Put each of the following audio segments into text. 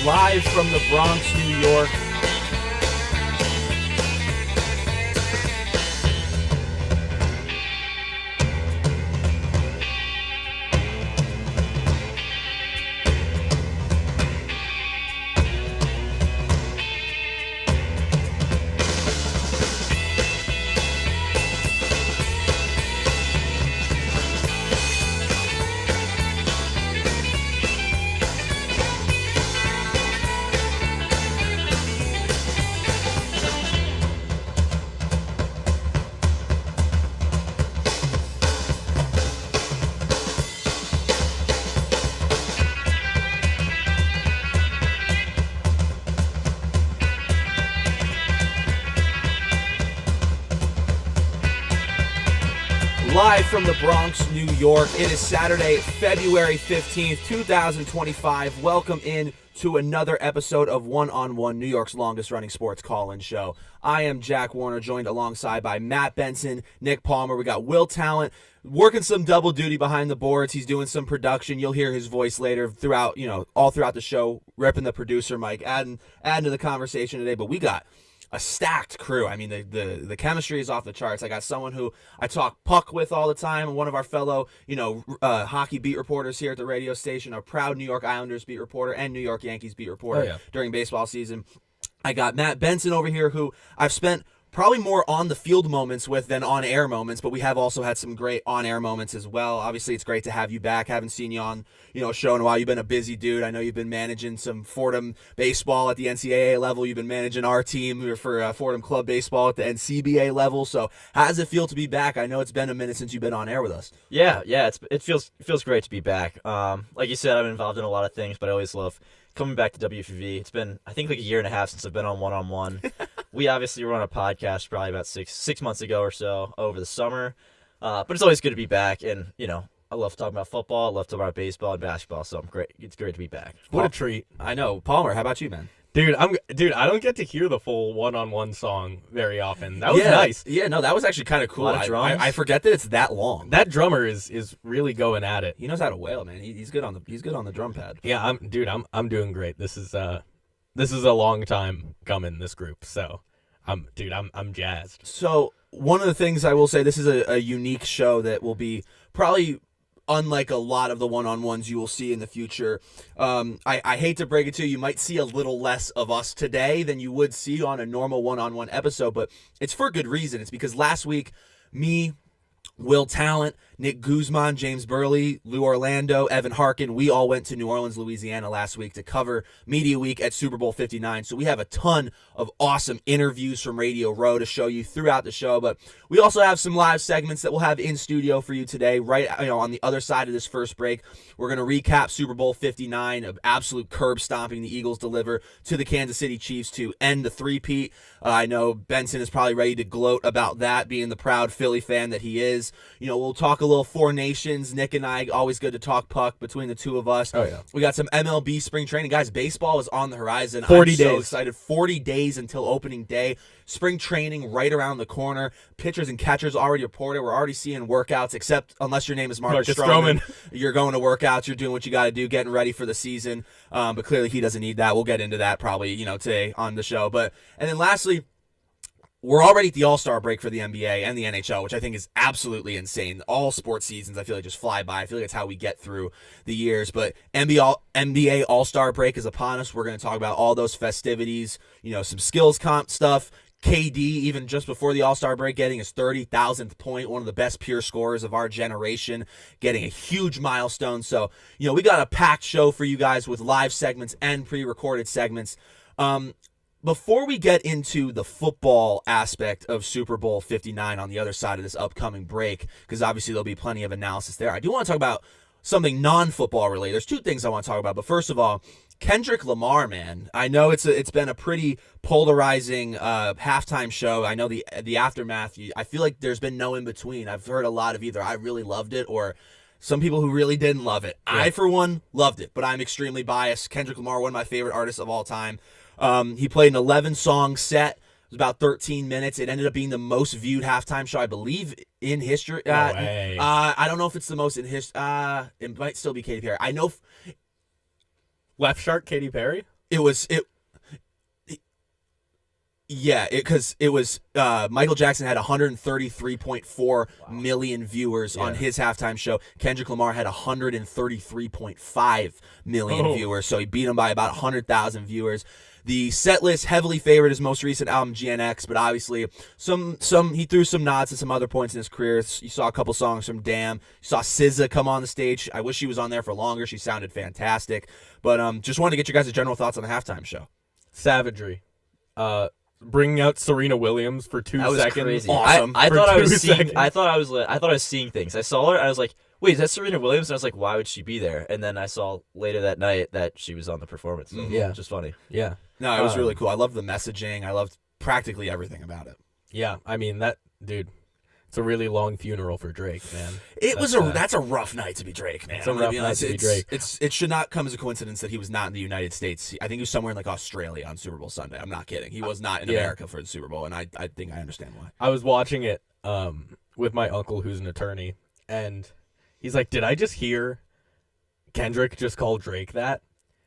live from the Bronx, New York. Live from the Bronx, New York. It is Saturday, February 15th, 2025. Welcome in to another episode of One-on-One, New York's longest-running sports call-in show. I am Jack Warner, joined alongside by Matt Benson, Nick Palmer. We got Will Tallant working some double duty behind the boards. He's doing some production. You'll hear his voice later throughout, all throughout the show, repping the producer mic, adding to the conversation today. But we got a stacked crew. I mean, the chemistry is off the charts. I got someone who I talk puck with all the time, one of our fellow, hockey beat reporters here at the radio station, a proud New York Islanders beat reporter and New York Yankees beat reporter during baseball season. I got Matt Benson over here, who I've spent probably more on the field moments with than on air moments, but we have also had some great on air moments as well. Obviously, it's great to have you back. Haven't seen you on a show in a while. You've been a busy dude. I know you've been managing some Fordham baseball at the NCAA level. You've been managing our team for Fordham Club baseball at the NCBA level. So how does it feel to be back? I know it's been a minute since you've been on air with us. Yeah, it feels great to be back. Like you said, I've been involved in a lot of things, but I always love coming back to WFUV. It's been, I think, like a year and a half since I've been on One-on-One. We obviously were on a podcast probably about six months ago or so over the summer. But it's always good to be back. And, I love talking about football. I love talking about baseball and basketball. So it's great to be back. What a treat. I know. Palmer, how about you, man? Dude, I don't get to hear the full One-on-One song very often. That was nice. Yeah, no, that was actually kind of cool. A lot of drums. I forget that it's that long. That drummer is really going at it. He knows how to wail, man. He's good on the drum pad. Yeah, I'm doing great. This is a long time coming, this group. So, I'm jazzed. So, one of the things I will say, this is a unique show that will be probably unlike a lot of the one-on-ones you will see in the future. I hate to break it to you, you might see a little less of us today than you would see on a normal one-on-one episode, but it's for good reason. It's because last week, me, Will Tallant, Nick Guzman, James Burley, Lou Orlando, Evan Harkin, we all went to New Orleans, Louisiana last week to cover Media Week at Super Bowl 59. So we have a ton of awesome interviews from Radio Row to show you throughout the show, but we also have some live segments that we'll have in studio for you today, right on the other side of this first break. We're going to recap Super Bowl 59, of absolute curb stomping the Eagles deliver to the Kansas City Chiefs to end the three-peat. I know Benson is probably ready to gloat about that, being the proud Philly fan that he is. We'll talk a little Four Nations. Nick and I, always good to talk puck between the two of us. Oh, yeah. We got some MLB Spring Training. Guys, baseball is on the horizon. 40 I'm days. so excited. 40 days until opening day. Spring Training right around the corner. Pitchers and catchers already reported. We're already seeing workouts, except unless your name is Marcus Stroman. You're going to workouts. You're doing what you got to do, getting ready for the season. But clearly he doesn't need that. We'll get into that probably, today on the show. And then lastly, we're already at the All-Star break for the NBA and the NHL, which I think is absolutely insane. All sports seasons, I feel like, just fly by. I feel like it's how we get through the years. But NBA All-Star break is upon us. We're going to talk about all those festivities, some skills comp stuff. KD, even just before the All-Star break, getting his 30,000th point, one of the best pure scorers of our generation, getting a huge milestone. So, we got a packed show for you guys with live segments and pre-recorded segments. Before we get into the football aspect of Super Bowl 59 on the other side of this upcoming break, because obviously there'll be plenty of analysis there, I do want to talk about something non-football related. There's two things I want to talk about, but first of all, Kendrick Lamar, man. I know it's been a pretty polarizing halftime show. I know the aftermath, I feel like there's been no in-between. I've heard a lot of either I really loved it or some people who really didn't love it. Yeah. I, for one, loved it, but I'm extremely biased. Kendrick Lamar, one of my favorite artists of all time. He played an 11-song set. It was about 13 minutes. It ended up being the most viewed halftime show, I believe, in history. No way. I don't know if it's the most in history. It might still be Katy Perry. I know. Left Shark, Katy Perry? It was Yeah, because it was Michael Jackson had 133.4 million viewers on his halftime show. Kendrick Lamar had 133.5 million viewers, so he beat him by about 100,000 viewers. The set list heavily favored his most recent album GNX, but obviously some he threw some nods at some other points in his career. You saw a couple songs from Damn. You saw SZA come on the stage. I wish she was on there for longer. She sounded fantastic. But just wanted to get your guys' general thoughts on the halftime show. Savagery. Bringing out Serena Williams for 2 seconds. That was crazy. Awesome. I thought I was seeing. seconds. I thought I was seeing things. I saw her. I was like, "Wait, is that Serena Williams?" And I was like, "Why would she be there?" And then I saw later that night that she was on the performance. So Yeah, just funny. Yeah. No, it was really cool. I loved the messaging. I loved practically everything about it. Yeah, I mean that dude. It's a really long funeral for Drake, man. That's a rough night to be Drake, man. It's a rough night to be Drake. It should not come as a coincidence that he was not in the United States. I think he was somewhere in like Australia on Super Bowl Sunday. I'm not kidding. He was not in America for the Super Bowl, and I think I understand why. I was watching it with my uncle who's an attorney, and he's like, "Did I just hear Kendrick just call Drake that?"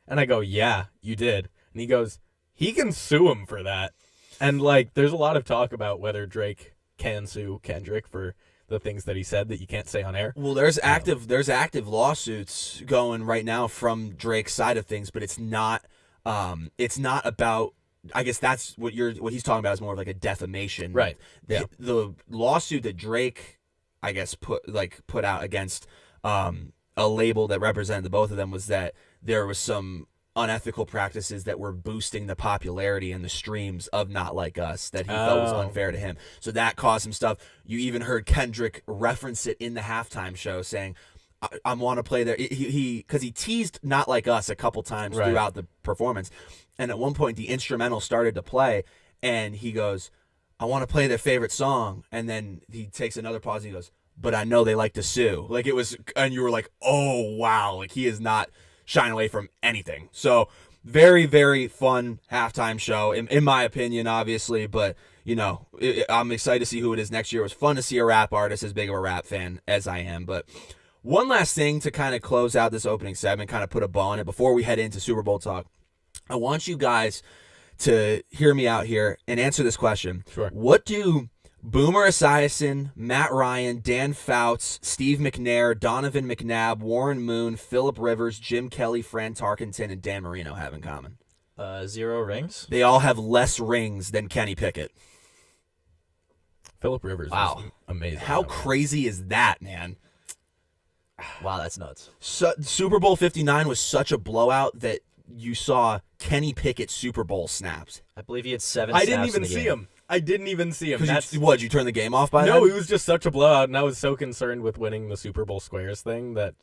And I go, "Yeah, you did." And he goes, "He can sue him for that." And like there's a lot of talk about whether Drake can sue Kendrick for the things that he said that you can't say on air. Well, there's active lawsuits going right now from Drake's side of things, but it's not about. I guess that's what he's talking about is more of like a defamation. Right. Yeah. The lawsuit that Drake, I guess, put out against a label that represented the both of them was that there was some unethical practices that were boosting the popularity and the streams of Not Like Us that he felt was unfair to him. So that caused some stuff. You even heard Kendrick reference it in the halftime show saying, I want to play there. Because he teased Not Like Us a couple times throughout the performance. And at one point, the instrumental started to play, and he goes, I want to play their favorite song. And then he takes another pause, and he goes, but I know they like to sue. Like it was, and you were like, oh, wow. Like he is not shying away from anything. So very, very fun halftime show, in my opinion, obviously. But, you know, I'm excited to see who it is next year. It was fun to see a rap artist as big of a rap fan as I am. But one last thing to kind of close out this opening segment, kind of put a bow on it before we head into Super Bowl talk. I want you guys to hear me out here and answer this question. Sure. What do Boomer Esiason, Matt Ryan, Dan Fouts, Steve McNair, Donovan McNabb, Warren Moon, Phillip Rivers, Jim Kelly, Fran Tarkenton, and Dan Marino have in common? 0 rings. They all have less rings than Kenny Pickett. Phillip Rivers Wow. is amazing. How crazy is that, man? Wow, that's nuts. Super Bowl 59 was such a blowout that you saw Kenny Pickett Super Bowl snaps. I believe he had 7 I snaps didn't in even the see game. him. I didn't even see him. Did you turn the game off by No, then? it was just such a blowout, and I was so concerned with winning the Super Bowl Squares thing that.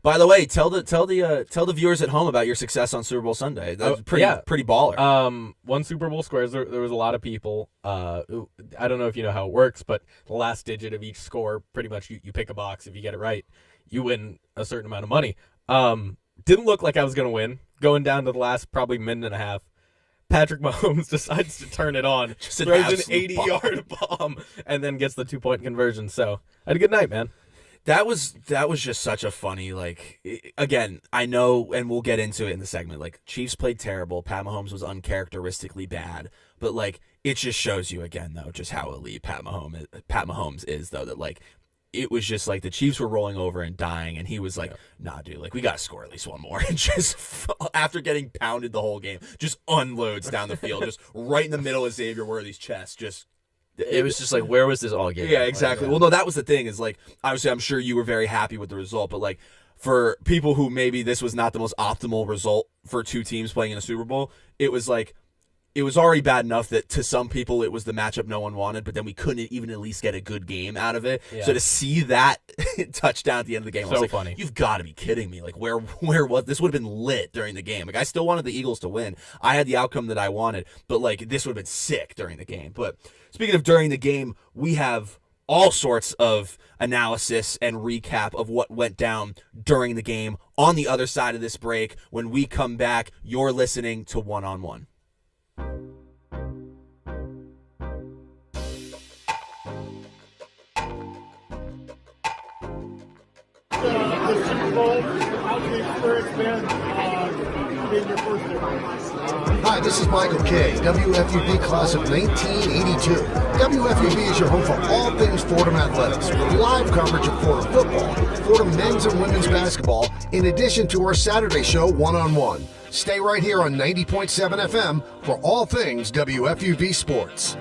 By the way, tell the viewers at home about your success on Super Bowl Sunday. That was pretty baller. One Super Bowl Squares, there was a lot of people. I don't know if you know how it works, but the last digit of each score, pretty much you pick a box. If you get it right, you win a certain amount of money. Didn't look like I was going to win. Going down to the last probably minute and a half, Patrick Mahomes decides to turn it on, Just an throws an absolute 80-yard bomb, and then gets the 2-point conversion. So I had a good night, man. That was just such a funny, again, I know, and we'll get into it in the segment, Chiefs played terrible, Pat Mahomes was uncharacteristically bad, but, it just shows you, again, though, just how elite Pat Mahomes is, though, that, it was just, the Chiefs were rolling over and dying, and he was like, nah, dude, we got to score at least one more, and just, after getting pounded the whole game, just unloads down the field, just right in the middle of Xavier Worthy's chest, just... It was just where was this all game? Yeah, exactly. Well, no, that was the thing is obviously I'm sure you were very happy with the result, but for people who maybe this was not the most optimal result for two teams playing in a Super Bowl, it was it was already bad enough that to some people it was the matchup no one wanted, but then we couldn't even at least get a good game out of it. Yeah. So to see that touchdown at the end of the game, I was like, funny. You've got to be kidding me. Where was this? Would have been lit during the game. I still wanted the Eagles to win. I had the outcome that I wanted, but this would have been sick during the game. But speaking of during the game, we have all sorts of analysis and recap of what went down during the game on the other side of this break. When we come back, you're listening to One on One. The Super Bowl how's the experience been being your first year? Hi, this is Michael Kay, WFUV class of 1982. WFUV is your home for all things Fordham athletics, with live coverage of Fordham football, Fordham men's and women's basketball, in addition to our Saturday show, One on One. Stay right here on 90.7 FM for all things WFUV sports.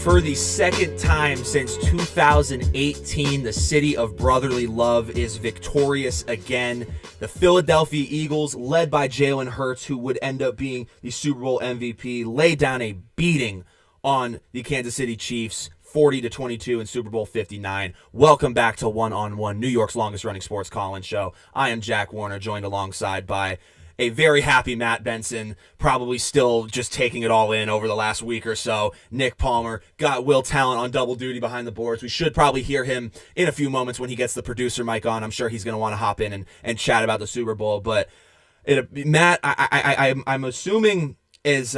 For the second time since 2018, the city of brotherly love is victorious again. The Philadelphia Eagles, led by Jalen Hurts, who would end up being the Super Bowl MVP, laid down a beating on the Kansas City Chiefs, 40-22 in Super Bowl 59. Welcome back to One on One, New York's longest-running sports call-in show. I am Jack Warner, joined alongside by a very happy Matt Benson, probably still just taking it all in over the last week or so. Nick Palmer got Will Tallant on double duty behind the boards. We should probably hear him in a few moments when he gets the producer mic on. I'm sure he's going to want to hop in and chat about the Super Bowl. But Matt, I'm assuming this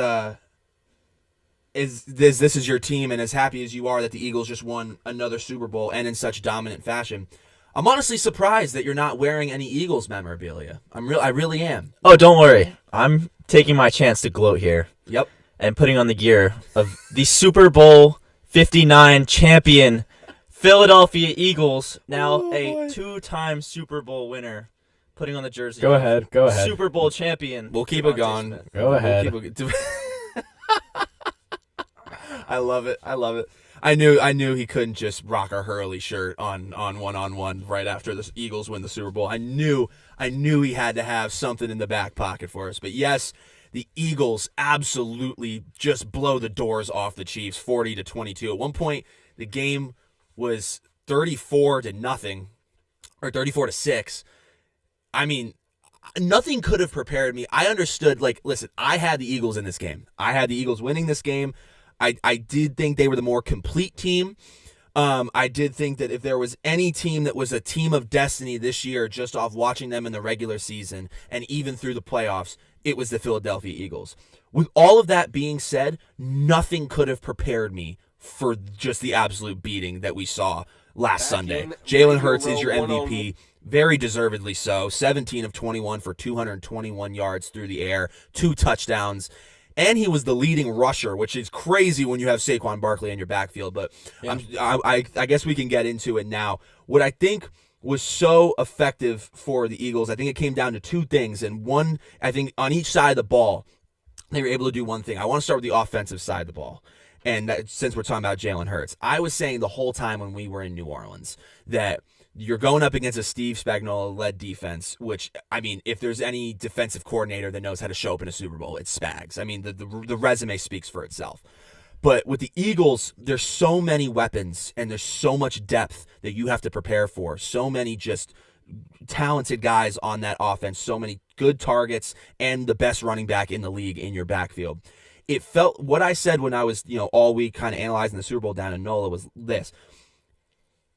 is your team, and as happy as you are that the Eagles just won another Super Bowl and in such dominant fashion, I'm honestly surprised that you're not wearing any Eagles memorabilia. I really am. Oh, don't worry. I'm taking my chance to gloat here. Yep. And putting on the gear of the Super Bowl 59 champion Philadelphia Eagles, now a two-time Super Bowl winner. Putting on the jersey. Go ahead. Super Bowl champion. We'll keep it going. Go ahead. I love it. I knew he couldn't just rock a Hurley shirt on one right after the Eagles win the Super Bowl. I knew he had to have something in the back pocket for us. But yes, the Eagles absolutely just blow the doors off the Chiefs, 40-22. At one point, the game was 34-0 or 34-6. I mean, nothing could have prepared me. I understood. Listen, I had the Eagles in this game. I had the Eagles winning this game. I did think they were the more complete team. I did think that if there was any team that was a team of destiny this year, just off watching them in the regular season and even through the playoffs, it was the Philadelphia Eagles. With all of that being said, nothing could have prepared me for just the absolute beating that we saw last Sunday. Jalen Hurts is your MVP, very deservedly so. 17 of 21 for 221 yards through the air, 2 touchdowns. And he was the leading rusher, which is crazy when you have Saquon Barkley in your backfield. But yeah. I guess we can get into it now. What I think was so effective for the Eagles, I think it came down to 2 things. And one, I think on each side of the ball, they were able to do one thing. I want to start with the offensive side of the ball. And since we're talking about Jalen Hurts, I was saying the whole time when we were in New Orleans that you're going up against a Steve Spagnuolo-led defense, which, I mean, if there's any defensive coordinator that knows how to show up in a Super Bowl, it's Spags. I mean, the resume speaks for itself. But with the Eagles, there's so many weapons and there's so much depth that you have to prepare for. So many just talented guys on that offense, so many good targets, and the best running back in the league in your backfield. It felt, what I said when I was, all week kind of analyzing the Super Bowl down in NOLA was this.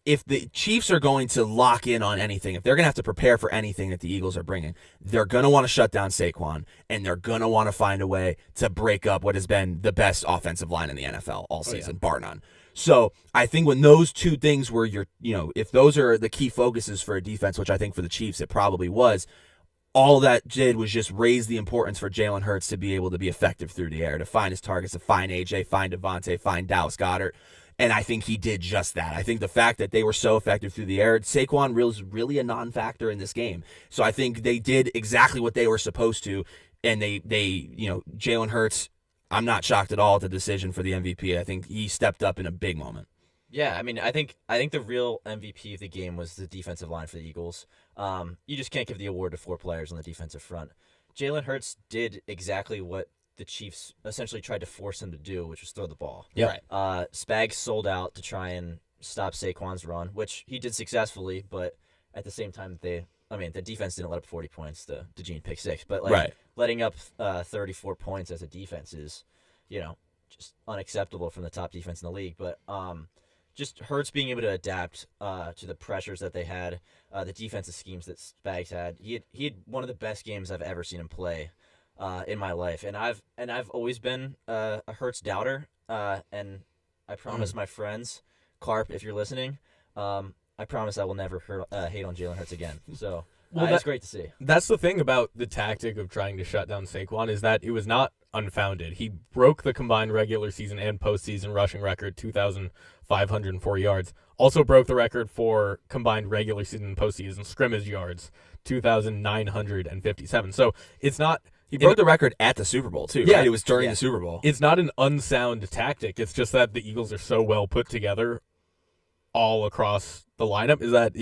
If the Chiefs are going to lock in on anything, if they're going to have to prepare for anything that the Eagles are bringing, they're going to want to shut down Saquon, and they're going to want to find a way to break up what has been the best offensive line in the NFL all season, bar none. So I think when those two things were if those are the key focuses for a defense, which I think for the Chiefs it probably was, all that did was just raise the importance for Jalen Hurts to be able to be effective through the air, to find his targets, to find AJ, find Devontae, find Dallas Goedert. And I think he did just that. I think the fact that they were so effective through the air, Saquon was really a non-factor in this game. So I think they did exactly what they were supposed to. And they Jalen Hurts, I'm not shocked at all at the decision for the MVP. I think he stepped up in a big moment. Yeah, I mean, I think the real MVP of the game was the defensive line for the Eagles. You just can't give the award to 4 players on the defensive front. Jalen Hurts did exactly what the Chiefs essentially tried to force him to do, which was throw the ball. Yeah. Right. Spags sold out to try and stop Saquon's run, which he did successfully, but at the same time, the defense didn't let up 40 points to Gene pick 6. But letting up 34 points as a defense is, just unacceptable from the top defense in the league. But just Hurts being able to adapt to the pressures that they had, the defensive schemes that Spags had. He had one of the best games I've ever seen him play in my life, and I've always been a Hurts doubter. And I promise my friends, Carp, if you're listening, I promise I will never hate on Jalen Hurts again. So it's great to see. That's the thing about the tactic of trying to shut down Saquon is that it was not unfounded. He broke the combined regular season and postseason rushing record, 2,504 yards. Also broke the record for combined regular season and postseason scrimmage yards, 2,957. So it's not... He broke the record at the Super Bowl, too. Yeah. Right? It was during the Super Bowl. It's not an unsound tactic. It's just that the Eagles are so well put together all across the lineup is that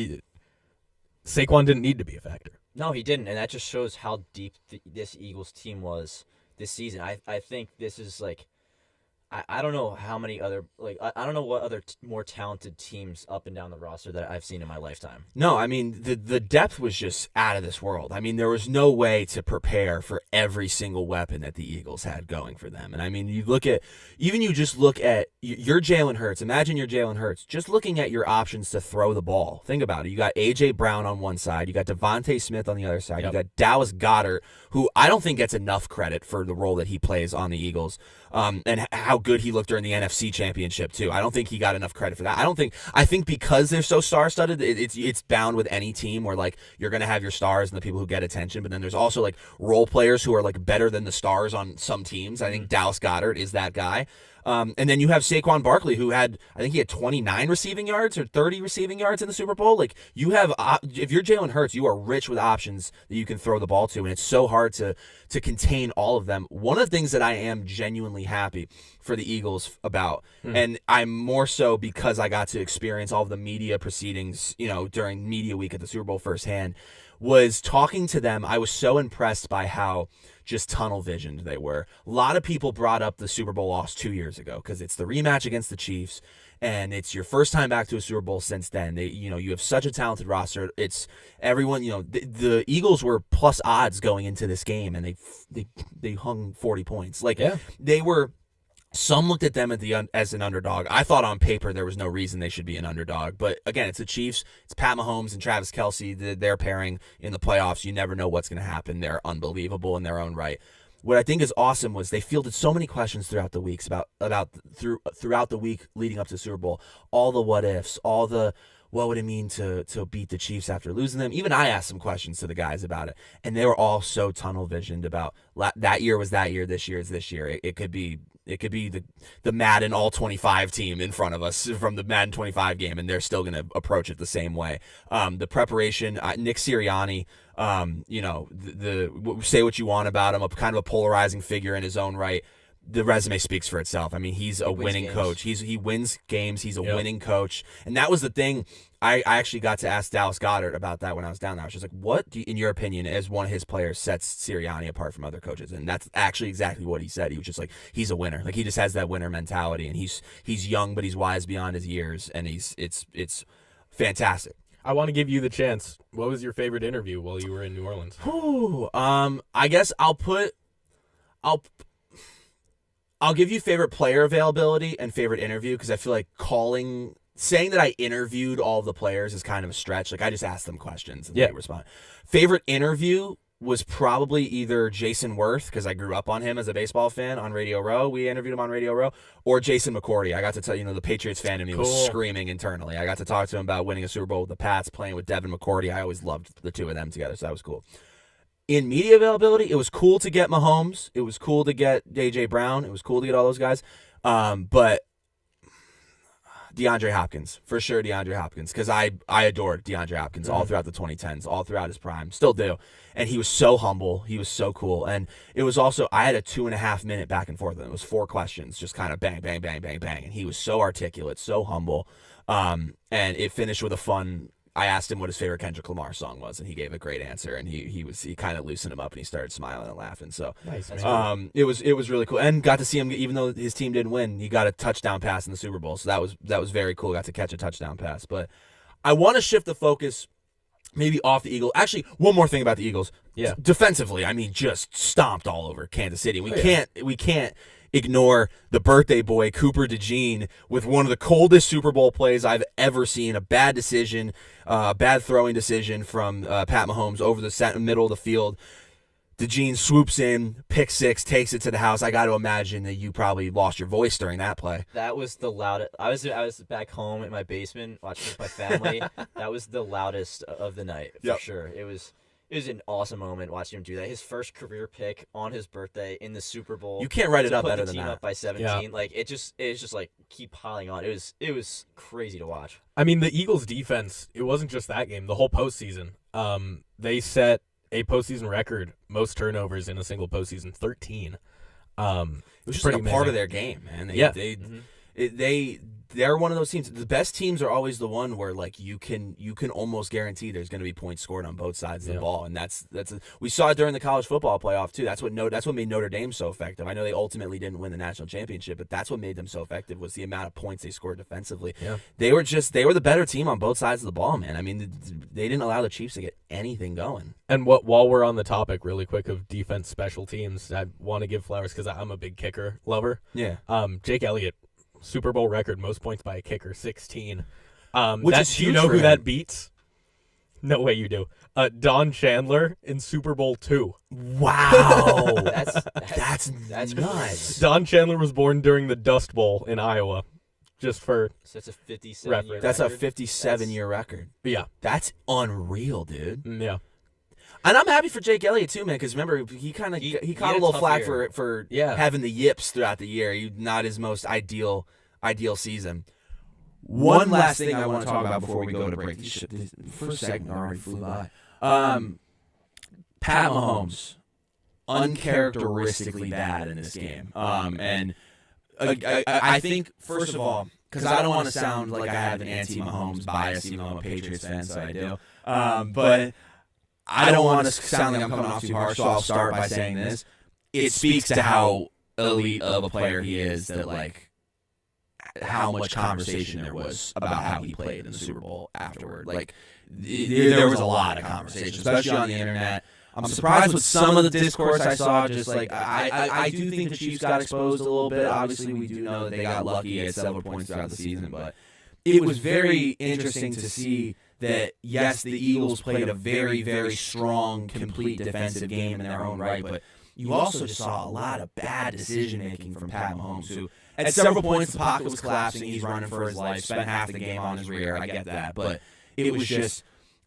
Saquon didn't need to be a factor. No, he didn't, and that just shows how deep this Eagles team was this season. I think this is like, I don't know how many other, I don't know what other more talented teams up and down the roster that I've seen in my lifetime. No, I mean, the depth was just out of this world. I mean, there was no way to prepare for every single weapon that the Eagles had going for them. And I mean, you just look at your Jalen Hurts. Imagine your Jalen Hurts. Just looking at your options to throw the ball. Think about it. You got A.J. Brown on one side. You got Devontae Smith on the other side. Yep. You got Dallas Goedert, who I don't think gets enough credit for the role that he plays on the Eagles. And how good he looked during the NFC Championship too. I don't think he got enough credit for that. I think because they're so star-studded, it's bound with any team where like you're gonna have your stars and the people who get attention, but then there's also like role players who are like better than the stars on some teams. I think Dallas Goedert is that guy. And then you have Saquon Barkley, who I think he had 29 receiving yards or 30 receiving yards in the Super Bowl. Like you have, if you're Jalen Hurts, you are rich with options that you can throw the ball to, and it's so hard to contain all of them. One of the things that I am genuinely happy for the Eagles about, and I'm more so because I got to experience all of the media proceedings, during media week at the Super Bowl firsthand, was talking to them. I was so impressed by how just tunnel visioned they were. A lot of people brought up the Super Bowl loss 2 years ago because it's the rematch against the Chiefs, and it's your first time back to a Super Bowl since then. You have such a talented roster. It's everyone. The Eagles were plus odds going into this game, and they hung 40 points. They were. Some looked at them as an underdog. I thought on paper there was no reason they should be an underdog. But again, it's the Chiefs. It's Pat Mahomes and Travis Kelce. They're pairing in the playoffs. You never know what's going to happen. They're unbelievable in their own right. What I think is awesome was they fielded so many questions throughout the weeks throughout the week leading up to the Super Bowl. All the what ifs, all the what would it mean to beat the Chiefs after losing them? Even I asked some questions to the guys about it, and they were all so tunnel visioned about that year was that year, this year is this year. It could be the Madden All 25 team in front of us from the Madden 25 game, and they're still going to approach it the same way. The preparation, Nick Sirianni, say what you want about him, a kind of a polarizing figure in his own right. The resume speaks for itself. I mean, he's a winning coach. He wins games. He's a winning coach. And that was the thing. I actually got to ask Dallas Goedert about that when I was down there. I was just like, what, in your opinion, as one of his players sets Sirianni apart from other coaches? And that's actually exactly what he said. He was just like, he's a winner. Like, he just has that winner mentality. And he's young, but he's wise beyond his years. And it's fantastic. I want to give you the chance. What was your favorite interview while you were in New Orleans? I guess I'll give you favorite player availability and favorite interview, because I feel like saying that I interviewed all the players is kind of a stretch. Like, I just asked them questions and they respond. Favorite interview was probably either Jason Worth, because I grew up on him as a baseball fan on Radio Row. We interviewed him on Radio Row, or Jason McCourty. I got to tell the Patriots fan in me was screaming internally. I got to talk to him about winning a Super Bowl with the Pats, playing with Devin McCourty. I always loved the two of them together, so that was cool. In media availability, it was cool to get Mahomes. It was cool to get A.J. Brown. It was cool to get all those guys. But DeAndre Hopkins, for sure DeAndre Hopkins, because I adored DeAndre Hopkins all throughout the 2010s, all throughout his prime, still do. And he was so humble. He was so cool. And it was also, I had a 2.5 minute back and forth, and it was 4 questions, just kind of bang, bang, bang, bang, bang. And he was so articulate, so humble. And it finished with a fun, I asked him what his favorite Kendrick Lamar song was, and he gave a great answer. And he kind of loosened him up, and he started smiling and laughing. So Nice, it was really cool, and got to see him. Even though his team didn't win, he got a touchdown pass in the Super Bowl. So that was very cool. Got to catch a touchdown pass. But I want to shift the focus maybe off the Eagles. Actually, one more thing about the Eagles. Yeah. Defensively, I mean, just stomped all over Kansas City. We can't ignore the birthday boy, Cooper DeJean, with one of the coldest Super Bowl plays I've ever seen. A bad decision, bad throwing decision from Pat Mahomes over the middle of the field. DeJean swoops in, pick 6, takes it to the house. I got to imagine that you probably lost your voice during that play. That was the loudest. I was back home in my basement watching with my family. That was the loudest of the night for sure. It was an awesome moment watching him do that. His first career pick on his birthday in the Super Bowl. You can't write it up better than that. Put the team up by 17. Yeah. Like it's just like keep piling on. It was crazy to watch. I mean, the Eagles' defense, it wasn't just that game. The whole postseason, they set a postseason record, most turnovers in a single postseason, 13. It was just pretty like a part amazing. of their game, man. They're one of those teams. The best teams are always the one where like you can almost guarantee there's going to be points scored on both sides of the ball, and we saw it during the college football playoff too. That's what made Notre Dame so effective. I know they ultimately didn't win the national championship, but that's what made them so effective was the amount of points they scored defensively. Yeah. They were the better team on both sides of the ball, man. I mean, they didn't allow the Chiefs to get anything going. And while we're on the topic really quick of defense special teams, I want to give flowers because I'm a big kicker lover. Yeah. Jake Elliott, Super Bowl record, most points by a kicker, 16. Which is do you huge know for who him. that beats? No way you do. Don Chandler in Super Bowl II. Wow. That's nuts. Don Chandler was born during the Dust Bowl in Iowa. Just for So it's a 57 reference. year That's a record. 57-year record. yeah. That's unreal, dude. Yeah. And I'm happy for Jake Elliott too, man, because remember he caught a little tough flack year. for Yeah. having the yips throughout the year. Not his most ideal season. One last thing I want to talk about before we go to break. The first segment already flew by. Pat Mahomes, uncharacteristically bad in this game. And I think, first of all, because I don't want to sound like I have an anti-Mahomes bias, even though I'm a Patriots fan, so I do. But I don't want to sound like I'm coming off too harsh, so I'll start by saying this. It speaks to how elite of a player he is that, like, how much conversation there was about how he played in the Super Bowl afterward. Like, there was a lot of conversation, especially on the internet. I'm surprised with some of the discourse I saw. Just like I do think the Chiefs got exposed a little bit. Obviously, we do know that they got lucky at several points throughout the season, but it was very interesting to see that, yes, the Eagles played a very, very strong, complete defensive game in their own right, but you also just saw a lot of bad decision-making from Pat Mahomes, who at several points the pocket was collapsing, he's running for his life, spent half the game on his rear, I get that, but it was just,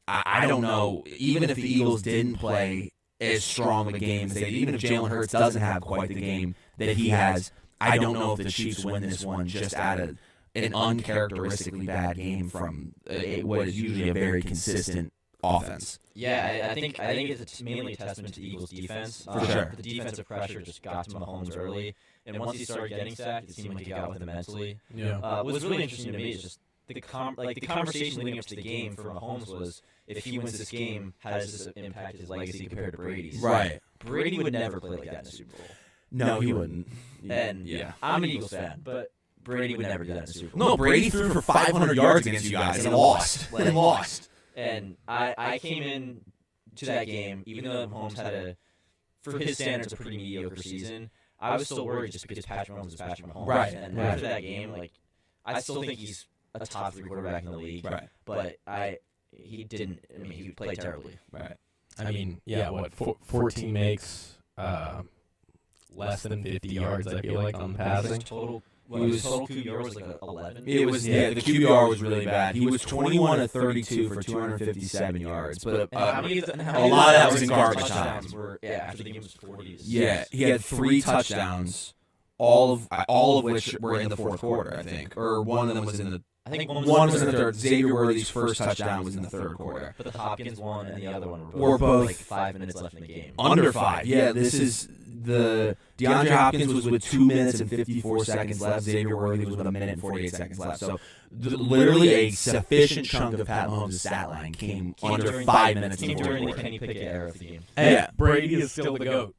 I don't know, even if the Eagles didn't play as strong of a game as they did, even if Jalen Hurts doesn't have quite the game that he has, I don't know if the Chiefs win this one just out of an uncharacteristically bad game from what is usually a very consistent offense. Yeah, I think it's mainly a testament to the Eagles' defense. For sure. The defensive pressure just got to Mahomes early, and once he started getting sacked, it seemed like he got with him mentally. Yeah. What was really interesting to me is just the conversation leading up to the game for Mahomes was, if he wins this game, how does this impact his legacy compared to Brady's? Right. Brady would never play like that in the Super Bowl. No, he wouldn't. And yeah. I'm an Eagles fan, but Brady would never do that in the Super Bowl. No, Brady threw for 500 yards against you guys and lost. Like, And lost. And I came in to that game, even though Mahomes had for his standards, a pretty mediocre season. I was still worried just because Patrick Mahomes is Patrick Mahomes. Right. And after that game, like, I still think he's a top 3 quarterback in the league. Right. But he played terribly. Right. I mean, yeah, what 14 makes less than 50 yards, I feel like, on passing. Total QBR was like 11. It was the QBR was really bad. He was 21 of 32 for 257 yards, but a lot of that was in garbage time. After the game was 40s. Yeah, he had 3 touchdowns, all of which were in the fourth quarter, I think, or one of them was in the. I think one was in the third. Xavier Worthy's first touchdown was in the third quarter. But the Hopkins one and the other one were both like 5 minutes left in the game. Under 5. Yeah, this is the DeAndre Hopkins was with 2 minutes and 54 seconds left. Xavier Worthy was with 1 minute and 48 seconds left. So literally a sufficient chunk of Pat Mahomes' stat line came under 5 minutes in the fourth during the quarter. Kenny Pickett era of the game. Yeah, Brady is still the GOAT.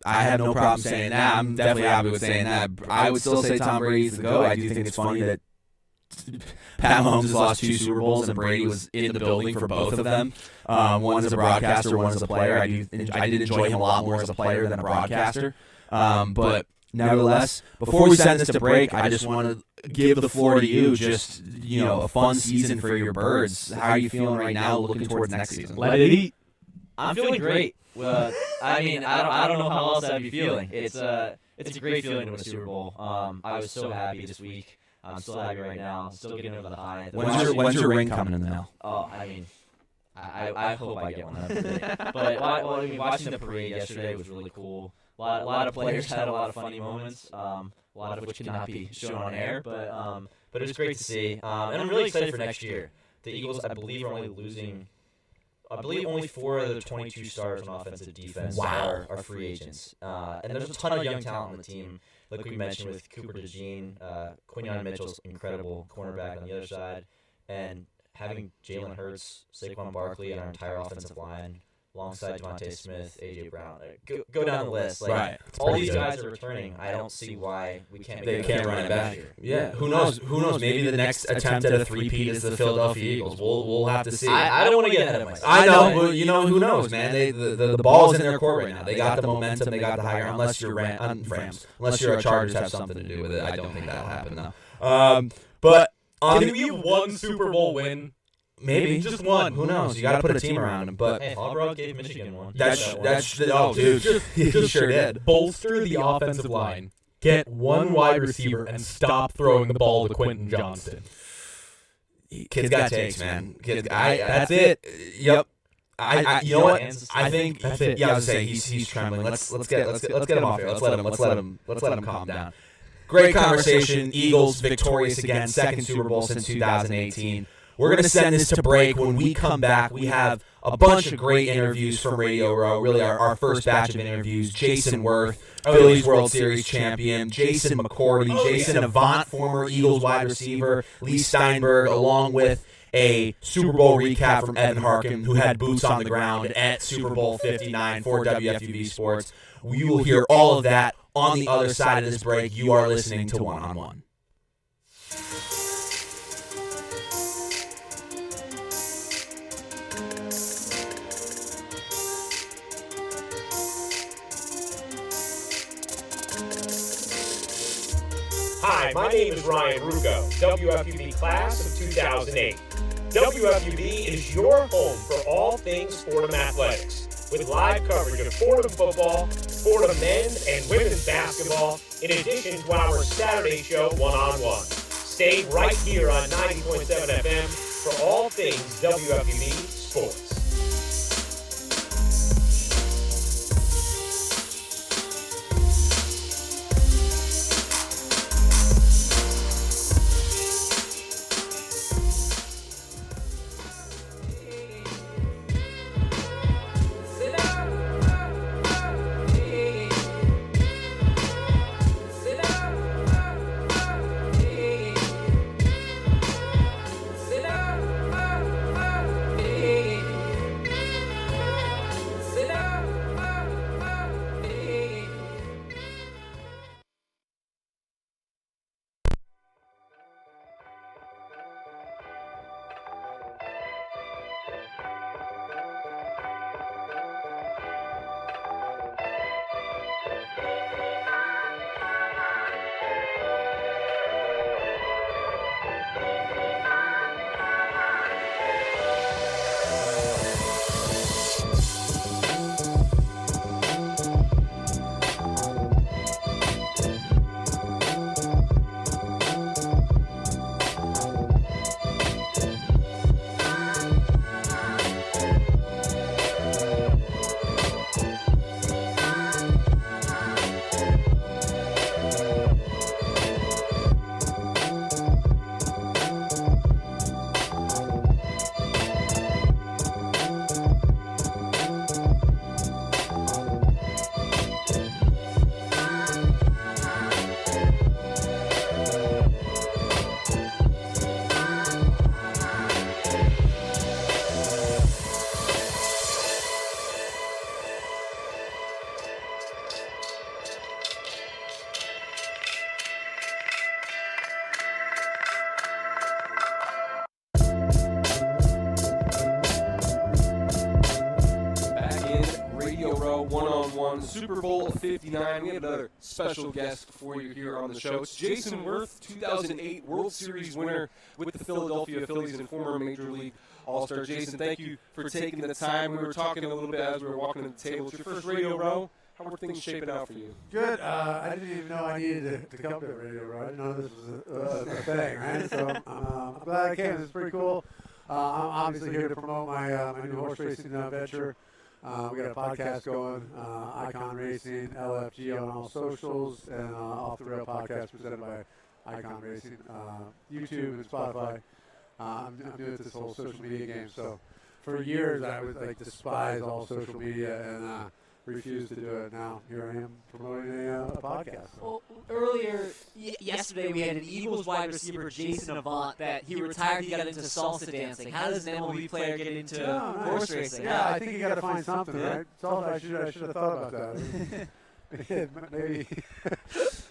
I have no problem saying that. I'm definitely happy with saying that. I would still say Tom Brady's the GOAT. I do think it's funny that Pat Mahomes has lost 2 Super Bowls and Brady was in the building for both of them. One as a broadcaster, one as a player. I did enjoy him a lot more as a player than a broadcaster. But nevertheless, before we send this to break, I just want to give the floor to you. Just, a fun season for your Birds. How are you feeling right now looking towards next season? Let it eat. I'm feeling great. I mean, I don't know how else I'd be feeling. It's a great feeling to win a Super Bowl. I was so happy this week. I'm still happy right now. Still getting over the high. When's your ring coming in the mail? Oh, I mean, I hope I get one that day. But watching the parade yesterday was really cool. A lot of players had a lot of funny moments. A lot of which cannot be shown on air. But it was great to see. And I'm really excited for next year. The Eagles, I believe, are only losing. I believe only 4 of the 22 stars on offensive defense are free agents. And there's a ton of young talent on the team, like we mentioned with Cooper DeJean, Quinyon Mitchell's incredible cornerback on the other side, and having Jalen Hurts, Saquon Barkley, and our entire offensive line, alongside Devontae Smith, A.J. Brown. Go down the list. Like, all these guys are returning. I don't see why we can't make run it back. Yeah, who knows? Maybe the next attempt at a three-peat is the Philadelphia Eagles. We'll have to see. I don't want to get ahead of myself. I know, but who knows, man? The ball's in their court right now. They got the momentum. They got the higher. Unless you're Rams, unless you're a Chargers, have something to do with it. I don't think that'll happen though. But can we have one Super Bowl win? Maybe just one. Who knows? You got to put a team around him. But hey, Harbaugh gave Michigan one. Dude, he sure did. Bolster the offensive line. Get one wide receiver and stop throwing the ball to Quentin Johnston. Kid's got takes, man. That's it. Yep. You know what? I think that's it. Yeah, I was gonna say he's trembling. Let's get him off here. Let's let him calm down. Great conversation. Eagles victorious again, second Super Bowl since 2018. We're going to send this to break. When we come back, we have a bunch of great interviews from Radio Row, really our first batch of interviews. Jason Worth, Phillies World Series champion, Jason McCourty, Jason Avant, former Eagles wide receiver, Lee Steinberg, along with a Super Bowl recap from Evan Harkin, who had boots on the ground at Super Bowl 59 for WFUV Sports. We will hear all of that on the other side of this break. You are listening to One on One. Hi, my name is Ryan Rugo, WFUV class of 2008. WFUV is your home for all things Fordham athletics, with live coverage of Fordham football, Fordham men's and women's basketball, in addition to our Saturday show, One on One. Stay right here on 90.7 FM for all things WFUV sports. on the Super Bowl 59. We have another special guest for you here on the show. It's Jason Worth, 2008 World Series winner with the Philadelphia Phillies and former Major League All-Star. Jason, thank you for taking the time. We were talking a little bit as we were walking to the table. It's your first radio row. How are things shaping out for you? Good. I didn't even know I needed to come to the radio, right? I didn't know this was a thing, right? So I'm glad I came. This is pretty cool. I'm obviously here to promote my new horse racing venture. We got a podcast going, Icon Racing, LFG on all socials, and Off the Rail podcast presented by Icon Racing, YouTube and Spotify. I'm doing this whole social media game. So for years I would despise all social media and refused to do it. Now here I am promoting a podcast. So. Well, earlier yesterday we had an Eagles wide receiver, Jason Avant, that he retired. He got into salsa dancing. How does an MLB player get into horse racing? Yeah, I think you got to find something, right? Salsa, I should have thought about that. Maybe.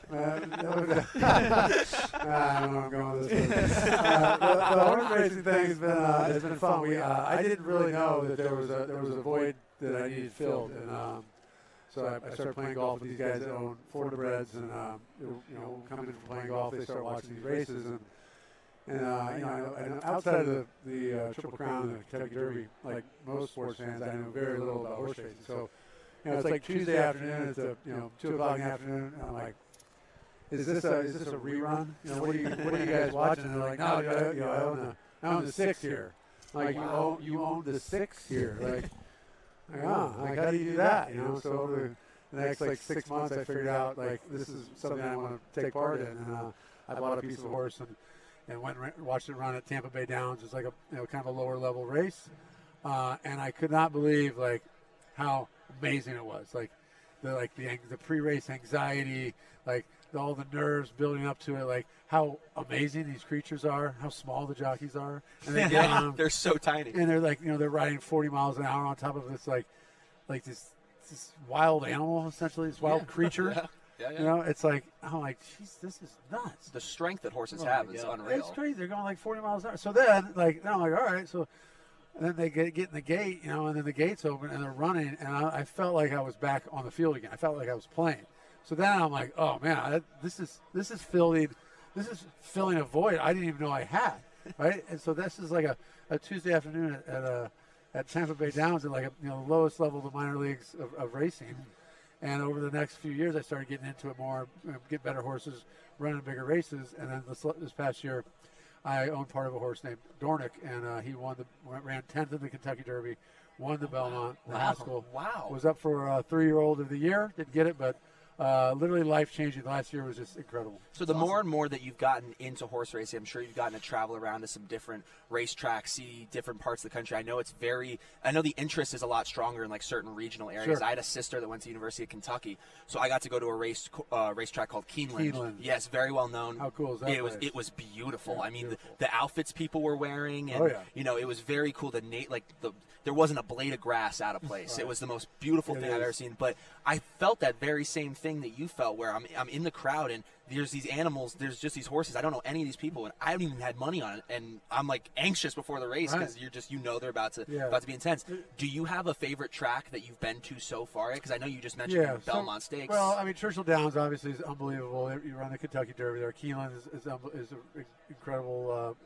I don't know where I'm going with this. The horse racing thing has been fun. I didn't really know that there was a void that I needed filled, and so I started playing golf with these guys that own Florida-breds, and coming in from playing golf, they start watching these races, and outside of the Triple Crown and the Kentucky Derby, like most sports fans, I know very little about horse racing. So, it's like Tuesday afternoon, it's 2 o'clock in the afternoon, and I'm like, is this a rerun? What are you guys watching? And they're like, no, I own the 6 here. I'm like, you own the 6 here? Like, how do you do that? So over the next 6 months, I figured out this is something I want to take part in, and I bought a piece of a horse and went and watched it run at Tampa Bay Downs. It's like a kind of a lower level race, and I could not believe how amazing it was. The pre-race anxiety, all the nerves building up to it, how amazing these creatures are, how small the jockeys are, and they get they're so tiny, and they're they're riding 40 miles an hour on top of this this wild animal, essentially, this wild creature. Yeah. It's I'm like, geez, this is nuts. The strength that horses have is unreal. It's crazy. They're going 40 miles an hour. So then, then I'm like, all right, so. And then they get in the gate, and then the gates open, and they're running, and I felt like I was back on the field again. I felt like I was playing. So then I'm like, oh man, this is filling a void I didn't even know I had, right? And so this is like a Tuesday afternoon at Tampa Bay Downs at the lowest level of the minor leagues of racing. And over the next few years, I started getting into it more, get better horses, running bigger races, and then this past year, I owned part of a horse named Dornick, and he ran 10th in the Kentucky Derby, won the Belmont in high school. Wow. Was up for 3-year-old of the year. Didn't get it, but literally life-changing. Last year was just incredible. So the more and more that you've gotten into horse racing, I'm sure you've gotten to travel around to some different racetracks, see different parts of the country. I know the interest is a lot stronger in certain regional areas. Sure. I had a sister that went to University of Kentucky, so I got to go to a racetrack called Keeneland. Yes, very well known. How cool is that? It was beautiful. Yeah, I mean, beautiful. the outfits people were wearing, and it was very cool. There wasn't a blade of grass out of place. Right. It was the most beautiful thing I've ever seen. But I felt that very same thing that you felt, where I'm in the crowd and there's these animals, there's just these horses. I don't know any of these people, and I haven't even had money on it, and I'm anxious before the race because they're about to be intense. Do you have a favorite track that you've been to so far? Because I know you just mentioned Belmont Stakes. Well, I mean, Churchill Downs obviously is unbelievable. You run the Kentucky Derby there. Keeneland is an incredible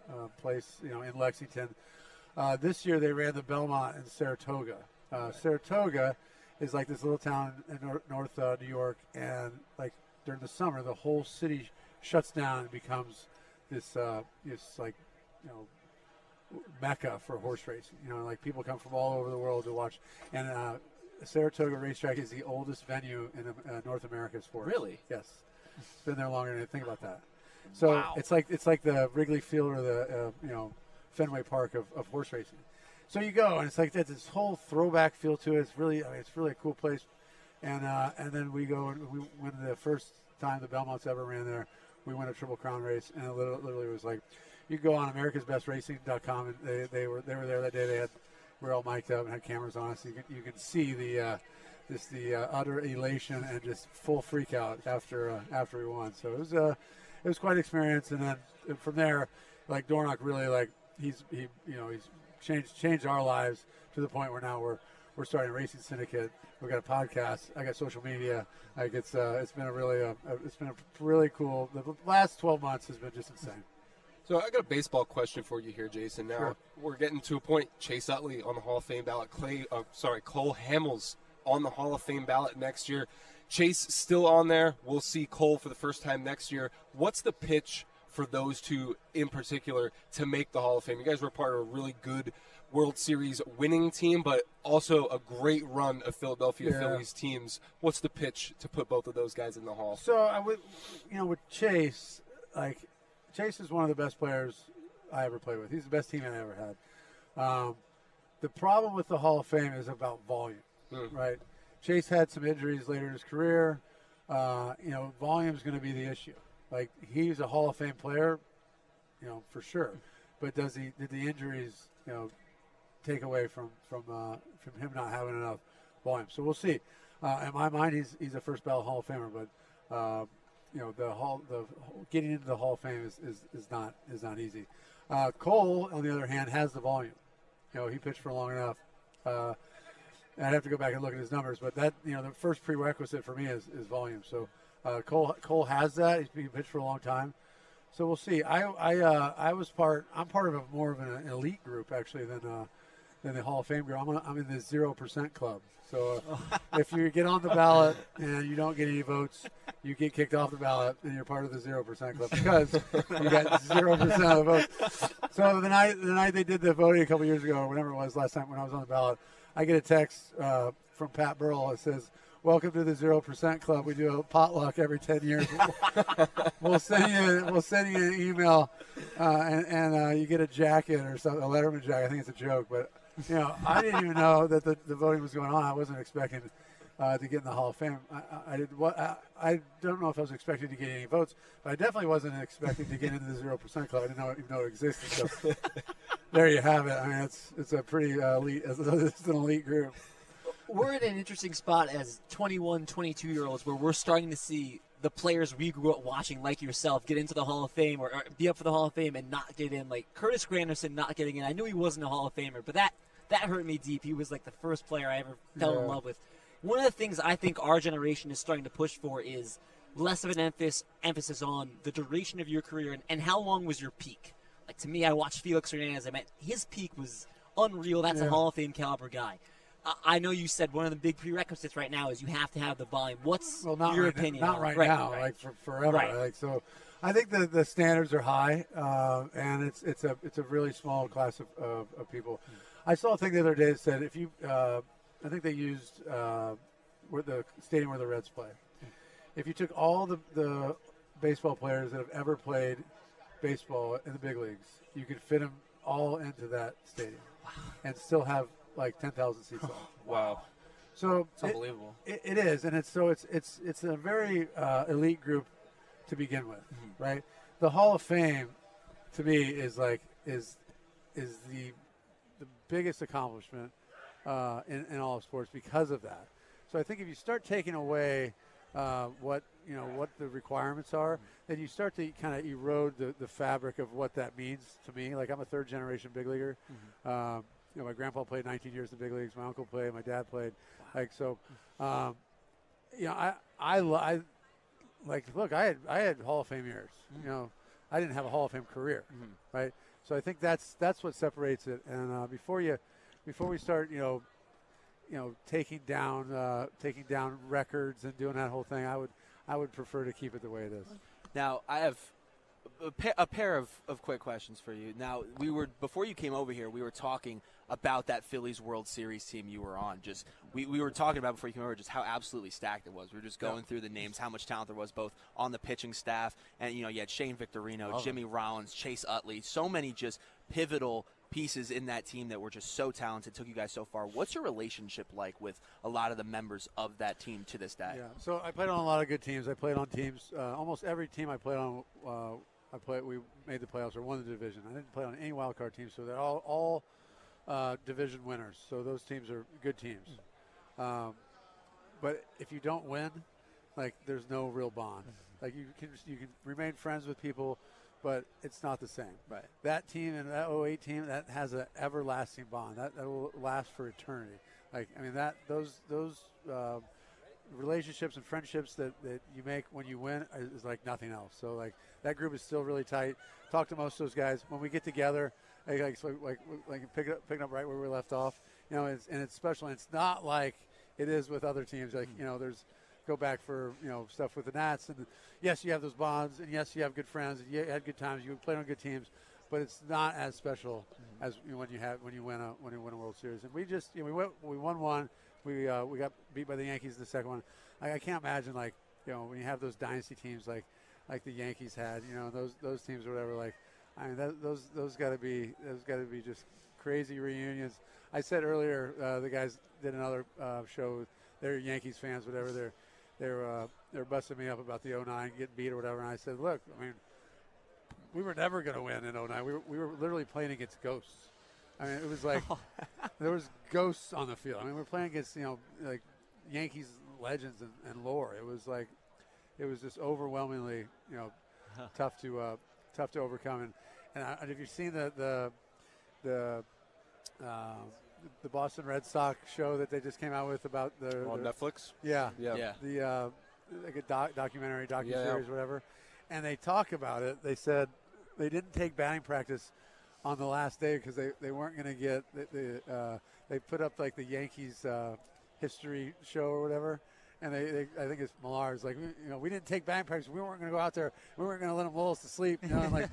place, in Lexington. This year they ran the Belmont in Saratoga. Saratoga is this little town in North New York, and during the summer the whole city shuts down and becomes this mecca for horse racing. People come from all over the world to watch, and Saratoga Racetrack is the oldest venue in North America sport. Really? Yes, it's been there longer than I think about that. So it's like the Wrigley Field or the Fenway Park of horse racing. So you go, and it's this whole throwback feel to it. It's really a cool place. And then we go, and we went the first time the Belmonts ever ran there. We won a Triple Crown race, and it literally was you go on AmericasBestRacing.com, and they were there that day. We were all mic'd up and had cameras on us. So you could see the utter elation and just full freak out after we won. So it was quite an experience. And then from there, Dornock really he's changed our lives to the point where now we're starting a racing syndicate. We've got a podcast. I got social media. Like it's been a really cool. The last 12 months has been just insane. So I got a baseball question for you here, Jason. Now we're getting to a point. Chase Utley on the Hall of Fame ballot. Cole Hamels on the Hall of Fame ballot next year. Chase still on there. We'll see Cole for the first time next year. What's the pitch for those two in particular to make the Hall of Fame? You guys were part of a really good World Series winning team, but also a great run of Philadelphia Phillies teams. What's the pitch to put both of those guys in the Hall? So with Chase, Chase is one of the best players I ever played with. He's the best teammate I ever had. The problem with the Hall of Fame is about volume, right? Chase had some injuries later in his career. Volume is going to be the issue. Like, he's a Hall of Fame player, for sure. But did the injuries, take away from him not having enough volume? So we'll see. In my mind, he's a first ballot Hall of Famer, but the getting into the Hall of Fame is not easy. Cole, on the other hand, has the volume. He pitched for long enough. I'd have to go back and look at his numbers, but that the first prerequisite for me is volume. So Cole has that. He's pitched for a long time. So we'll see. I'm part of more of an elite group actually than the Hall of Fame group. I'm in the 0% club. So if you get on the ballot and you don't get any votes, you get kicked off the ballot and you're part of the 0% club because you got 0% of the votes. So the night they did the voting a couple years ago, or whenever it was last time when I was on the ballot, I get a text from Pat Burrell that says, "Welcome to the 0% club. We do a potluck every 10 years. We'll send you an email, and you get a jacket or something, a Letterman jacket. I think it's a joke, but I didn't even know that the voting was going on. I wasn't expecting to get in the Hall of Fame. I don't know if I was expecting to get any votes, but I definitely wasn't expecting to get into the 0% club. I didn't even know it existed. So there you have it. I mean, it's a pretty elite. It's an elite group. We're in an interesting spot as 21, 22-year-olds where we're starting to see the players we grew up watching, like yourself, get into the Hall of Fame or be up for the Hall of Fame and not get in. Like Curtis Granderson not getting in. I knew he wasn't a Hall of Famer, but that hurt me deep. He was like the first player I ever fell in love with. One of the things I think our generation is starting to push for is less of an emphasis on the duration of your career and how long was your peak. Like, to me, I watched Felix Hernandez. His peak was unreal. That's a Hall of Fame caliber guy. I know you said one of the big prerequisites right now is you have to have the volume. What's your opinion? Not right now, like for forever. Right. Like, so I think the standards are high, and it's a really small class of people. I saw a thing the other day that said if you, I think they used where the stadium where the Reds play. If you took all the baseball players that have ever played baseball in the big leagues, you could fit them all into that stadium and still have like 10,000 seats on. Wow. So it's unbelievable. It is, and it's a very elite group to begin with, right? The Hall of Fame, to me, is the biggest accomplishment in all of sports because of that. So I think if you start taking away what the requirements are, then you start to kind of erode the fabric of what that means to me. Like, I'm a third generation big leaguer. My grandpa played 19 years in the big leagues. My uncle played. My dad played. I had Hall of Fame years. I didn't have a Hall of Fame career, right? So I think that's what separates it. And before we start, taking down records and doing that whole thing, I would prefer to keep it the way it is. Now, I have a pair of quick questions for you. Now, before you came over here, we were talking about that Phillies World Series team you were on. Just we were talking about before you came over just how absolutely stacked it was. We were just going through the names, how much talent there was both on the pitching staff, and you had Shane Victorino, Jimmy Rollins, Chase Utley, so many just pivotal pieces in that team that were just so talented, took you guys so far. What's your relationship like with a lot of the members of that team to this day? Yeah, so I played on a lot of good teams. I played on teams, almost every team I played on, we made the playoffs or won the division. I didn't play on any wild card teams, so they're all division winners. So those teams are good teams. But if you don't win, like, there's no real bond. Like, you can remain friends with people, but it's not the same. Right. That team and that 08 team, that has an everlasting bond. That will last for eternity. Like, I mean, those relationships and friendships that you make when you win is like nothing else. So, like, that group is still really tight. Talk to most of those guys. When we get together, like picking up right where we left off, you know, it's special. And it's not like it is with other teams. Like, you know, go back for, you know, stuff with the Nats. And yes, you have those bonds. And yes, you have good friends. And you had good times. You played on good teams. But it's not as special as when you win a World Series. And we just, you know, we won one. We got beat by the Yankees in the second one. I can't imagine, like, you know, when you have those dynasty teams like the Yankees had, you know, those teams or whatever. Like, I mean, those got to be just crazy reunions. I said earlier, the guys did another show. They're Yankees fans, whatever. They're busting me up about the 09 getting beat or whatever. And I said, look, I mean, we were never going to win in 09. We were literally playing against ghosts. I mean, it was like there was ghosts on the field. I mean, we're playing against, you know, like Yankees legends and lore. It was like, it was just overwhelmingly, you know, tough to overcome. And if you've seen the Boston Red Sox show that they just came out with about on Netflix. Yeah. Yeah. Like a docuseries, whatever. And they talk about it. They said they didn't take batting practice on the last day because they weren't going to get they put up like the Yankees history show or whatever, and they I think it's Millar's like, you know, we didn't take batting practice, we weren't going to go out there, we weren't going to let them lull us to sleep, you know, and like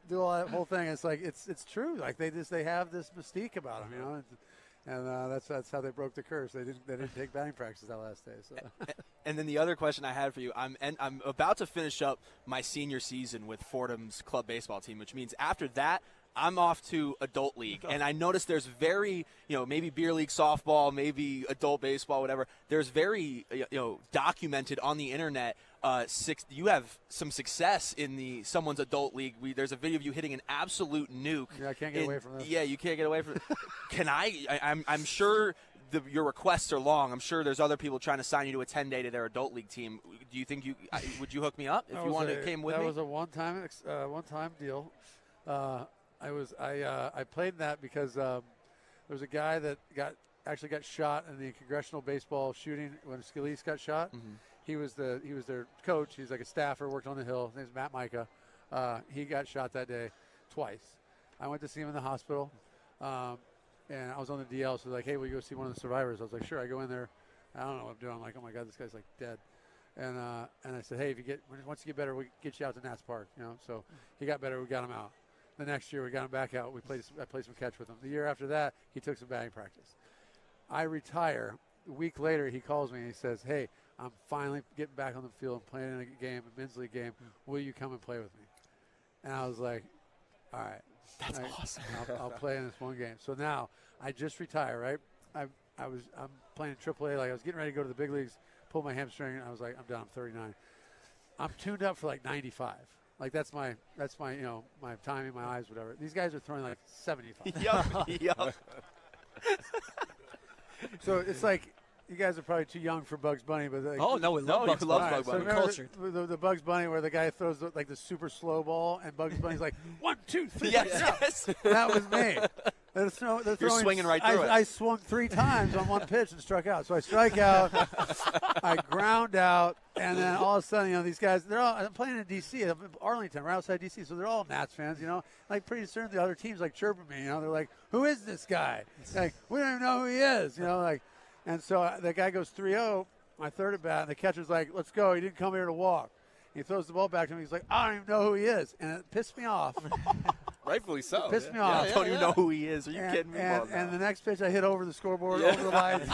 do all that whole thing. It's like it's true, like they have this mystique about them, you know. And that's how they broke the curse. They didn't take batting practice that last day. So. And then the other question I had for you, I'm about to finish up my senior season with Fordham's club baseball team, which means after that I'm off to adult league. And I noticed there's very, you know, maybe beer league softball, maybe adult baseball, whatever. There's very, you know, documented on the internet. You have some success in someone's adult league. There's a video of you hitting an absolute nuke. Yeah, I can't get away from this. Yeah, you can't get away from it. Can I'm sure your requests are long. I'm sure there's other people trying to sign you to a 10-day to their adult league team. Do you think would you hook me up if you wanted to came with me? That was a one-time deal. I played that because there was a guy that actually got shot in the congressional baseball shooting when Scalise got shot. Mm-hmm. He was their coach. He's like a staffer, worked on the Hill. His name's Matt Micah. He got shot that day twice. I went to see him in the hospital, and I was on the DL. So like, hey, will you go see one of the survivors? I was like, sure. I go in there. I don't know what I'm doing. I'm like, oh my God, this guy's like dead. And I said, hey, once you get better, we get you out to Nats Park. You know. So he got better. We got him out. The next year, we got him back out. I played some catch with him. The year after that, he took some batting practice. I retire. A week later, he calls me and he says, hey, I'm finally getting back on the field and playing in a game, a men's league game. Will you come and play with me? And I was like, all right. That's awesome. I'll play in this one game. So now I just retire, right? I'm playing in AAA. Like I was getting ready to go to the big leagues, pulled my hamstring, and I was like, I'm done. I'm 39. I'm tuned up for like 95. Like that's my you know, my timing, my eyes, whatever. These guys are throwing like 75. Yup. So it's like you guys are probably too young for Bugs Bunny, but like, we love Bugs Bunny. So Culture. The Bugs Bunny where the guy throws like the super slow ball, and Bugs Bunny's like 1, 2, 3. Yes. That was me. They're throwing, You're swinging right through it. I swung 3 times on one pitch and struck out. So I strike out, I ground out, and then all of a sudden, you know, these guys, I'm playing in D.C., Arlington, right outside D.C., so they're all Nats fans, you know. Like pretty soon the other team's like chirping me, you know. They're like, who is this guy? Like, we don't even know who he is, you know, like. And so the guy goes 3-0, my third at bat, and the catcher's like, let's go. He didn't come here to walk. He throws the ball back to me. He's like, I don't even know who he is. And it pissed me off. Rightfully so. It pissed me off. I don't even know who he is. Are you kidding me? And the next pitch I hit over the scoreboard, over the lights.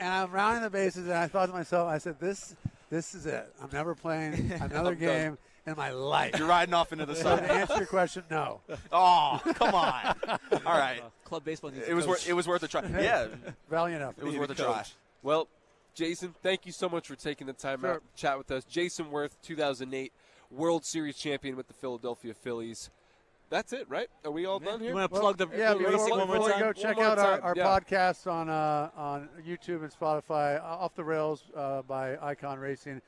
And I'm rounding the bases, and I thought to myself, I said, this is it. I'm never playing another game in my life. You're riding off into the So sun. to answer your question, no. Oh, come on. All right. Club baseball needs It was worth a try. Yeah. Valiant enough. It was worth a try. Well, Jason, thank you so much for taking the time out to chat with us. Jason Worth, 2008 World Series champion with the Philadelphia Phillies. That's it, right? Are we all done here? You want to plug the racing one more time? Go check out our podcasts on YouTube and Spotify. Off the Rails by Icon Racing.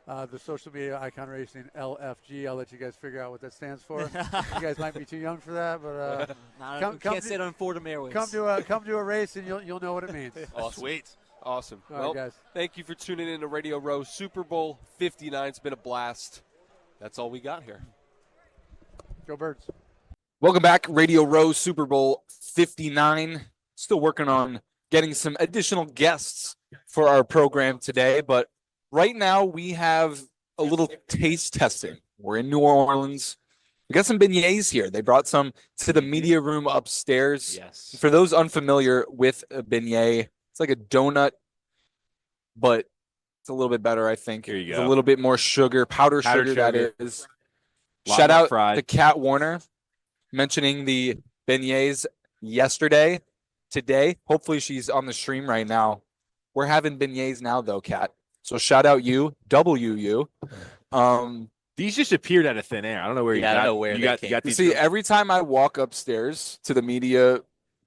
the social media icon racing LFG. I'll let you guys figure out what that stands for. You guys might be too young for that, but can't say it on Fordham Airways. come to a race and you'll know what it means. Awesome. Sweet. Awesome. All Well, right, guys. thank you for tuning in to Radio Row Super Bowl 59. It's been a blast. That's all we got here. Go Birds. Welcome back, Radio Row Super Bowl 59. Still working on getting some additional guests for our program today, but right now we have a little taste testing. We're in New Orleans. We got some beignets here. They brought some to the media room upstairs. Yes. For those unfamiliar with a beignet, it's like a donut, but it's a little bit better, I think. Here you It's go. a little bit more sugar, powdered sugar, that sugar. is. Lot Shout more out fried. to Kat Warner mentioning the beignets yesterday. Today, hopefully she's on the stream right now. We're having beignets now, though, Kat. So shout out you, WU. These just appeared out of thin air. I don't know where you got. I don't know where you they got. came You got You these. see, every time I walk upstairs to the media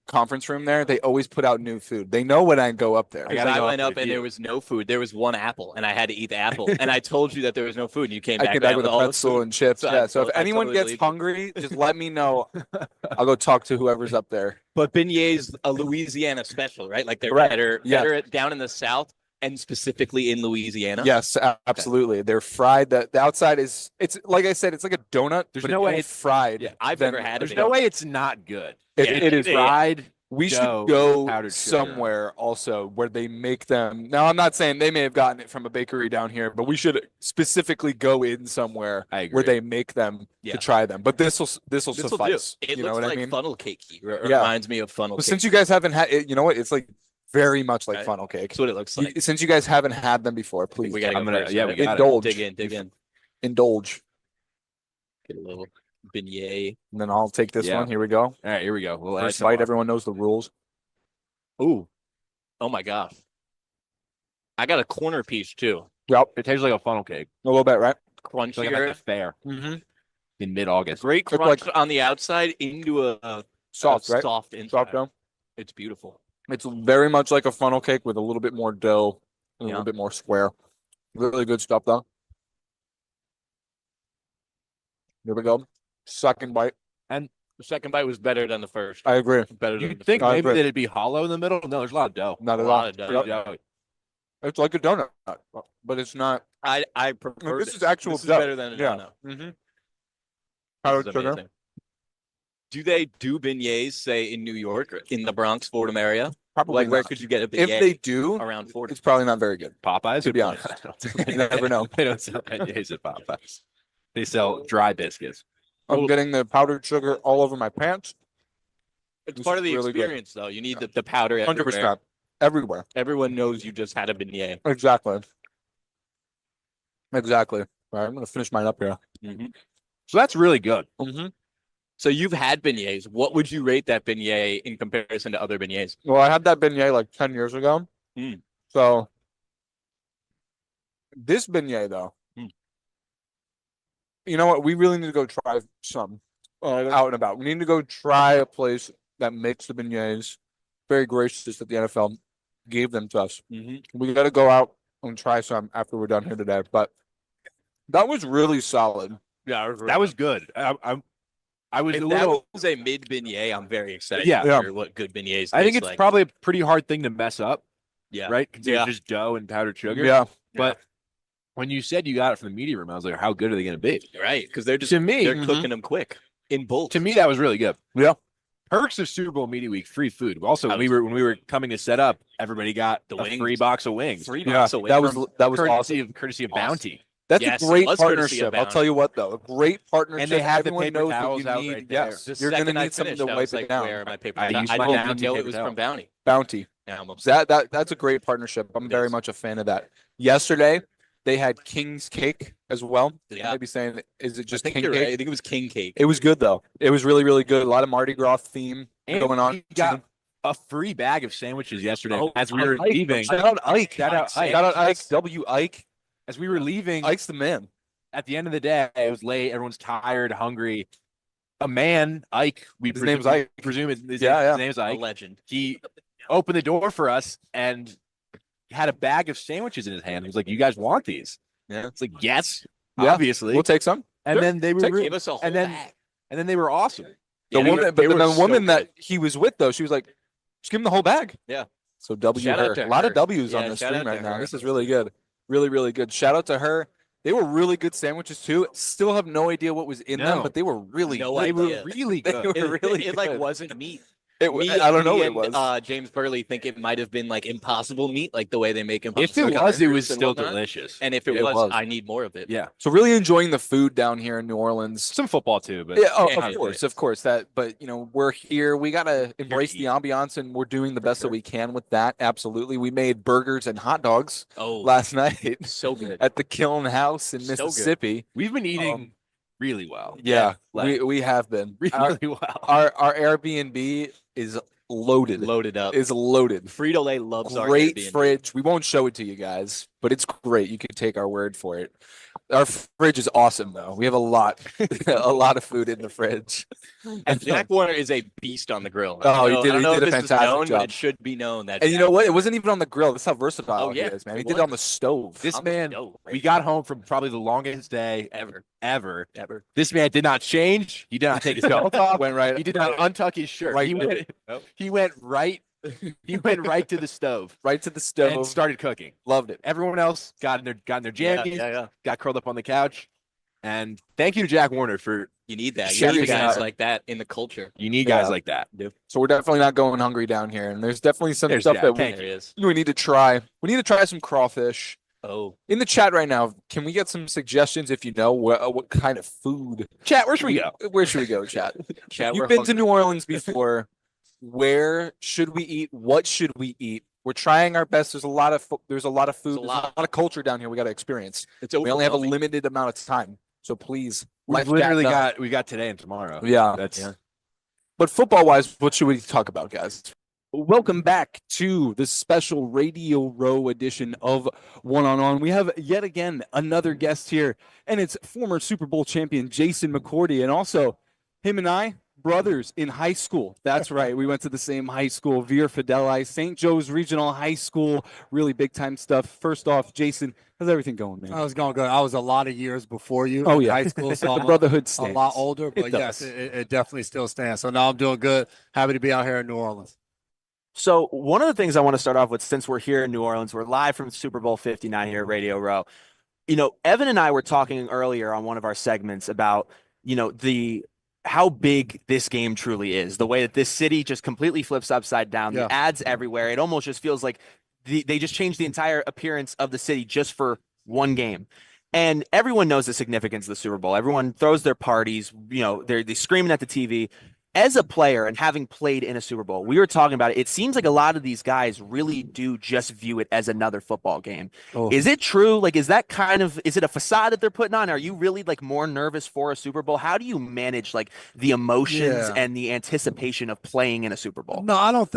conference room there, they always put out new food. They know when I go up there. gotta I go went up up with and you. there was no food. There was one apple, and I had to eat the apple. And I told you that there was no food, and you came I back, came back with a all the pretzel food. and chips. So I Yeah. So if to- I anyone totally gets believe you. hungry, just let me know. I'll go talk to whoever's up there. But beignets, a Louisiana special, right? Like they're Correct. better, Yeah. better down in the South, and specifically in Louisiana. Yes, absolutely. They're fried. The outside is, it's like I said, it's like a donut. There's but no way more it's- fried. Yeah, I've than- never had There's it. no way it's not good. It is Yeah. Fried. We should dough, go powdered sugar. somewhere also where they make them. Now, I'm not saying they may have gotten it from a bakery down here, but we should specifically go in somewhere I agree. where they make them Yeah. to try them. But this will This'll do. suffice. It You know looks what like I mean? funnel cakey. Yeah. Reminds me of funnel Well, cake. since you guys haven't had it, you know what? It's like very much like Right. funnel cake. That's what it looks like. Since you guys haven't had them before, please We gotta go I'm gonna- first, yeah, we right? gotta indulge. dig in. Indulge. Get a little beignet. And then I'll take this Yeah. one. Here we go. All right, here we go. We'll add First some bite. on. Everyone knows the rules. Ooh. Oh my gosh. I got a corner piece too. Yep. It tastes like a funnel cake. A little bit, right? It's like I'm at Crunchier. the fair Mm-hmm. in mid-August. Great Look crunch like- on the outside into a Soft, right? soft inside. Soft dough. It's beautiful. It's very much like a funnel cake with a little bit more dough, and a Yeah. little bit more square. Really good stuff, though. Here we go. Second bite. The second bite was better than the first. I agree. Better than You'd the think I maybe agree. that it'd be hollow in the middle. No, there's a lot of dough. Not a at lot all. of dough. Yep. Dough. It's like a donut, but it's not. I prefer This is actual This is dough. better than a Yeah. donut. Mm-hmm. This Powdered is sugar. amazing. Do they do beignets, say, in New York, or in the Bronx, Fordham area? Probably Like, where not. could you get a If beignet they do, around Fordham? it's probably not very good. Popeyes, To be honest. You never know. They don't sell beignets at Popeyes. They sell dry biscuits. I'm getting the powdered sugar all over my pants. It's This part is of the really good. experience, though. You need the powder 100%. everywhere. Everywhere. Everyone knows you just had a beignet. Exactly. Exactly. All right, I'm going to finish mine up here. So that's really good. Mm-hmm. So you've had beignets. What would you rate that beignet in comparison to other beignets? Well, I had that beignet like 10 years ago. Mm. So this beignet, though, you know what? We really need to go try some out and about. We need to go try a place that makes the beignets. Very gracious that the NFL gave them to us. We got to go out and try some after we're done here today. But that was really solid. Yeah, That was good. I was If a that little. was a mid beignet, I'm very excited Yeah. to Yeah. hear what good beignets I think taste it's like. probably a pretty hard thing to mess up, Yeah. right? Because Yeah. it's just dough and powdered sugar. Yeah. But when you said you got it from the media room, I was like, how good are they going to be? Right, because they're just To me, they're cooking them quick in bulk. to me, that was really good. Yeah. Perks of Super Bowl Media Week: free food. Also, That when was- we were coming to set up, everybody got The a wings. free box of wings. Three Yeah. box away That was from- awesome. Courtesy of Awesome. Bounty. That's Yes, a it great was courtesy of partnership. I'll Bounty. tell you what, though, a great partnership. And they have the Everyone paper knows what towels you out need. right there. Yes, The you're going to second I need something finished, to I wipe was it like, down. where are my paper I towels? used I my didn't Bounty even know it paper was towel. from Bounty. Bounty. Yeah, I'm upset. That's a great partnership. I'm very much a fan of that. Yesterday, they had King's Cake as well. Yeah. Maybe saying, is it I just think King you're Cake? right. I think it was king cake. It was good though. It was really, really good. A lot of Mardi Gras theme And going on. we got a free bag of sandwiches yesterday Oh, as we were Ike. leaving. Shout out Ike. Shout out Ike. Shout out Ike. W Ike. As we were leaving, Ike's the man. at the end of the day, it was late. Everyone's tired, hungry. A man, Ike. His name's Ike. Presume his Yeah. name's A Ike. legend. He opened the door for us and had a bag of sandwiches in his hand. He was like, "You guys want these?" Yeah, it's like yes, Yeah, obviously. we'll take some. And then they were Give us a whole and then bag. and then they were awesome. The Yeah, woman, they but were the so woman good. that he was with, though, she was like, just give him the whole bag. Yeah. So W Shout her. out to A lot of her. W's Yeah, on the shout stream out right to now. her. This is really good. Really, really good. Shout out to her. They were really good sandwiches too. Still have no idea what was in them, No. but they were really No good. They idea. were really They good. were really it good. like wasn't meat. I don't know what it and, was. James Burley think it might have been like impossible meat, like the way they make impossible. If it was, it was burgers and still whatnot. delicious. And if it, It was, was. I need more of it. Yeah. So really enjoying the food down here in New Orleans. Some football too, but Yeah, oh, Yeah. of course. That, but we're here. We gotta embrace the ambiance, and we're doing the best that we can with that. Absolutely. We made burgers and hot dogs Oh, last night so good. at the Kiln House in So good. Mississippi. we've been eating really well. Yeah, like, we have been. really well. Our Airbnb is loaded. Loaded up. Is loaded. Frito Lay loves our Great Airbnb. fridge. We won't show it to you guys, but it's great. You can take our word for it. Our fridge is awesome, though. We have a lot, a lot of food in the fridge. And Jack Warner is a beast on the grill. Oh, I don't he know- did- I don't he know did if a this was fantastic known, job. But it should be known that. And you know what? It wasn't even on the grill. That's how versatile Oh, yeah. he is, man. He It did it on the stove. This On the man, stove, right? we got home from probably the longest day ever. ever. Ever. This man did not change. He did not take his belt off. Went right. He did not untuck his shirt. Right. He went. Nope. He went right. He went right to the stove right to the and stove. started cooking. Loved it. Everyone else got in their Yeah, jammies, yeah. got curled up on the couch. And thank you to Jack Warner for You need that. You Shout need out. guys like that in the culture. you need guys Yeah. like that. So we're definitely not going hungry down here, and there's definitely some There's stuff Jack. that Thank There it is. we need to try. We need to try some crawfish. Oh, In the chat right now, can we get some suggestions if you know what kind of food? Chat, where should we go? Where should we go, chat? chat. You've we're been to hungry. New Orleans before. Where should we eat? What should we eat? We're trying our best. There's a lot of food. There's a lot of culture down here. We got to experience. It's We only have a overwhelming. limited amount of time, so please. We've let's literally chat we got today and tomorrow. Yeah. That's But football wise, what should we talk about, guys? Welcome back to the special Radio Row edition of One on One. We have yet again another guest here, and it's former Super Bowl champion Jason McCourty, and also him and I, brothers in high school. That's right. We went to the same high school, Vir Fideli, St. Joe's Regional High School. Really big time stuff. First off, Jason, how's everything going, man? I was going good. I was a lot of years before you. Oh, in yeah. high school, so The I'm brotherhood a stands. lot older, but It yes, does. it definitely still stands. So now I'm doing good. Happy to be out here in New Orleans. So one of the things I want to start off with, since we're here in New Orleans, we're live from Super Bowl 59 here at Radio Row. Evan and I were talking earlier on one of our segments about, how big this game truly is, the way that this city just completely flips upside down, Yeah. the ads everywhere. It almost just feels like they just changed the entire appearance of the city just for one game. And everyone knows the significance of the Super Bowl. Everyone throws their parties, they're screaming at the TV. As a player and having played in a Super Bowl, we were talking about it. It seems like a lot of these guys really do just view it as another football game. Oh. Is it true? Like, is it a facade that they're putting on? Are you really more nervous for a Super Bowl? How do you manage the emotions Yeah. and the anticipation of playing in a Super Bowl? No, I don't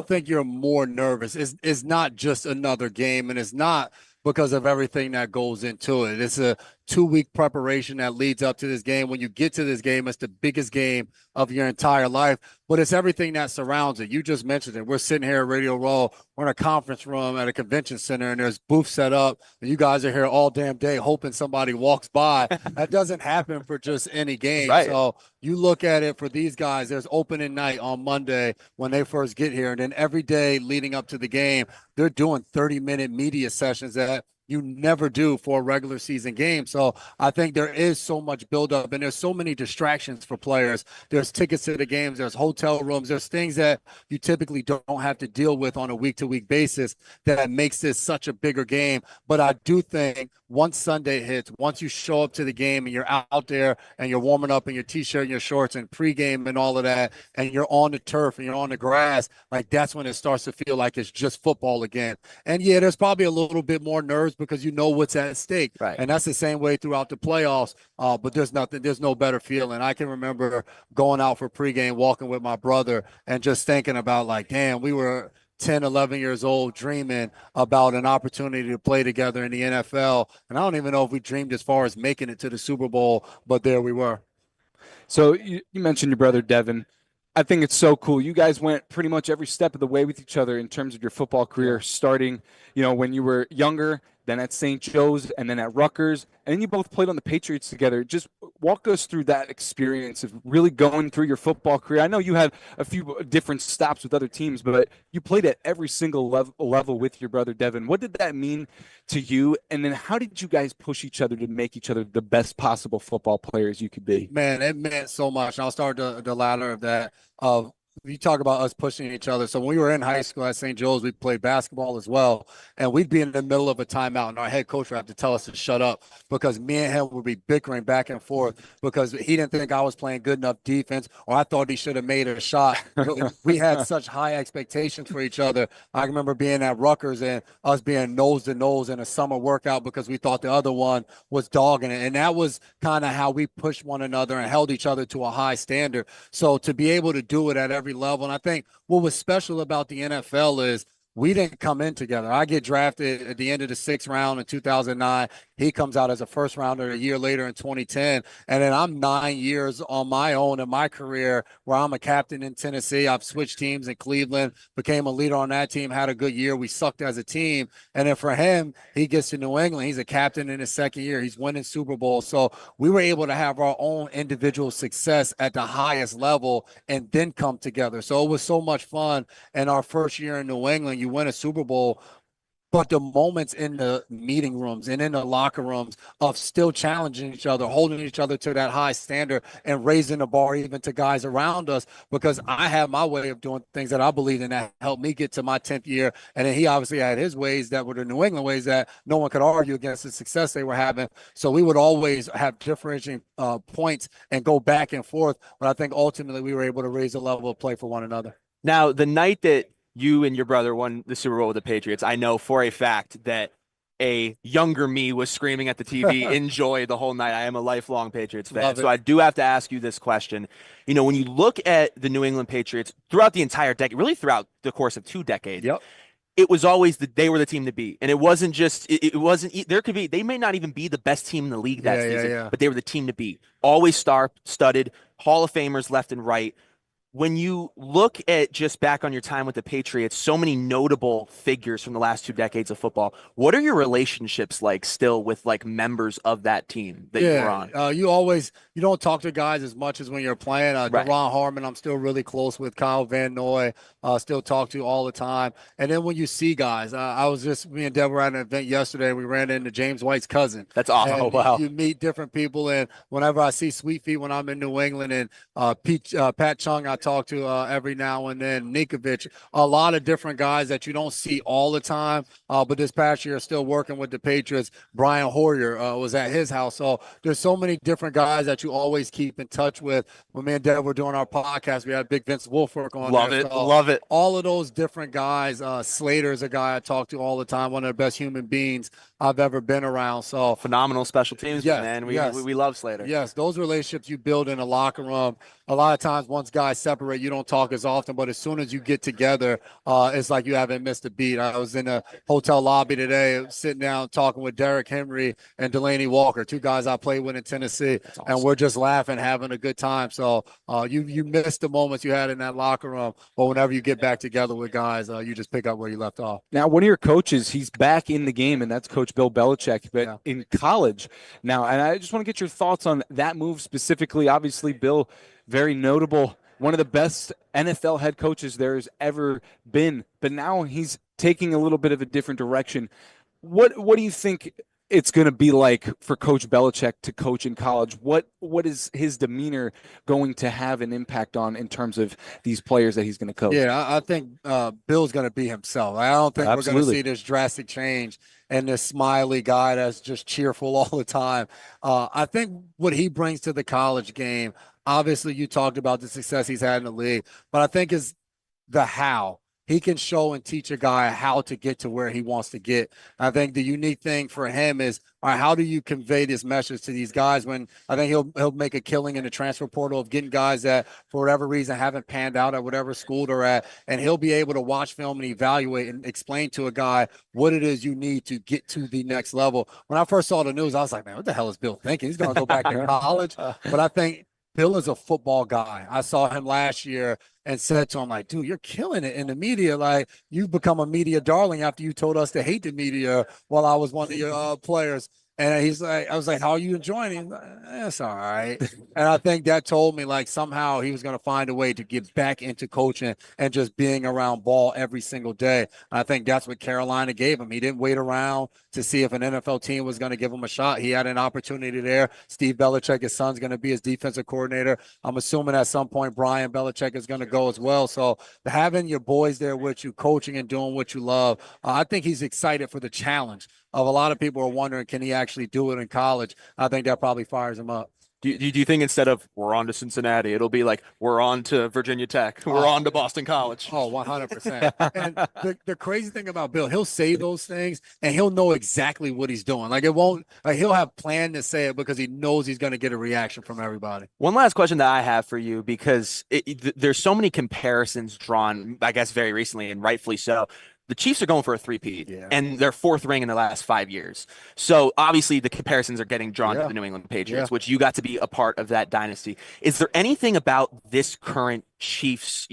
think you're more nervous. It's not just another game, and it's not because of everything that goes into it. It's a 2-week preparation that leads up to this game. When you get to this game, it's the biggest game of your entire life, but it's everything that surrounds it. You just mentioned it. We're sitting here at Radio Row. We're in a conference room at a convention center, and there's booths set up, and you guys are here all damn day hoping somebody walks by. That doesn't happen for just any game. Right. So you look at it for these guys, there's opening night on Monday when they first get here, and then every day leading up to the game, they're doing 30-minute media sessions that you never do for a regular season game. So I think there is so much buildup, and there's so many distractions for players. There's tickets to the games, there's hotel rooms, there's things that you typically don't have to deal with on a week-to-week basis that makes this such a bigger game. But I do think once Sunday hits, once you show up to the game and you're out there and you're warming up in your T-shirt and your shorts and pregame and all of that, and you're on the turf and you're on the grass, that's when it starts to feel like it's just football again. And yeah, there's probably a little bit more nerves because you know what's at stake. Right. And that's the same way throughout the playoffs. But there's no better feeling. I can remember going out for pregame, walking with my brother, and just thinking about damn, we were 10, 11 years old dreaming about an opportunity to play together in the NFL. And I don't even know if we dreamed as far as making it to the Super Bowl, but there we were. So you mentioned your brother Devin. I think it's so cool. You guys went pretty much every step of the way with each other in terms of your football career, starting, when you were younger, then at St. Joe's, and then at Rutgers, and then you both played on the Patriots together. Just walk us through that experience of really going through your football career. I know you had a few different stops with other teams, but you played at every single level with your brother Devin. What did that mean to you? And then how did you guys push each other to make each other the best possible football players you could be? Man, it meant so much. I'll start the latter of that. You talk about us pushing each other. So when we were in high school at St. Joe's, we played basketball as well. And we'd be in the middle of a timeout, and our head coach would have to tell us to shut up because me and him would be bickering back and forth because he didn't think I was playing good enough defense, or I thought he should have made a shot. We had such high expectations for each other. I remember being at Rutgers and us being nose to nose in a summer workout because we thought the other one was dogging it. And that was kind of how we pushed one another and held each other to a high standard. So to be able to do it at every level. And I think what was special about the NFL is we didn't come in together. I get drafted at the end of the 6th round in 2009. He comes out as a first rounder a year later in 2010. And then I'm 9 years on my own in my career where I'm a captain in Tennessee. I've switched teams in Cleveland, became a leader on that team, had a good year. We sucked as a team. And then for him, he gets to New England. He's a captain in his 2nd year. He's winning Super Bowl. So we were able to have our own individual success at the highest level and then come together. So it was so much fun. And our first year in New England, you win a Super Bowl. But the moments in the meeting rooms and in the locker rooms of still challenging each other, holding each other to that high standard and raising the bar even to guys around us, because I have my way of doing things that I believe in that helped me get to my 10th year. And then he obviously had his ways that were the New England ways that no one could argue against the success they were having. So we would always have differentiating points and go back and forth. But I think ultimately we were able to raise the level of play for one another. Now, the night that you and your brother won the Super Bowl with the Patriots, I know for a fact that a younger me was screaming at the TV, enjoy the whole night. I am a lifelong Patriots fan. So I do have to ask you this question. You know, when you look at the New England Patriots throughout the entire decade, really throughout the course of 2 decades, it was always that they were the team to beat. And it wasn't just, it wasn't, there could be, they may not even be the best team in the league that season, but they were the team to beat. Always star-studded, Hall of Famers left and right. When you look at just back on your time with the Patriots, so many notable figures from the last 2 decades of football. What are your relationships like still with like members of that team that you're on? You don't talk to guys as much as when you're playing. Deron Harmon, I'm still really close with. Kyle Van Noy, still talk to all the time. And then when you see guys, me and Deb were at an event yesterday. We ran into James White's cousin. That's awesome. Oh, wow. You meet different people. And whenever I see Sweet Feet when I'm in New England and Pat Chung, I talk to every now and then, Nikovic, a lot of different guys that you don't see all the time. But this past year, still working with the Patriots. Brian Hoyer was at his house. So there's so many different guys that you always keep in touch with. When me and Deb were doing our podcast, we had Big Vince Wilfork on. Love it. All of those different guys. Slater is a guy I talk to all the time, one of the best human beings I've ever been around. So phenomenal special teams, man. We love Slater. Yes, those relationships you build in a locker room. A lot of times once guys separate, you don't talk as often, but as soon as you get together, it's like you haven't missed a beat. I was in a hotel lobby today, sitting down talking with Derrick Henry and Delaney Walker, 2 guys I played with in Tennessee, and we're just laughing, having a good time. So you miss the moments you had in that locker room, but whenever you get back together with guys, you just pick up where you left off. Now, one of your coaches, he's back in the game, and that's Coach Bill Belichick, but in college now. And I just want to get your thoughts on that move specifically. Obviously, Bill, very notable, one of the best NFL head coaches there has ever been, but now he's taking a little bit of a different direction. What do you think it's going to be like for Coach Belichick to coach in college? What is his demeanor going to have an impact on in terms of these players that he's going to coach? Yeah, I think Bill's going to be himself. I don't think we're going to see this drastic change and this smiley guy that's just cheerful all the time. I think what he brings to the college game, obviously you talked about the success he's had in the league, but I think is the how. He can show and teach a guy how to get to where he wants to get. I think the unique thing for him is, all right, how do you convey this message to these guys when I think he'll make a killing in the transfer portal of getting guys that for whatever reason haven't panned out at whatever school they're at, and he'll be able to watch film and evaluate and explain to a guy what it is you need to get to the next level. When I first saw the news, I was like, man, what the hell is Bill thinking? He's going to go back to college. But I think Bill is a football guy. I saw him last year, and said to him, like, dude, you're killing it in the media. Like, you've become a media darling after you told us to hate the media while I was one of your players. And he's like, I was like, how are you enjoying it? He's like, it's all right. And I think that told me like somehow he was going to find a way to get back into coaching and just being around ball every single day. And I think that's what Carolina gave him. He didn't wait around to see if an NFL team was going to give him a shot. He had an opportunity there. Steve Belichick, his son's going to be his defensive coordinator. I'm assuming at some point Brian Belichick is going to go as well. So having your boys there with you, coaching and doing what you love, I think he's excited for the challenge of a lot of people are wondering, can he actually do it in college? I think that probably fires him up. Do you think instead of we're on to Cincinnati, it'll be like we're on to Virginia Tech, we're on to Boston College? Oh, 100%. And the crazy thing about Bill, he'll say those things and he'll know exactly what he's doing. Like it won't, like he'll have planned to say it because he knows he's going to get a reaction from everybody. One last question that I have for you, because there's so many comparisons drawn, I guess, very recently, and rightfully so. The Chiefs are going for a three-peat, and their fourth ring in the last 5 years. So obviously the comparisons are getting drawn to the New England Patriots, which you got to be a part of that dynasty. Is there anything about this current Chiefs,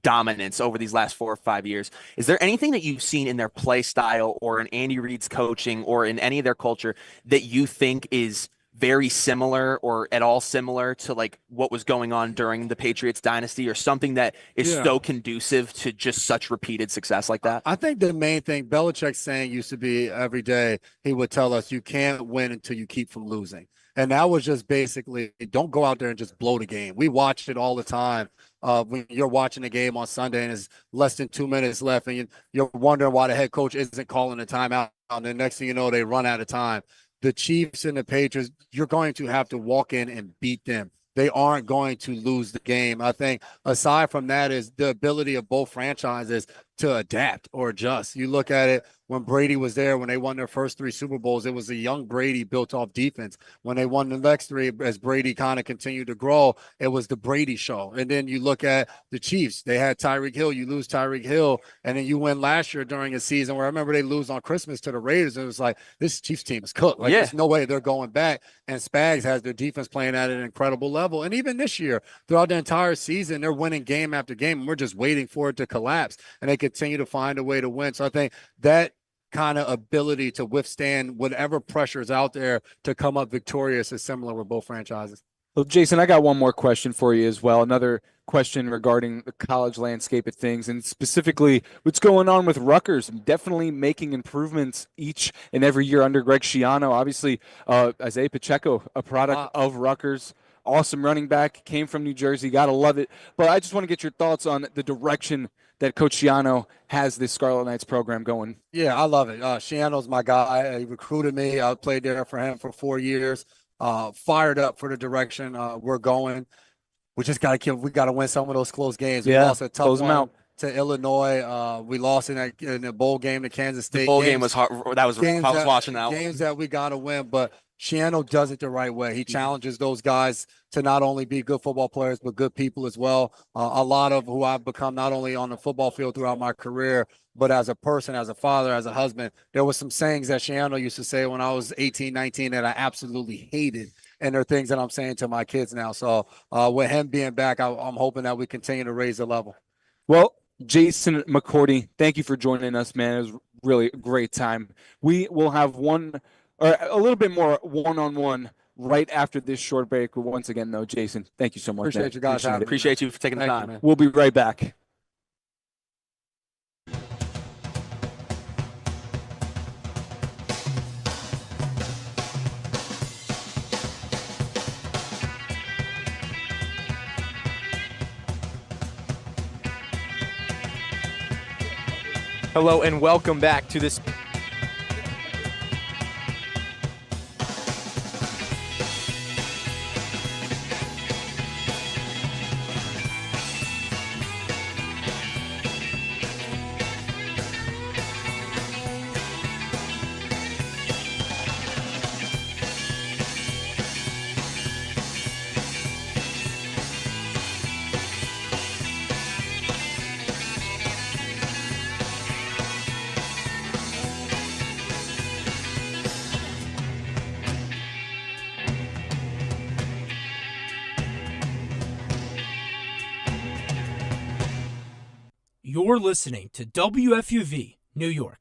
dominance over these last 4 or 5 years? Is there anything that you've seen in their play style or in Andy Reid's coaching or in any of their culture that you think is very similar or at all similar to like what was going on during the Patriots dynasty, or something that is so conducive to just such repeated success like that? I think the main thing Belichick's saying used to be every day he would tell us, you can't win until you keep from losing. And that was just basically, don't go out there and just blow the game. We watched it all the time. When you're watching the game on Sunday and there's less than 2 minutes left and you're wondering why the head coach isn't calling a timeout. And the next thing you know, they run out of time. The Chiefs and the Patriots, you're going to have to walk in and beat them. They aren't going to lose the game. I think aside from that is the ability of both franchises to adapt or adjust. You look at it when Brady was there, when they won their first 3 Super Bowls, it was a young Brady built off defense. When they won the next 3, as Brady kind of continued to grow, it was the Brady show. And then you look at the Chiefs, they had Tyreek Hill, you lose Tyreek Hill, and then you win last year during a season where I remember they lose on Christmas to the Raiders. And it was like, this Chiefs team is cooked. Like, there's no way they're going back. And Spags has their defense playing at an incredible level. And even this year, throughout the entire season, they're winning game after game, and we're just waiting for it to collapse. And they continue to find a way to win. So I think that kind of ability to withstand whatever pressure is out there to come up victorious is similar with both franchises. Well, Jason, I got one more question for you as well. Another question regarding the college landscape of things, and specifically what's going on with Rutgers. Definitely making improvements each and every year under Greg Schiano. Obviously, Isaiah Pacheco, a product of Rutgers. Awesome running back, came from New Jersey. Got to love it. But I just want to get your thoughts on the direction that Coach Schiano has this Scarlet Knights program going. Yeah, I love it. Schiano's my guy. He recruited me. I played there for him for 4 years. Fired up for the direction we're going. We just got to we got to win some of those close games. We lost a tough one to Illinois. We lost in the bowl game to Kansas State. The bowl game was hard. I was watching that. Games that we got to win, but Schiano does it the right way. He challenges those guys to not only be good football players, but good people as well. A lot of who I've become not only on the football field throughout my career, but as a person, as a father, as a husband. There were some sayings that Schiano used to say when I was 18, 19 that I absolutely hated. And they're things that I'm saying to my kids now. So with him being back, I'm hoping that we continue to raise the level. Well, Jason McCourty, thank you for joining us, man. It was really a great time. We will have a little bit more one-on-one right after this short break. But once again, though, Jason, thank you so much. Appreciate you guys. Appreciate you for taking the time. We'll be right back. Hello and welcome back to this. You're listening to WFUV, New York.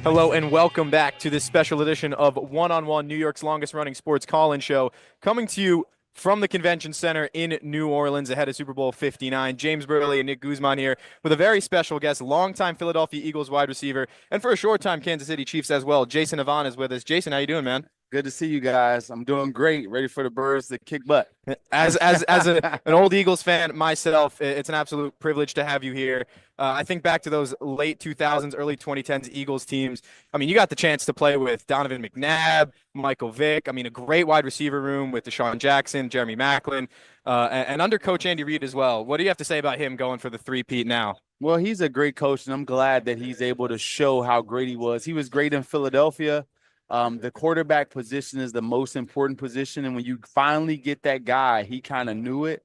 Hello and welcome back to this special edition of One on One, New York's longest running sports call-in show, coming to you from the Convention Center in New Orleans ahead of Super Bowl 59. James Burley and Nick Guzman here with a very special guest, longtime Philadelphia Eagles wide receiver, and for a short time Kansas City Chiefs as well. Jason Avant is with us. Jason, how you doing, man? Good to see you guys. I'm doing great. Ready for the Birds to kick butt. As an old Eagles fan myself, it's an absolute privilege to have you here. I think back to those late 2000s, early 2010s Eagles teams. I mean, you got the chance to play with Donovan McNabb, Michael Vick. I mean, a great wide receiver room with Deshaun Jackson, Jeremy Maclin, and under Coach Andy Reid as well. What do you have to say about him going for the three-peat now? Well, he's a great coach, and I'm glad that he's able to show how great he was. He was great in Philadelphia. The quarterback position is the most important position, and when you finally get that guy, he kind of knew it.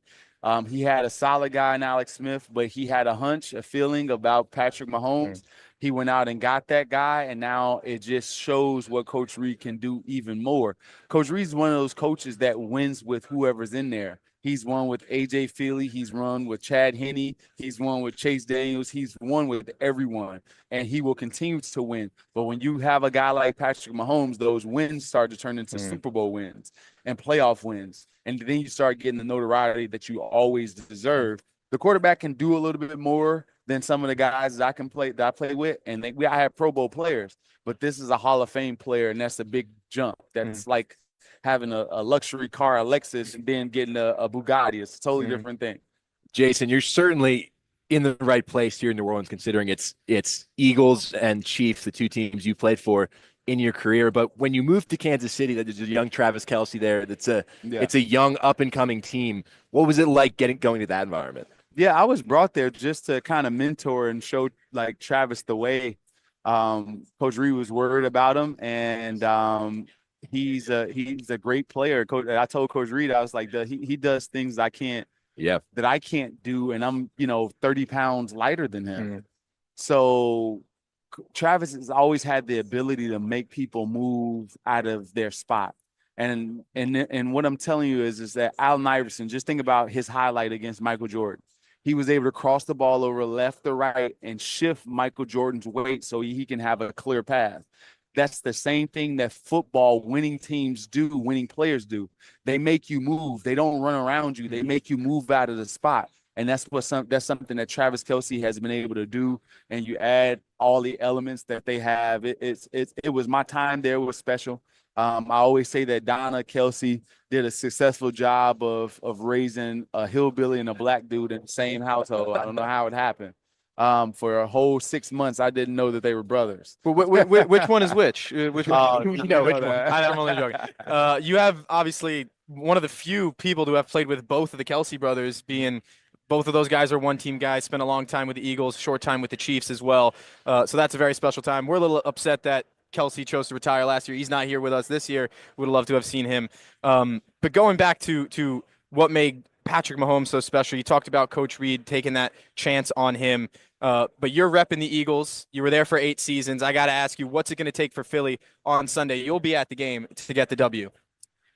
He had a solid guy in Alex Smith, but he had a hunch, a feeling about Patrick Mahomes. He went out and got that guy, and now it just shows what Coach Reid can do even more. Coach Reid's one of those coaches that wins with whoever's in there. He's won with A.J. Feely. He's won with Chad Henne. He's won with Chase Daniels. He's won with everyone, and he will continue to win. But when you have a guy like Patrick Mahomes, those wins start to turn into Super Bowl wins and playoff wins, and then you start getting the notoriety that you always deserve. The quarterback can do a little bit more than some of the guys that I play with, and I have Pro Bowl players, but this is a Hall of Fame player, and that's a big jump. That's like having a luxury car, a Lexus, and then getting a Bugatti. It's a totally different thing. Jason, you're certainly in the right place here in New Orleans, considering it's Eagles and Chiefs, the two teams you played for in your career. But when you moved to Kansas City, there's a young Travis Kelce there. It's a young up and coming team. What was it like going to that environment? Yeah, I was brought there just to kind of mentor and show like Travis the way. Coach Reid was worried about him, and he's a great player. I told Coach Reid, I was like, he does things that I can't do, and I'm 30 pounds lighter than him. So Travis has always had the ability to make people move out of their spot. And what I'm telling you is that Allen Iverson, just think about his highlight against Michael Jordan. He was able to cross the ball over left to right and shift Michael Jordan's weight so he can have a clear path. That's the same thing that football winning teams do, winning players do. They make you move. They don't run around you. They make you move out of the spot. And that's something that Travis Kelce has been able to do. And you add all the elements that they have. It was my time there was special. I always say that Donna Kelce did a successful job of raising a hillbilly and a black dude in the same household. I don't know how it happened. For a whole 6 months, I didn't know that they were brothers. Well, which one is which? Which one? Which one? I'm only joking. You have obviously one of the few people to have played with both of the Kelce brothers, being both of those guys are one-team guys, spent a long time with the Eagles, short time with the Chiefs as well. So that's a very special time. We're a little upset that Kelce chose to retire last year. He's not here with us this year. Would have loved to have seen him. But going back to what made Patrick Mahomes so special, you talked about Coach Reid taking that chance on him. But you're repping the Eagles. You were there for 8 seasons. I got to ask you, what's it going to take for Philly on Sunday? You'll be at the game to get the W.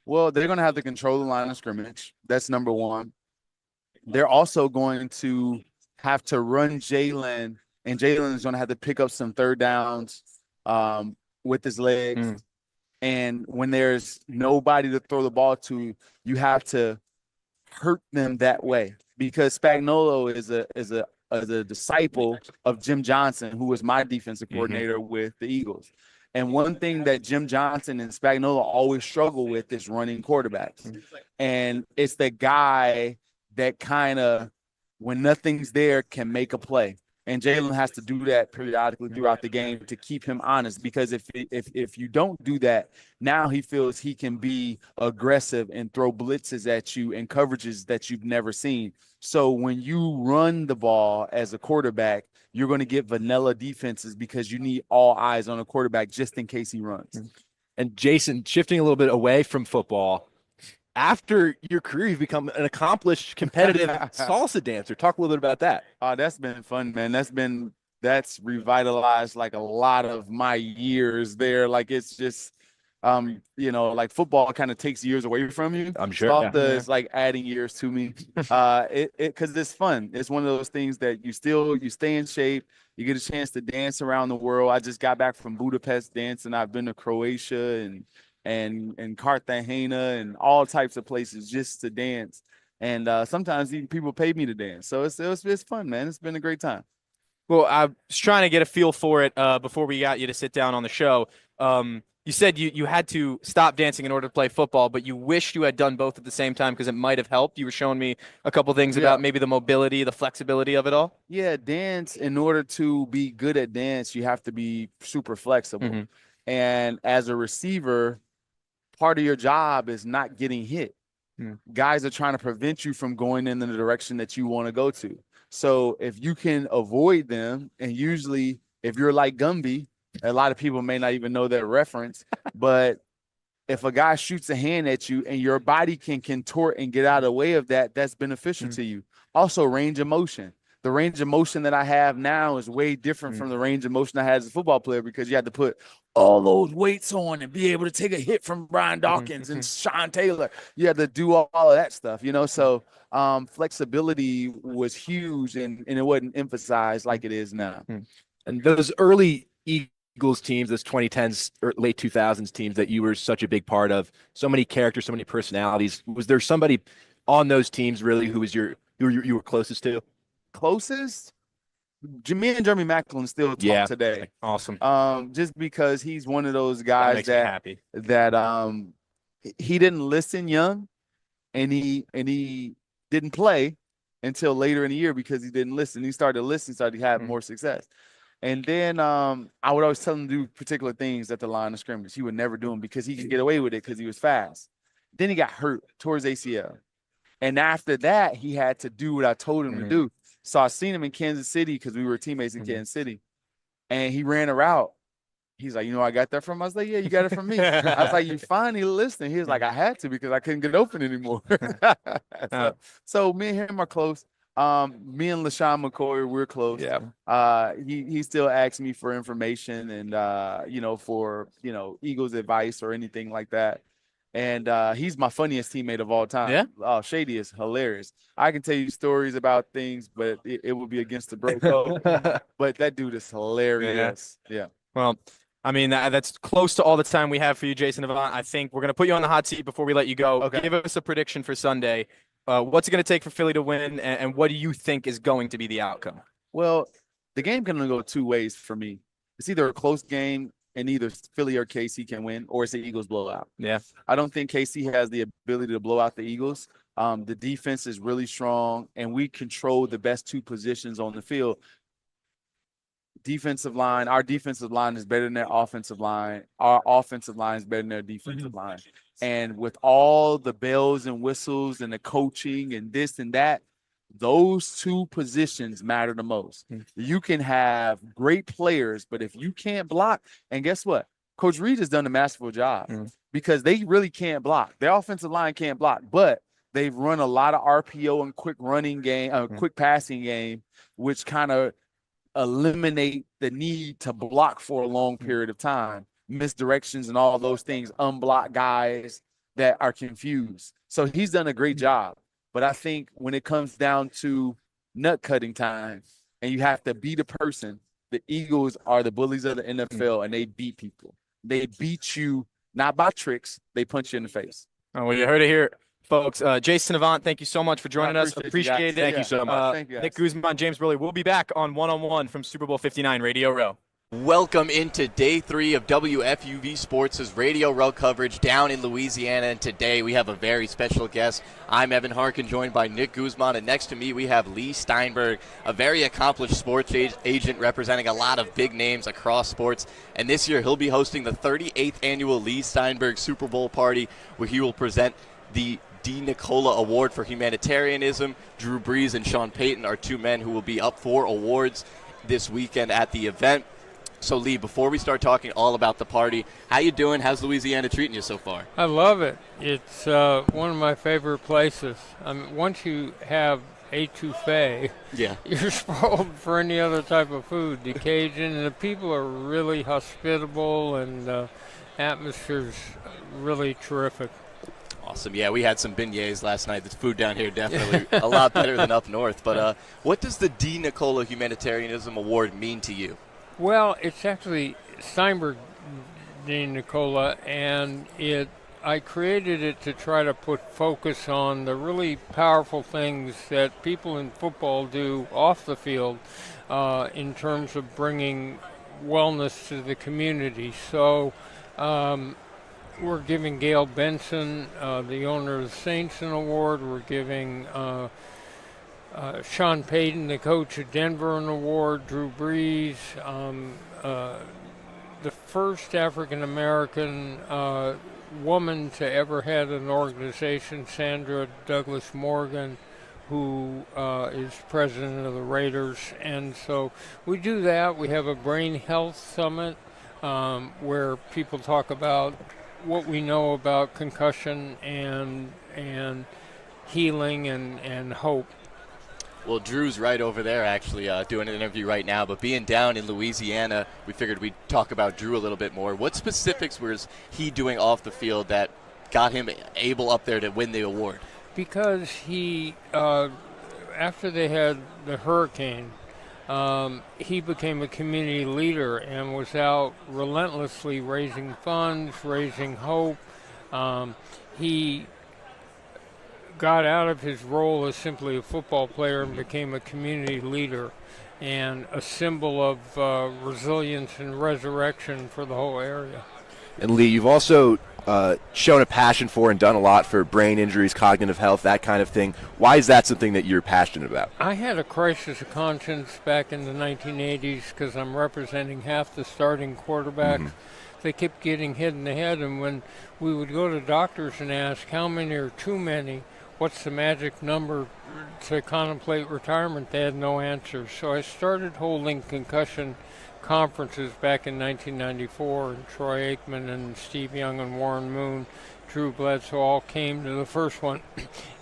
Well, they're going to have to control the line of scrimmage. That's number one. They're also going to have to run Jalen, and Jalen is going to have to pick up some third downs with his legs. And when there's nobody to throw the ball to, you have to hurt them that way, because Spagnuolo is a disciple of Jim Johnson, who was my defensive coordinator with the Eagles. And one thing that Jim Johnson and Spagnuolo always struggle with is running quarterbacks. And it's the guy that kind of, when nothing's there, can make a play. And Jalen has to do that periodically throughout the game to keep him honest, because if you don't do that, now he feels he can be aggressive and throw blitzes at you and coverages that you've never seen. So when you run the ball as a quarterback, you're going to get vanilla defenses because you need all eyes on a quarterback just in case he runs. And Jason, shifting a little bit away from football, after your career, you've become an accomplished competitive salsa dancer. Talk a little bit about that. Oh, that's been fun, man. That's revitalized like a lot of my years there. Like, it's just, like football kind of takes years away from you. I'm sure. Salsa is like adding years to me. Because it's fun. It's one of those things that you stay in shape. You get a chance to dance around the world. I just got back from Budapest dancing. I've been to Croatia and Cartagena and all types of places just to dance. And sometimes even people pay me to dance. So it's fun, man. It's been a great time. Well, I was trying to get a feel for it before we got you to sit down on the show. You said you had to stop dancing in order to play football, but you wished you had done both at the same time because it might have helped. You were showing me a couple things about maybe the mobility, the flexibility of it all. Yeah, dance, in order to be good at dance, you have to be super flexible. And as a receiver, part of your job is not getting hit. Guys are trying to prevent you from going in the direction that you want to go to. So if you can avoid them, and usually if you're like Gumby, a lot of people may not even know that reference, but if a guy shoots a hand at you and your body can contort and get out of the way of that, that's beneficial to you. Also, range of motion. The range of motion that I have now is way different from the range of motion I had as a football player, because you had to put all those weights on and be able to take a hit from Brian Dawkins and Sean Taylor. You had to do all of that stuff, So flexibility was huge, and it wasn't emphasized like it is now. And those early Eagles teams, those 2010s or late 2000s teams that you were such a big part of, so many characters, so many personalities. Was there somebody on those teams really who was you were closest to? Closest? Me and Jeremy Macklin still talk today. Awesome. Just because he's one of those guys that he didn't listen young, and he didn't play until later in the year because he didn't listen. He started to listen, started to have more success. And then I would always tell him to do particular things at the line of scrimmage. He would never do them because he could get away with it because he was fast. Then he got hurt towards ACL. And after that, he had to do what I told him to do. So I seen him in Kansas City because we were teammates in Kansas City. And he ran a route. He's like, I got that from? I was like, yeah, you got it from me. I was like, you finally listening. He was like, I had to because I couldn't get open anymore. So me and him are close. Me and LaShawn McCoy, we're close. Yeah. He still asks me for information and, for, Eagles advice or anything like that. And he's my funniest teammate of all time. Yeah. Oh, Shady is hilarious. I can tell you stories about things, but it would be against the bro code. But that dude is hilarious. Yeah. Well, I mean, that's close to all the time we have for you, Jason Avant. I think we're going to put you on the hot seat before we let you go. Okay. Give us a prediction for Sunday. What's it going to take for Philly to win, and what do you think is going to be the outcome? Well, the game can only go two ways for me. It's either a close game and either Philly or KC can win, or it's the Eagles blowout. Yeah. I don't think KC has the ability to blow out the Eagles. The defense is really strong, and we control the best two positions on the field. Our defensive line is better than their offensive line. Our offensive line is better than their defensive line. And with all the bells and whistles and the coaching and this and that, those two positions matter the most. You can have great players, but if you can't block, and guess what? Coach Reed has done a masterful job because they really can't block. Their offensive line can't block, but they've run a lot of RPO and quick running game, quick passing game, which kind of eliminate the need to block for a long period of time. Misdirections and all those things, unblock guys that are confused. So he's done a great job. But I think when it comes down to nut cutting time and you have to beat a person, the Eagles are the bullies of the NFL and they beat people. They beat you not by tricks. They punch you in the face. Oh, well, you heard it here, folks. Jason Avant, thank you so much for joining us. Appreciate it. Thank you so much. Thank you, guys. Nick Guzman, James Burley. We'll be back on 1-on-1 from Super Bowl 59 Radio Row. Welcome into day 3 of WFUV Sports' Radio Row coverage down in Louisiana, and today we have a very special guest. I'm Evan Harkin, joined by Nick Guzman, and next to me we have Lee Steinberg, a very accomplished sports agent representing a lot of big names across sports, and this year he'll be hosting the 38th annual Lee Steinberg Super Bowl party, where he will present the D. Nicola Award for Humanitarianism. Drew Brees and Sean Payton are two men who will be up for awards this weekend at the event. So, Lee, before we start talking all about the party, how you doing? How's Louisiana treating you so far? I love it. It's one of my favorite places. I mean, once you have etouffee, you're spoiled for any other type of food. The Cajun, and the people are really hospitable, and the atmosphere's really terrific. Awesome. Yeah, we had some beignets last night. The food down here definitely a lot better than up north. But what does the D. Nicola Humanitarianism Award mean to you? Well, it's actually Steinberg D. Nicola, and I created it to try to put focus on the really powerful things that people in football do off the field in terms of bringing wellness to the community. So we're giving Gail Benson, the owner of the Saints, an award. We're giving Sean Payton, the coach of Denver, an award. Drew Brees, the first African-American woman to ever head an organization, Sandra Douglas Morgan, who is president of the Raiders. And so we do that. We have a brain health summit where people talk about what we know about concussion and healing and hope. Well, Drew's right over there actually doing an interview right now, but being down in Louisiana, we figured we'd talk about Drew a little bit more. What specifics was he doing off the field that got him able up there to win the award? Because he, after they had the hurricane, he became a community leader and was out relentlessly raising funds, raising hope. He got out of his role as simply a football player and became a community leader and a symbol of resilience and resurrection for the whole area. And Lee, you've also shown a passion for and done a lot for brain injuries, cognitive health, that kind of thing. Why is that something that you're passionate about? I had a crisis of conscience back in the 1980s because I'm representing half the starting quarterbacks. Mm-hmm. They kept getting hit in the head, and when we would go to doctors and ask how many are too many, what's the magic number to contemplate retirement, they had no answer. So I started holding concussion conferences back in 1994, and Troy Aikman and Steve Young and Warren Moon, Drew Bledsoe all came to the first one,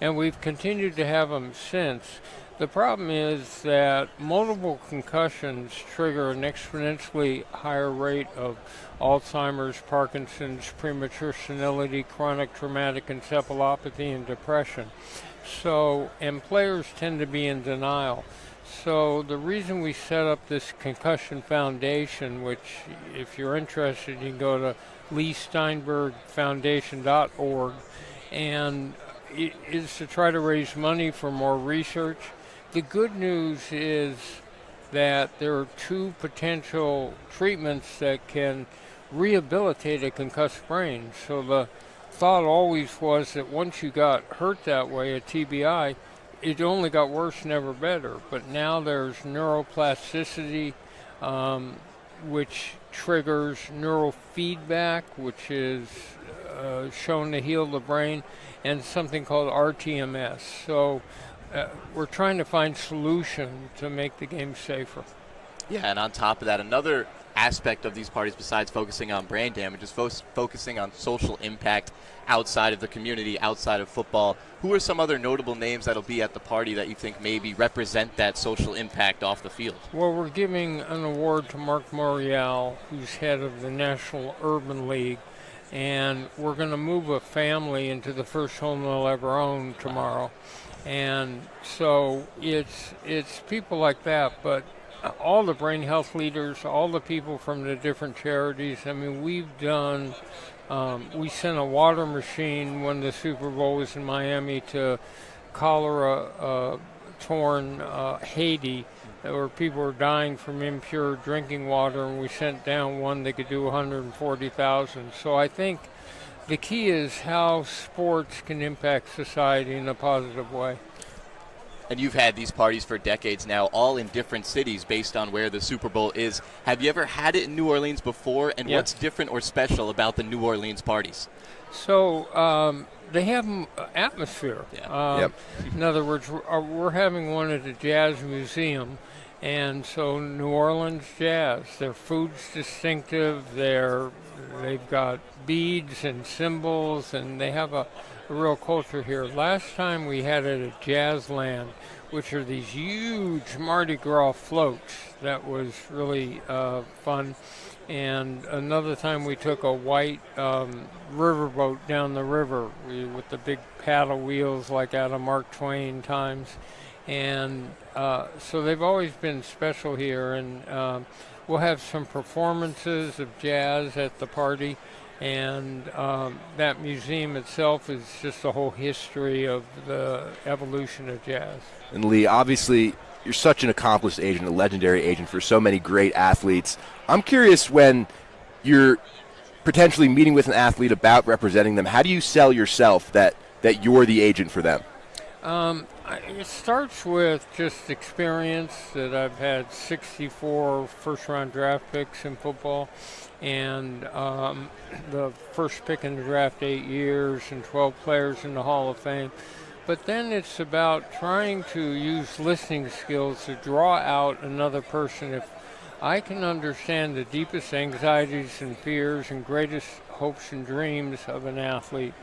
and we've continued to have them since. The problem is that multiple concussions trigger an exponentially higher rate of Alzheimer's, Parkinson's, premature senility, chronic traumatic encephalopathy, and depression. So, and players tend to be in denial. So the reason we set up this concussion foundation, which if you're interested, you can go to leesteinbergfoundation.org, and it is to try to raise money for more research. The good news is that there are 2 potential treatments that can rehabilitate a concussed brain. So the thought always was that once you got hurt that way, a TBI, it only got worse, never better. But now there's neuroplasticity, which triggers neurofeedback, which is shown to heal the brain, and something called RTMS. So we're trying to find solution to make the game safer. Yeah, and on top of that, another aspect of these parties besides focusing on brain damage is focusing on social impact outside of the community, outside of football. Who are some other notable names that'll be at the party that you think maybe represent that social impact off the field? Well, we're giving an award to Mark Morial, who's head of the National Urban League, and we're going to move a family into the first home they'll ever own tomorrow. And so it's people like that, but all the brain health leaders, all the people from the different charities. I mean, we've done We sent a water machine when the Super Bowl was in Miami to cholera-torn Haiti, where people were dying from impure drinking water, and we sent down one that could do 140,000. So I think the key is how sports can impact society in a positive way. And you've had these parties for decades now, all in different cities based on where the Super Bowl is. Have you ever had it in New Orleans before? And what's different or special about the New Orleans parties? So they have atmosphere. In other words, we're having one at the Jazz Museum. And so New Orleans jazz, their food's distinctive, they've got beads and symbols, and they have a real culture here. Last time we had it at Jazzland, which are these huge Mardi Gras floats. That was really fun. And another time we took a white riverboat down the river with the big paddle wheels like out of Mark Twain times. And so they've always been special here. And we'll have some performances of jazz at the party. And that museum itself is just the whole history of the evolution of jazz. And Lee, obviously, you're such an accomplished agent, a legendary agent for so many great athletes. I'm curious, when you're potentially meeting with an athlete about representing them, how do you sell yourself that you're the agent for them? It starts with just experience, that I've had 64 first-round draft picks in football, and the first pick in the draft 8 years, and 12 players in the Hall of Fame. But then it's about trying to use listening skills to draw out another person. If I can understand the deepest anxieties and fears and greatest hopes and dreams of an athlete,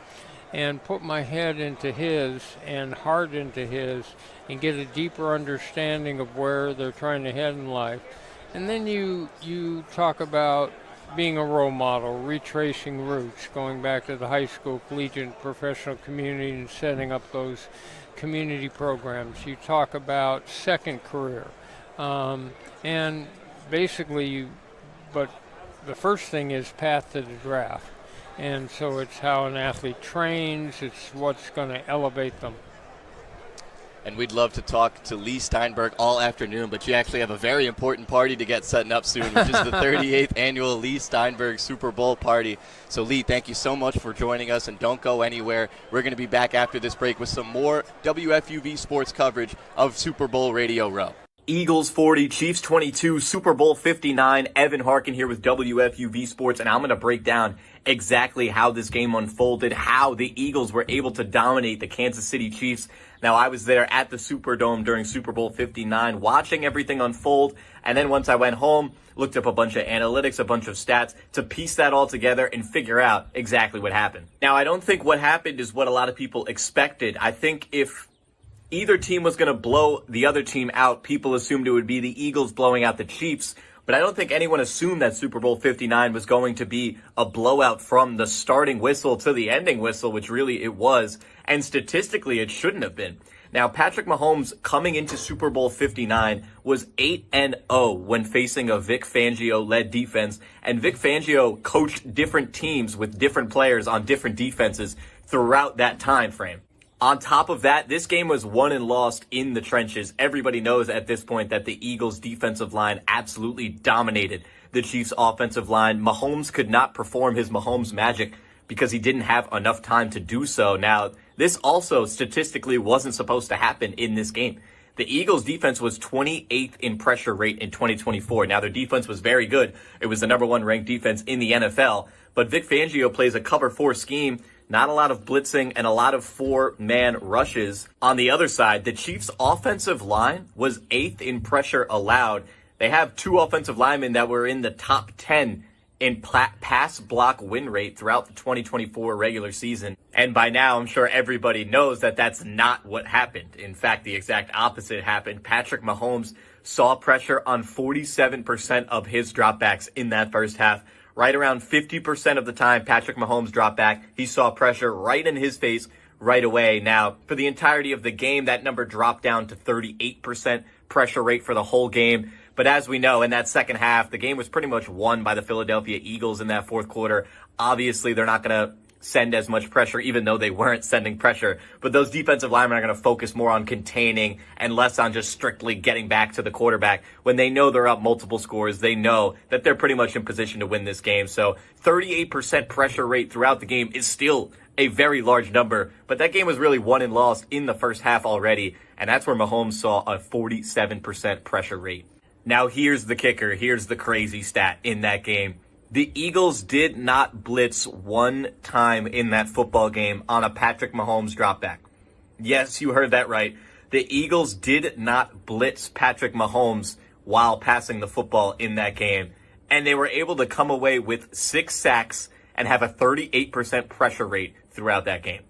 and put my head into his and heart into his, and get a deeper understanding of where they're trying to head in life. And then you talk about being a role model, retracing roots, going back to the high school, collegiate, professional community, and setting up those community programs. You talk about second career. And basically, but the first thing is path to the draft. And so it's how an athlete trains, it's what's going to elevate them. And we'd love to talk to Lee Steinberg all afternoon, but you actually have a very important party to get setting up soon, which is the 38th annual Lee Steinberg Super Bowl party. So, Lee, thank you so much for joining us, and don't go anywhere. We're going to be back after this break with some more WFUV sports coverage of Super Bowl Radio Row. Eagles 40, Chiefs 22, Super Bowl 59. Evan Harkin here with WFUV Sports, and I'm going to break down exactly how this game unfolded, how the Eagles were able to dominate the Kansas City Chiefs. Now, I was there at the Superdome during Super Bowl 59, watching everything unfold, and then once I went home, looked up a bunch of analytics, a bunch of stats, to piece that all together and figure out exactly what happened. Now, I don't think what happened is what a lot of people expected. I think if either team was going to blow the other team out, people assumed it would be the Eagles blowing out the Chiefs. But I don't think anyone assumed that Super Bowl 59 was going to be a blowout from the starting whistle to the ending whistle, which really it was. And statistically, it shouldn't have been. Now, Patrick Mahomes coming into Super Bowl 59 was 8-0 when facing a Vic Fangio-led defense. And Vic Fangio coached different teams with different players on different defenses throughout that time frame. On top of that, this game was won and lost in the trenches. Everybody knows at this point that the Eagles' defensive line absolutely dominated the Chiefs' offensive line. Mahomes could not perform his Mahomes magic because he didn't have enough time to do so. Now, this also statistically wasn't supposed to happen in this game. The Eagles' defense was 28th in pressure rate in 2024. Now, their defense was very good. It was the number one ranked defense in the NFL. But Vic Fangio plays a cover 4 scheme. Not a lot of blitzing and a lot of 4-man rushes. On the other side, the Chiefs' offensive line was 8th in pressure allowed. They have 2 offensive linemen that were in the top 10 in pass block win rate throughout the 2024 regular season. And by now, I'm sure everybody knows that that's not what happened. In fact, the exact opposite happened. Patrick Mahomes saw pressure on 47% of his dropbacks in that first half. Right around 50% of the time Patrick Mahomes dropped back, he saw pressure right in his face right away. Now, for the entirety of the game, that number dropped down to 38% pressure rate for the whole game. But as we know, in that second half, the game was pretty much won by the Philadelphia Eagles in that fourth quarter. Obviously, they're not going to send as much pressure, even though they weren't sending pressure. But those defensive linemen are going to focus more on containing and less on just strictly getting back to the quarterback. When they know they're up multiple scores, they know that they're pretty much in position to win this game. So 38% pressure rate throughout the game is still a very large number, but that game was really won and lost in the first half already, and that's where Mahomes saw a 47% pressure rate. Now here's the kicker, here's the crazy stat in that game. The Eagles did not blitz one time in that football game on a Patrick Mahomes dropback. Yes, you heard that right. The Eagles did not blitz Patrick Mahomes while passing the football in that game, and they were able to come away with 6 sacks and have a 38% pressure rate throughout that game.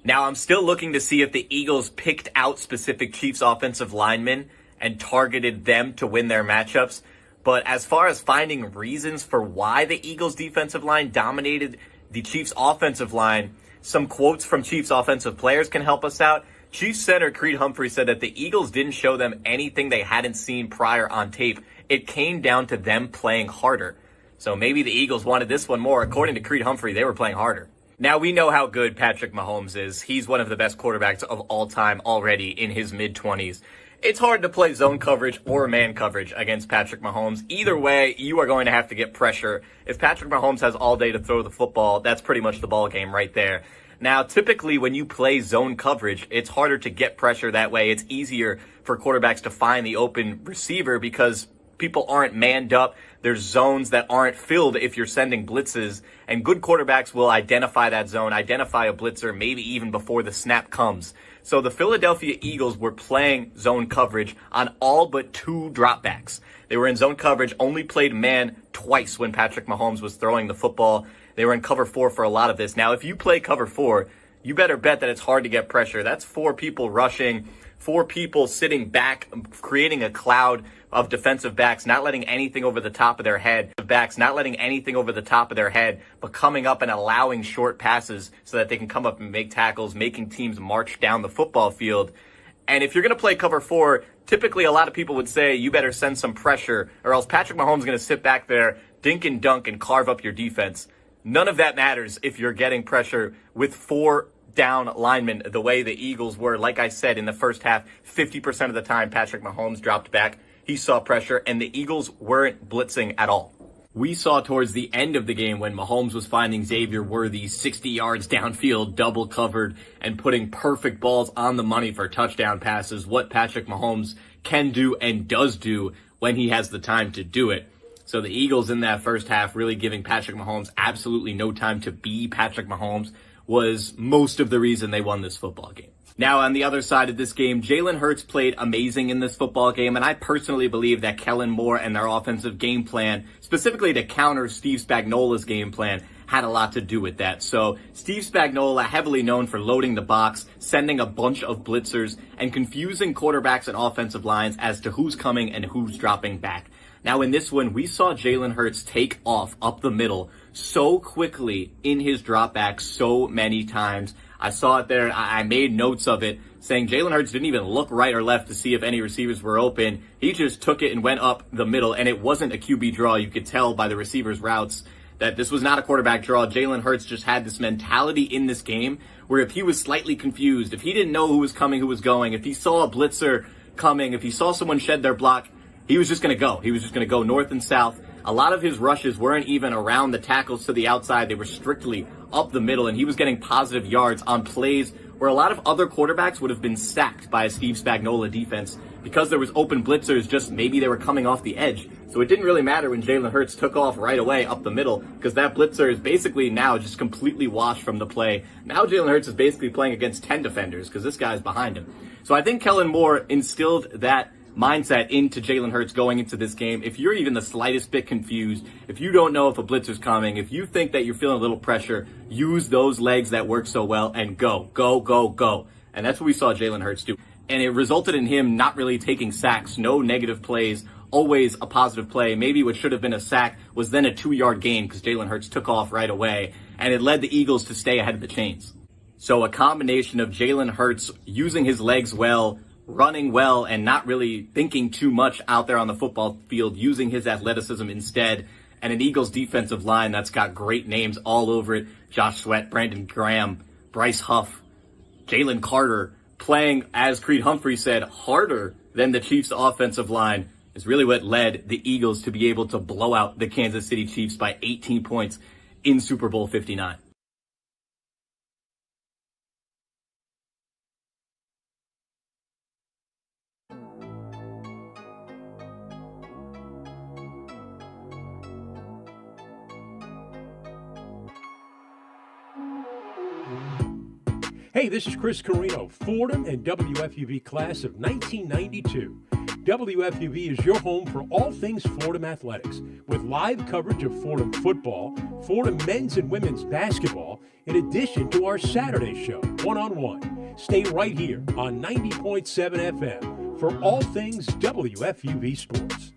Now, I'm still looking to see if the Eagles picked out specific Chiefs offensive linemen and targeted them to win their matchups. But as far as finding reasons for why the Eagles defensive line dominated the Chiefs offensive line, some quotes from Chiefs offensive players can help us out. Chiefs center Creed Humphrey said that the Eagles didn't show them anything they hadn't seen prior on tape. It came down to them playing harder. So maybe the Eagles wanted this one more. According to Creed Humphrey, they were playing harder. Now, we know how good Patrick Mahomes is. He's one of the best quarterbacks of all time already in his mid-20s. It's hard to play zone coverage or man coverage against Patrick Mahomes. Either way, you are going to have to get pressure. If Patrick Mahomes has all day to throw the football, that's pretty much the ball game right there. Now, typically when you play zone coverage, it's harder to get pressure that way. It's easier for quarterbacks to find the open receiver because people aren't manned up. There's zones that aren't filled if you're sending blitzes, and good quarterbacks will identify that zone, identify a blitzer, maybe even before the snap comes. So the Philadelphia Eagles were playing zone coverage on all but 2 dropbacks. They were in zone coverage, only played man twice when Patrick Mahomes was throwing the football. They were in cover 4 for a lot of this. Now, if you play cover 4, you better bet that it's hard to get pressure. That's 4 people rushing, 4 people sitting back, creating a cloud of defensive backs, not letting anything over the top of their head, but coming up and allowing short passes so that they can come up and make tackles, making teams march down the football field. And if you're going to play cover 4, typically a lot of people would say you better send some pressure or else Patrick Mahomes is going to sit back there, dink and dunk and carve up your defense. None of that matters if you're getting pressure with 4 down linemen the way the Eagles were. Like I said, in the first half, 50% of the time Patrick Mahomes dropped back. He saw pressure, and the Eagles weren't blitzing at all. We saw towards the end of the game when Mahomes was finding Xavier Worthy 60 yards downfield, double covered, and putting perfect balls on the money for touchdown passes, what Patrick Mahomes can do and does do when he has the time to do it. So the Eagles in that first half really giving Patrick Mahomes absolutely no time to be Patrick Mahomes was most of the reason they won this football game. Now, on the other side of this game, Jalen Hurts played amazing in this football game, and I personally believe that Kellen Moore and their offensive game plan, specifically to counter Steve Spagnuolo's game plan, had a lot to do with that. So Steve Spagnuolo, heavily known for loading the box, sending a bunch of blitzers, and confusing quarterbacks and offensive lines as to who's coming and who's dropping back. Now, in this one, we saw Jalen Hurts take off up the middle so quickly in his dropback so many times. I saw it there. I made notes of it saying Jalen Hurts didn't even look right or left to see if any receivers were open. He just took it and went up the middle, and it wasn't a QB draw. You could tell by the receivers' routes that this was not a quarterback draw. Jalen Hurts just had this mentality in this game where if he was slightly confused, if he didn't know who was coming, who was going, if he saw a blitzer coming, if he saw someone shed their block, he was just going to go. He was just going to go north and south. A lot of his rushes weren't even around the tackles to the outside. They were strictly up the middle, and he was getting positive yards on plays where a lot of other quarterbacks would have been sacked by a Steve Spagnuolo defense because there was open blitzers, just maybe they were coming off the edge. So it didn't really matter when Jalen Hurts took off right away up the middle because that blitzer is basically now just completely washed from the play. Now Jalen Hurts is basically playing against 10 defenders because this guy's behind him. So I think Kellen Moore instilled that mindset into Jalen Hurts going into this game. If you're even the slightest bit confused, if you don't know if a blitzer's coming, if you think that you're feeling a little pressure, use those legs that work so well and go. And that's what we saw Jalen Hurts do. And it resulted in him not really taking sacks, no negative plays, always a positive play. Maybe what should have been a sack was then a 2-yard gain because Jalen Hurts took off right away, and it led the Eagles to stay ahead of the chains. So a combination of Jalen Hurts using his legs well, running well and not really thinking too much out there on the football field, using his athleticism instead. And an Eagles defensive line that's got great names all over it. Josh Sweat, Brandon Graham, Bryce Huff, Jalen Carter, playing, as Creed Humphrey said, harder than the Chiefs' offensive line is really what led the Eagles to be able to blow out the Kansas City Chiefs by 18 points in Super Bowl 59. Hey, this is Chris Carino, Fordham and WFUV class of 1992. WFUV is your home for all things Fordham athletics, with live coverage of Fordham football, Fordham men's and women's basketball, in addition to our Saturday show, One on One. Stay right here on 90.7 FM for all things WFUV sports.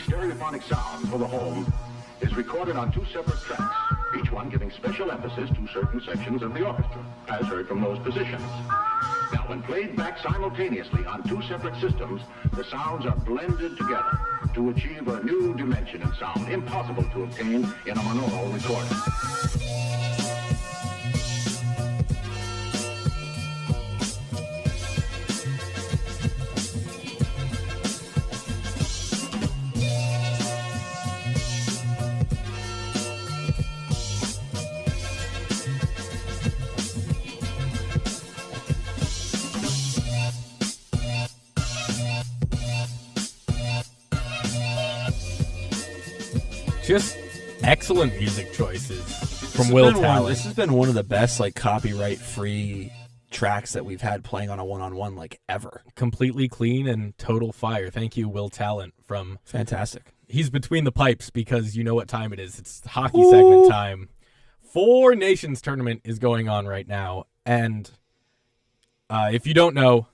Stereophonic sound for the home is recorded on two separate tracks, each one giving special emphasis to certain sections of the orchestra, as heard from those positions. Now, when played back simultaneously on two separate systems, the sounds are blended together to achieve a new dimension in sound, impossible to obtain in a monaural recording. Just excellent music choices from Will Tallant. This has been one of the best copyright-free tracks that we've had playing on a one-on-one ever. Completely clean and total fire. Thank you, Will Tallant from Fantastic. He's between the pipes because you know what time it is. It's hockey segment time. Four Nations tournament is going on right now, and if you don't know,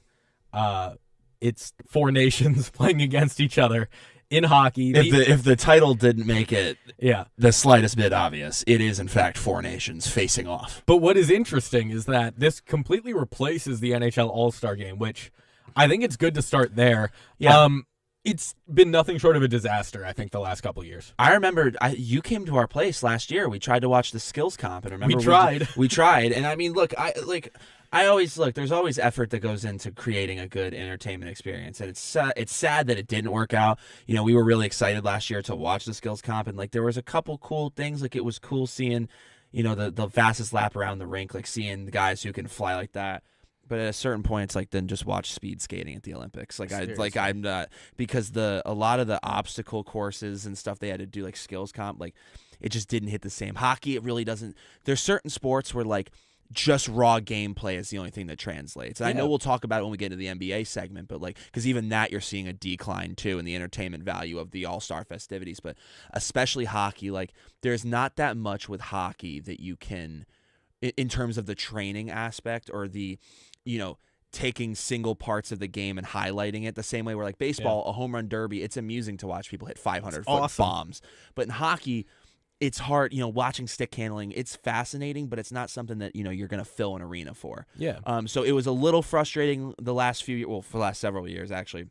it's four nations playing against each other in hockey. If the title didn't make it yeah, the slightest bit obvious, it is in fact four nations facing off. But what is interesting is that this completely replaces the NHL All-Star Game, which I think it's good to start there. Yeah. It's been nothing short of a disaster, I think, the last couple of years. I remember you came to our place last year. We tried to watch the skills comp, and remember we tried. We tried, and I mean, look, I always look. There's always effort that goes into creating a good entertainment experience, and it's sad that it didn't work out. You know, we were really excited last year to watch the skills comp, and there was a couple cool things. It was cool seeing, the fastest lap around the rink, seeing the guys who can fly like that. But at a certain point, it's then just watch speed skating at the Olympics. I'm not, because a lot of the obstacle courses and stuff they had to do skills comp, it just didn't hit the same. Hockey, it really doesn't. There's certain sports where just raw gameplay is the only thing that translates. And I know we'll talk about it when we get into the NBA segment, but because even that you're seeing a decline too in the entertainment value of the All-Star festivities. But especially hockey, there's not that much with hockey that you can, in terms of the training aspect or the, taking single parts of the game and highlighting it the same way where baseball, a home run derby, it's amusing to watch people hit 500-foot bombs. But in hockey, it's hard, watching stick handling. It's fascinating, but it's not something that, you're going to fill an arena for. Yeah. So it was a little frustrating for the last several years, actually,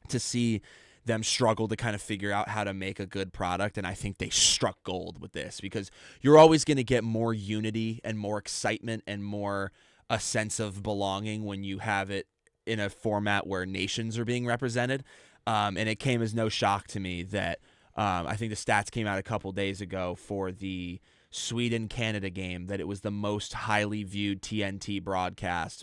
to see them struggle to kind of figure out how to make a good product. And I think they struck gold with this, because you're always going to get more unity and more excitement and more a sense of belonging when you have it in a format where nations are being represented. And it came as no shock to me that I think the stats came out a couple days ago for the Sweden-Canada game that it was the most highly viewed TNT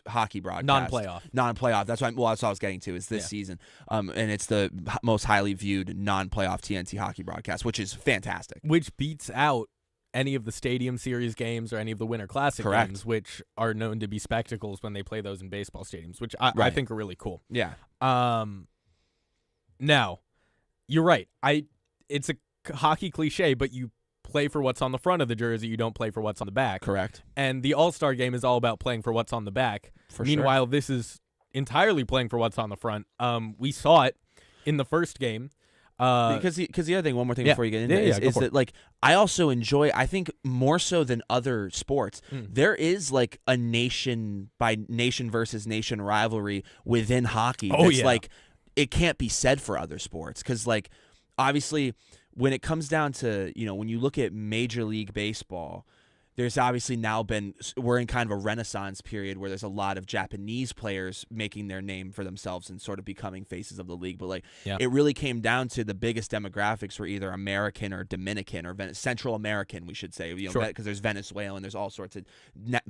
hockey broadcast. Non-playoff. That's what I was getting to, is this season. And it's the most highly viewed non-playoff TNT hockey broadcast, which is fantastic. Which beats out any of the Stadium Series games or any of the Winter Classic Correct. games, which are known to be spectacles when they play those in baseball stadiums, which I Right. think are really cool. Yeah. Now, you're right. It's a hockey cliche, but you play for what's on the front of the jersey. You don't play for what's on the back. Correct. And the All-Star game is all about playing for what's on the back. For Meanwhile, this is entirely playing for what's on the front. We saw it in the first game. Because the other thing, one more thing Yeah. before you get into Yeah, it, yeah, go is for that it. like I also enjoy. I think more so than other sports, there is like a nation by nation versus nation rivalry within hockey. Oh, that's yeah. like it can't be said for other sports because like obviously when it comes down to when you look at Major League Baseball. There's obviously now we're in kind of a renaissance period where there's a lot of Japanese players making their name for themselves and sort of becoming faces of the league. But like, it really came down to the biggest demographics were either American or Dominican or Central American, we should say, Sure. because there's Venezuelan, there's all sorts of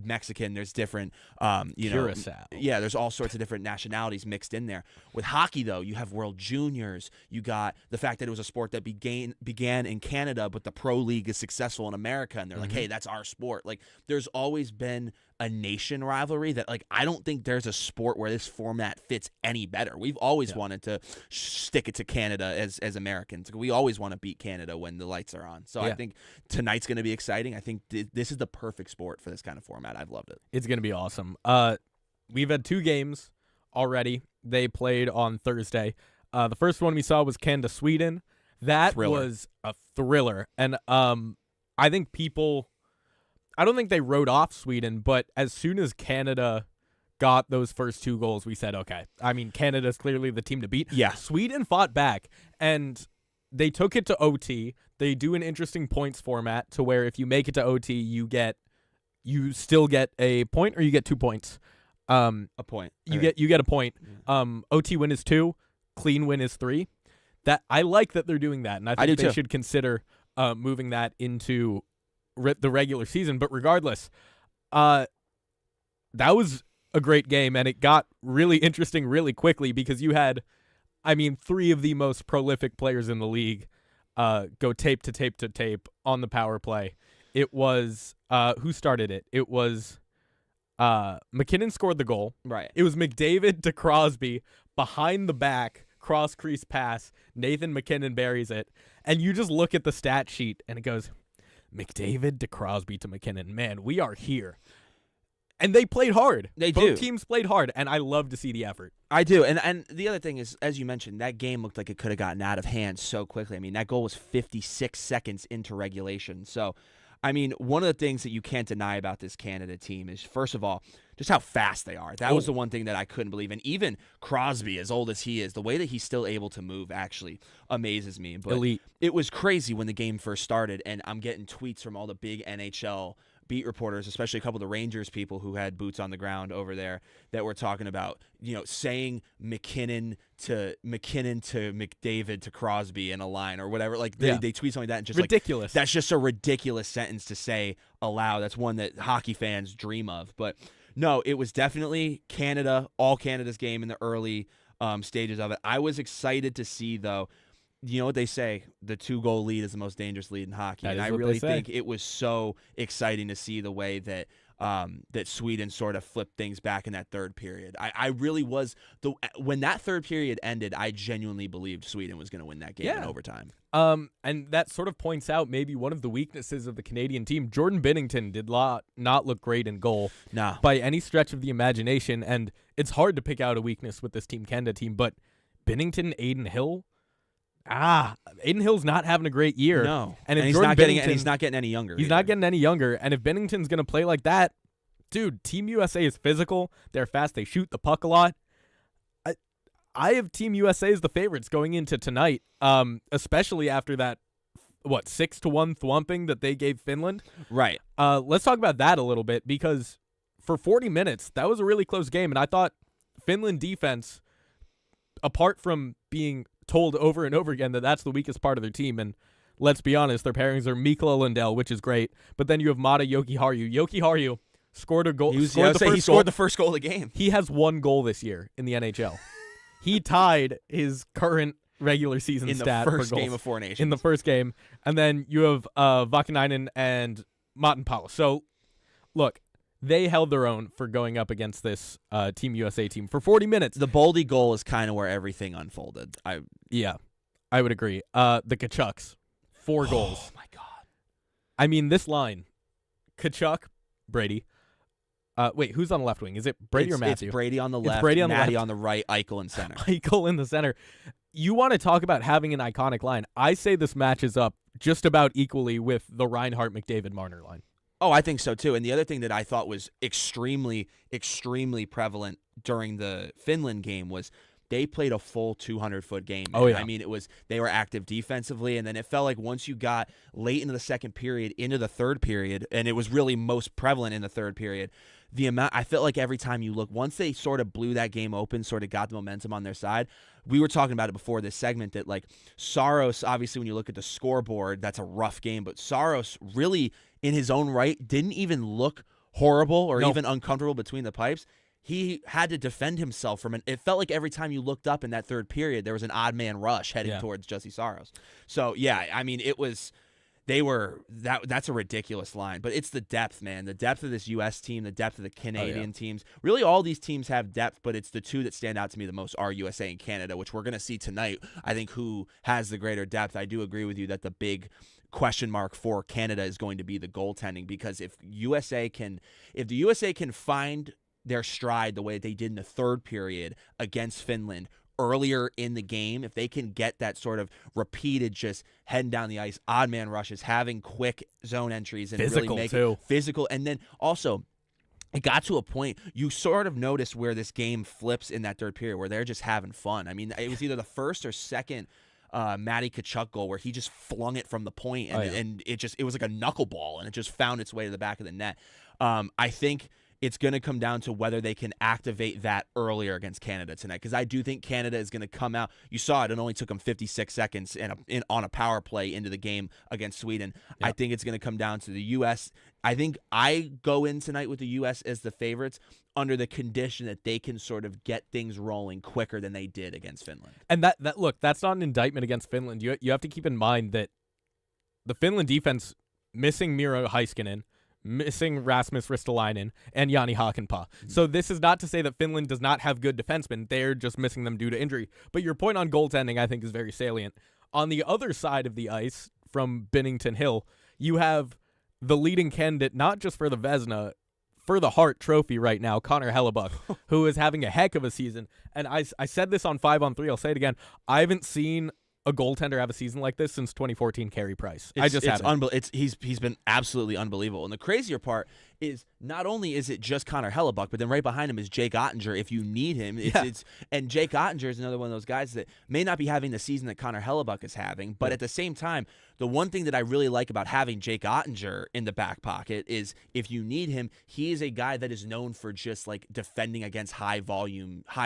Mexican, there's different, Curacao. there's all sorts of different nationalities mixed in there. With hockey, though, you have World Juniors. You got the fact that it was a sport that began in Canada, but the pro league is successful in America, and they're like, hey, that's our sport. Like, there's always been a nation rivalry that, like, I don't think there's a sport where this format fits any better. We've always wanted to stick it to Canada as Americans. We always want to beat Canada when the lights are on. So I think tonight's going to be exciting. I think this is the perfect sport for this kind of format. I've loved it. It's going to be awesome. We've had 2 games already. They played on Thursday. The first one we saw was Canada-Sweden. That was a thriller. And I think I don't think they wrote off Sweden, but as soon as Canada got those first 2 goals, we said, okay. I mean, Canada's clearly the team to beat. Yeah. Sweden fought back, and they took it to OT. They do an interesting points format to where if you make it to OT, you still get a point or you get 2 points. A point. You get a point. OT win is 2, clean win is 3. That I like that they're doing that, and I think they should consider moving that into the regular season. But regardless, that was a great game, and it got really interesting really quickly because you had, 3 of the most prolific players in the league go tape to tape to tape on the power play. It was who started it? It was McKinnon scored the goal. Right. It was McDavid to Crosby behind the back, cross crease pass. Nathan McKinnon buries it, and you just look at the stat sheet, and it goes McDavid to Crosby to McKinnon. Man, we are here. And they played hard. Both teams played hard, and I love to see the effort. I do. And the other thing is, as you mentioned, that game looked like it could have gotten out of hand so quickly. I mean, that goal was 56 seconds into regulation. So, one of the things that you can't deny about this Canada team is, first of all, just how fast they are. That was the one thing that I couldn't believe. And even Crosby, as old as he is, the way that he's still able to move actually amazes me. But elite. It was crazy when the game first started, and I'm getting tweets from all the big NHL beat reporters, especially a couple of the Rangers people who had boots on the ground over there that were talking about, saying McKinnon to McDavid to Crosby in a line or whatever. Like they tweet something like that and just ridiculous. That's just a ridiculous sentence to say aloud. That's one that hockey fans dream of. But no, it was definitely all Canada's game in the early stages of it. I was excited to see, though, you know what they say, the 2-goal lead is the most dangerous lead in hockey. And I really think it was so exciting to see the way that that Sweden sort of flipped things back in that third period. I really was when that third period ended, I genuinely believed Sweden was going to win that game in overtime. And that sort of points out maybe one of the weaknesses of the Canadian team. Jordan Binnington did not look great in goal by any stretch of the imagination, and it's hard to pick out a weakness with this Team Canada team, but Binnington, Aiden Hill, Aiden Hill's not having a great year. No. And if he's Jordan not getting any younger. He's not getting any younger. And if Binnington's going to play like that, dude, Team USA is physical. They're fast. They shoot the puck a lot. I have Team USA as the favorites going into tonight, especially after that, 6-1 thwomping that they gave Finland. Right. Let's talk about that a little bit, because for 40 minutes, that was a really close game. And I thought Finland defense, apart from being told over and over again that that's the weakest part of their team, and let's be honest, their pairings are Mikkola Lundell, which is great, but then you have Mata Jokiharju. Jokiharju scored a goal. He scored the first goal of the game. He has 1 goal this year in the NHL. He tied his current regular season in the stat first for goals game of Four Nations. in the first game, and then you have Vakanainen and Mattenpalo. So, look, they held their own for going up against this Team USA team for 40 minutes. The Boldy goal is kind of where everything unfolded. I would agree. The Kachucks, 4 goals. Oh my God! I mean, this line, Kachuk, Brady. Wait, who's on the left wing? Is it Brady or Matthew? It's Brady on the left, Brady on the Matty left. on the right, Eichel in center. Eichel in the center. You want to talk about having an iconic line. I say this matches up just about equally with the Reinhart McDavid Marner line. Oh, I think so too. And the other thing that I thought was extremely, extremely prevalent during the Finland game was they played a full 200-foot game. Oh, yeah. I mean, they were active defensively, and then it felt like once you got late into the second period, into the third period, and it was really most prevalent in the third period, the amount, I felt like every time you look, once they sort of blew that game open, sort of got the momentum on their side, we were talking about it before this segment that, like, Saros, obviously when you look at the scoreboard, that's a rough game, but Saros really, in his own right, didn't even look horrible or even uncomfortable between the pipes. He had to defend himself from it felt like every time you looked up in that third period, there was an odd man rush heading towards Jussi Saros. So, yeah, I mean, that's a ridiculous line, but it's the depth, man. The depth of this U.S. team, the depth of the Canadian teams. Really, all these teams have depth, but it's the two that stand out to me the most are USA and Canada, which we're going to see tonight. I think who has the greater depth. I do agree with you that the big question mark for Canada is going to be the goaltending, because if the USA can find their stride the way they did in the third period against Finland earlier in the game, if they can get that sort of repeated just heading down the ice, odd man rushes, having quick zone entries, and physical really make too. it physical, and then also it got to a point you sort of notice where this game flips in that third period where they're just having fun. I mean, it was either the first or second Matty Tkachuk goal where he just flung it from the point, and it was like a knuckleball, and it just found its way to the back of the net. I think it's going to come down to whether they can activate that earlier against Canada tonight, because I do think Canada is going to come out. You saw it only took them 56 seconds on a power play into the game against Sweden. Yep. I think it's going to come down to the U.S. I think I go in tonight with the U.S. as the favorites under the condition that they can sort of get things rolling quicker than they did against Finland. And that look, that's not an indictment against Finland. You have to keep in mind that the Finland defense, missing Miro Heiskanen, missing Rasmus Ristolainen, and Jani Hakanpää. So this is not to say that Finland does not have good defensemen. They're just missing them due to injury. But your point on goaltending, I think, is very salient. On the other side of the ice, from Bennington Hill, you have the leading candidate, not just for the Vezina, for the Hart Trophy right now, Connor Hellebuck, who is having a heck of a season. And I said this on 5-on-3, I'll say it again. I haven't seen a goaltender have a season like this since 2014 Carey Price. He's been absolutely unbelievable. And the crazier part is not only is it just Connor Hellebuck, but then right behind him is Jake Ottinger if you need him. And Jake Ottinger is another one of those guys that may not be having the season that Connor Hellebuck is having, but at the same time, the one thing that I really like about having Jake Ottinger in the back pocket is if you need him, he is a guy that is known for just like defending against high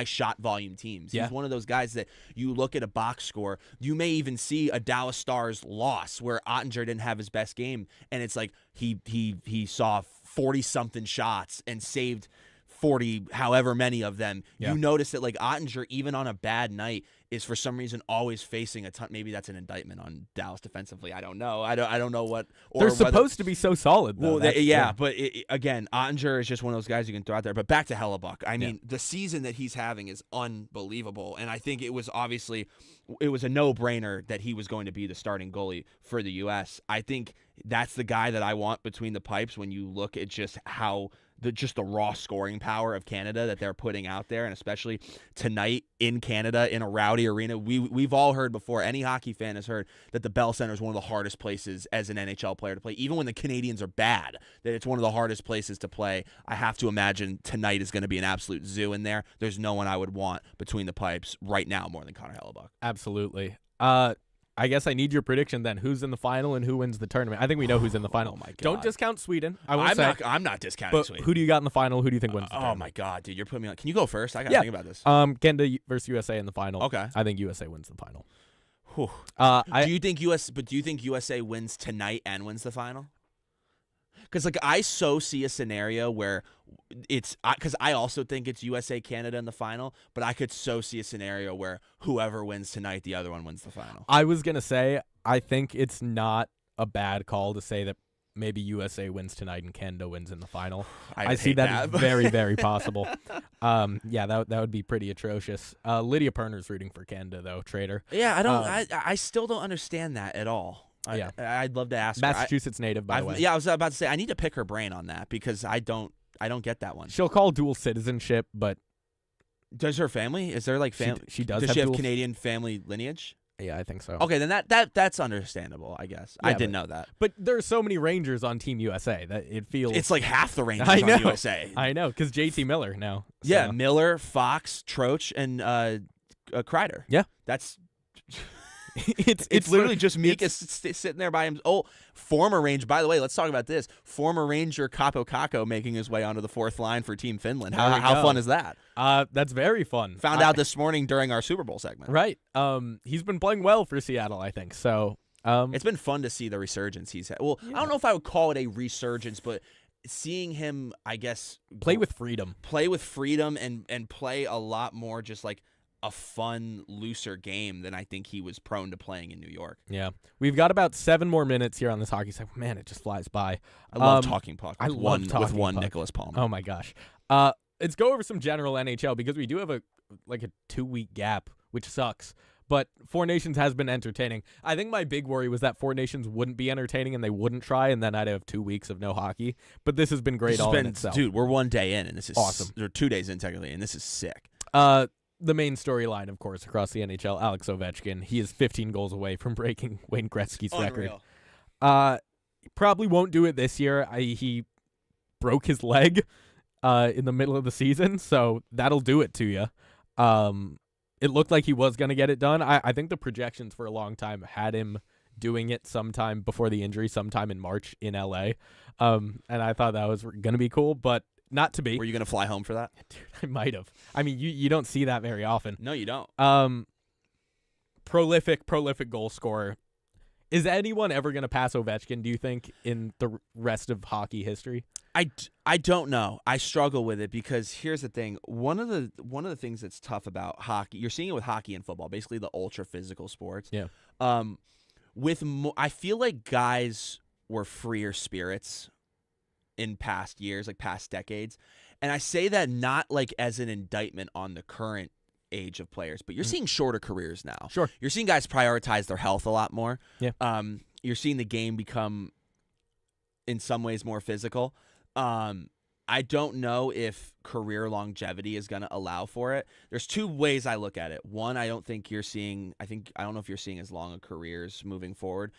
shot volume teams. He's one of those guys that you look at a box score, you may even see a Dallas Stars loss where Ottinger didn't have his best game, and it's like he saw 40-something shots and saved 40, however many of them. Yeah. You notice that like Ottinger, even on a bad night, is for some reason always facing a ton. Maybe that's an indictment on Dallas defensively. I don't know. I don't know what. They're supposed to be so solid, though. Well, but again, Ottinger is just one of those guys you can throw out there. But back to Hellebuck. I mean, the season that he's having is unbelievable, and I think it was a no-brainer that he was going to be the starting goalie for the U.S. I think that's the guy that I want between the pipes when you look at just how the raw scoring power of Canada that they're putting out there, and especially tonight in Canada in a rowdy arena. We've all heard before, any hockey fan has heard that the Bell Center is one of the hardest places as an NHL player to play, even when the Canadians are bad, that it's one of the hardest places to play. I have to imagine tonight is going to be an absolute zoo in there. There's no one I would want between the pipes right now more than Connor Hellebuck. Absolutely. I guess I need your prediction then. Who's in the final and who wins the tournament? I think we know who's in the final. Oh my God. Don't discount Sweden. I'm not discounting Sweden. Who do you got in the final? Who do you think wins the tournament? Oh my God, dude, you're putting me on. Can you go first? I got to think about this. Canada versus USA in the final. Okay. I think USA wins the final. Do you think USA wins tonight and wins the final? Because I so see a scenario where it's because I also think it's USA Canada in the final, but I could so see a scenario where whoever wins tonight, the other one wins the final. I was gonna say I think it's not a bad call to say that maybe USA wins tonight and Canada wins in the final. I see that as very, very possible. Yeah, that would be pretty atrocious. Lydia Perner's rooting for Canada though, Trader. Yeah, I still don't understand that at all. Yeah, I'd love to ask Massachusetts native, by the way. Yeah, I was about to say I need to pick her brain on that because I don't get that one. She'll call dual citizenship, but does her family? Is there like family? She does. Does have she have Canadian family lineage? Yeah, I think so. Okay, then that's understandable, I guess. Yeah, I didn't know that. But there's so many Rangers on Team USA that it feels it's like half the Rangers on USA. I know, because JT Miller now. So. Yeah, Miller, Fox, Troach, and Kreider. Yeah, that's. It's literally just Mika sitting there by him. Oh, former Ranger. By the way, let's talk about this. Former Ranger Capo Caco making his way onto the fourth line for Team Finland. How fun is that? That's very fun. Found out this morning during our Super Bowl segment. Right. He's been playing well for Seattle, I think. So it's been fun to see the resurgence he's had. Well, yeah. I don't know if I would call it a resurgence, but seeing him, I guess, play with freedom, and play a lot more just like a fun, looser game than I think he was prone to playing in New York. Yeah. We've got about 7 more minutes here on this hockey segment. Man, it just flies by. I love talking puck. I love talking with one puck. Nicholas Palmer. Oh my gosh. Let's go over some general NHL because we do have a 2-week gap, which sucks. But Four Nations has been entertaining. I think my big worry was that Four Nations wouldn't be entertaining and they wouldn't try, and then I'd have 2 weeks of no hockey. But this has been great in itself. Dude, we're 1 day in, and this is awesome. Or 2 days in, technically, and this is sick. The main storyline, of course, across the NHL, Alex Ovechkin. He is 15 goals away from breaking Wayne Gretzky's record. Probably won't do it this year. He broke his leg in the middle of the season, so that'll do it to you. It looked like he was going to get it done. I think the projections for a long time had him doing it sometime before the injury, sometime in March in LA. And I thought that was going to be cool, but not to be. Were you going to fly home for that? Dude, I might have. I mean, you don't see that very often. No, you don't. Prolific goal scorer. Is anyone ever going to pass Ovechkin, do you think, in the rest of hockey history? I don't know. I struggle with it because here's the thing. One of the things that's tough about hockey, you're seeing it with hockey and football, basically the ultra physical sports. Yeah. I feel like guys were freer spirits in past years, like past decades. And I say that not like as an indictment on the current age of players, but you're seeing shorter careers now. Sure. You're seeing guys prioritize their health a lot more. Yeah. You're seeing the game become in some ways more physical. I don't know if career longevity is going to allow for it. There's 2 ways I look at it. One, I don't know if you're seeing as long a careers moving forward.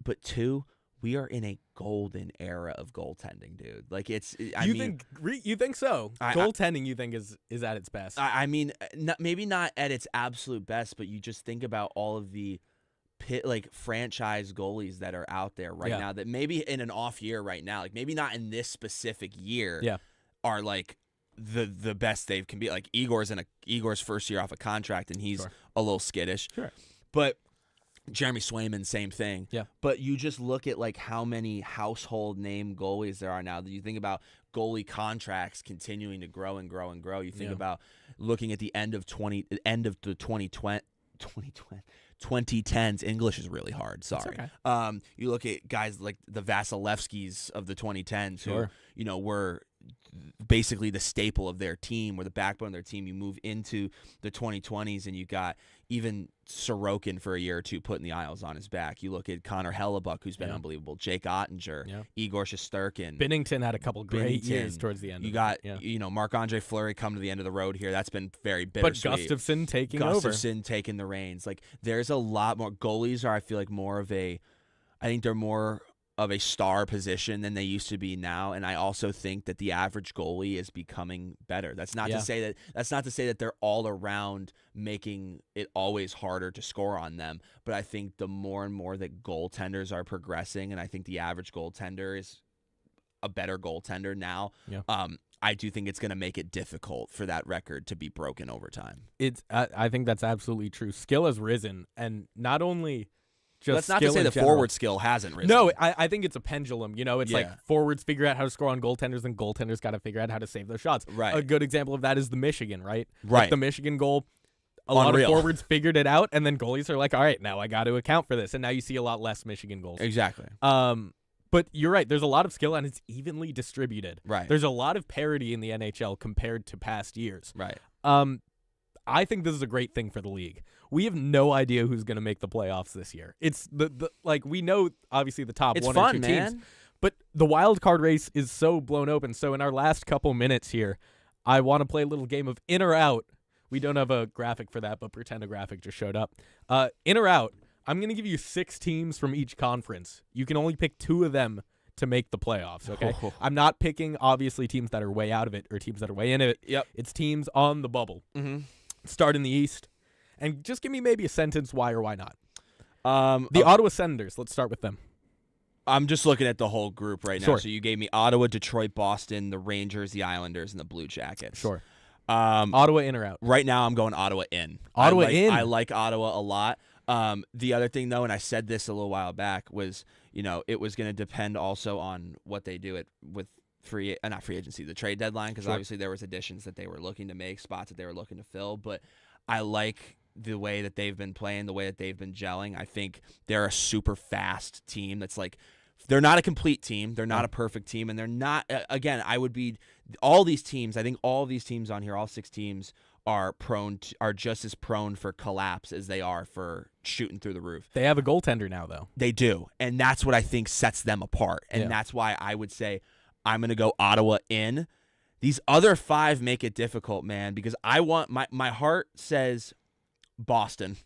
But 2, we are in a golden era of goaltending, dude. Like you think so? Goaltending, you think is at its best? I mean, maybe not at its absolute best, but you just think about all of the franchise goalies that are out there right now that maybe in an off year right now, like maybe not in this specific year, are like the best they can be. Like Igor's first year off a contract and he's a little skittish. Sure. But Jeremy Swayman, same thing. Yeah. But you just look at like how many household name goalies there are now. That you think about goalie contracts continuing to grow and grow and grow. You think about looking at the end of the 2010s. English is really hard. Sorry. Okay. You look at guys like the Vasilevskis of the 2010s who, were basically the staple of their team or the backbone of their team. You move into the 2020s and you got even Sorokin for a year or 2 putting the Isles on his back. You look at Connor Hellebuck, who's been unbelievable. Jake Ottinger, Igor Shesterkin. Binnington had a couple great years towards the end. You got, Marc-Andre Fleury come to the end of the road here. That's been very bittersweet. But Gustafsson taking the reins. Like, there's a lot more. Goalies are, I feel like, I think they're more of a star position than they used to be now, and I also think that the average goalie is becoming better. That's not to say that they're all around making it always harder to score on them, but I think the more and more that goaltenders are progressing, and I think the average goaltender is a better goaltender now. I do think it's going to make it difficult for that record to be broken over time. I think that's absolutely true. Skill has risen, and not only just That's not to skill say in the general. forward skill hasn't risen. No, I think it's a pendulum. It's Yeah. like forwards figure out how to score on goaltenders, and goaltenders got to figure out how to save those shots. Right. A good example of that is the Michigan, right? Right. Like the Michigan goal, a lot of Unreal. forwards figured it out, and then goalies are like, all right, now I got to account for this. And now you see a lot less Michigan goals. Exactly. But you're right. There's a lot of skill, and it's evenly distributed. Right. There's a lot of parity in the NHL compared to past years. Right. I think this is a great thing for the league. We have no idea who's going to make the playoffs this year. It's the like we know obviously the top It's one fun, or two man. teams, but the wild card race is so blown open. So in our last couple minutes here, I want to play a little game of in or out. We don't have a graphic for that, but pretend a graphic just showed up. In or out. I'm going to give you 6 teams from each conference. You can only pick 2 of them to make the playoffs, okay? I'm not picking, obviously, teams that are way out of it or teams that are way in it. Yep. It's teams on the bubble. Mm-hmm. Start in the East. And just give me maybe a sentence why or why not. The Ottawa Senators. Let's start with them. I'm just looking at the whole group right now. Sure. So you gave me Ottawa, Detroit, Boston, the Rangers, the Islanders, and the Blue Jackets. Sure. Ottawa in or out? Right now I'm going Ottawa in. Ottawa in? in? I like Ottawa a lot. The other thing, though, and I said this a little while back, was, it was going to depend also on what they do with not free agency, the trade deadline, because obviously there was additions that they were looking to make, spots that they were looking to fill. But I like the way that they've been playing, the way that they've been gelling. I think they're a super fast team that's like, they're not a complete team. They're not a perfect team. And they're not, again, all these teams, I think all of these teams on here, all 6 teams are just as prone for collapse as they are for shooting through the roof. They have a goaltender now, though. They do. And that's what I think sets them apart. And that's why I would say I'm going to go Ottawa in. These other 5 make it difficult, man, because I want my heart says Boston.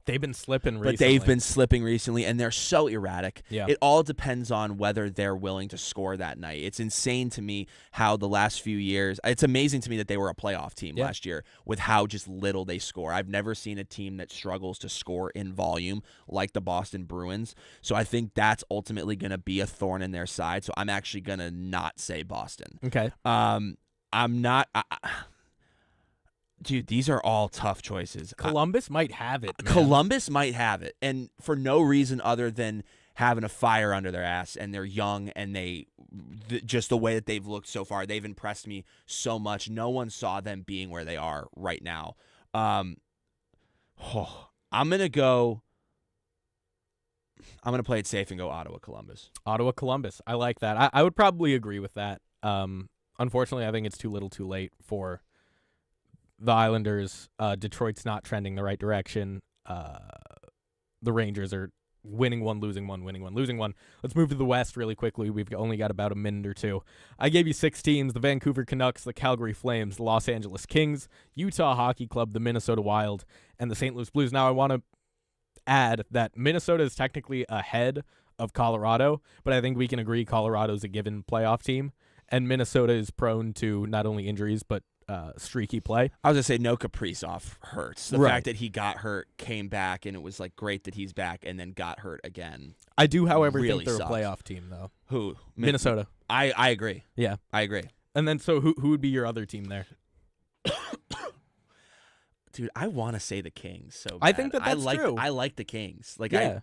They've been slipping recently. But they've been slipping recently, and they're so erratic. Yeah. It all depends on whether they're willing to score that night. It's insane to me how the last few years – it's amazing to me that they were a playoff team last year with how just little they score. I've never seen a team that struggles to score in volume like the Boston Bruins. So I think that's ultimately going to be a thorn in their side. So I'm actually going to not say Boston. Okay. I'm not dude, these are all tough choices. Columbus might have it, man. Columbus might have it, and for no reason other than having a fire under their ass, and they're young, and just the way that they've looked so far, they've impressed me so much. No one saw them being where they are right now. I'm gonna play it safe and go Ottawa Columbus. Ottawa Columbus. I like that. I would probably agree with that. Unfortunately, I think it's too little too late for the Islanders. Detroit's not trending the right direction. The Rangers are winning one, losing one, winning one, losing one. Let's move to the West really quickly. We've only got about a minute or two. I gave you 6 teams: the Vancouver Canucks, the Calgary Flames, the Los Angeles Kings, Utah Hockey Club, the Minnesota Wild, and the St. Louis Blues. Now I want to add that Minnesota is technically ahead of Colorado, but I think we can agree Colorado's a given playoff team, and Minnesota is prone to not only injuries but streaky play. I was going to say no Kaprizov hurts. The Right. fact that he got hurt, came back, and it was like great that he's back, and then got hurt again. I do, however, really think they're sucks. a playoff team, though. Who? Minnesota. I agree. Yeah. I agree. And then, so who would be your other team there? Dude, I want to say the Kings. So I bad. think that's true. I like the Kings. Like Yeah.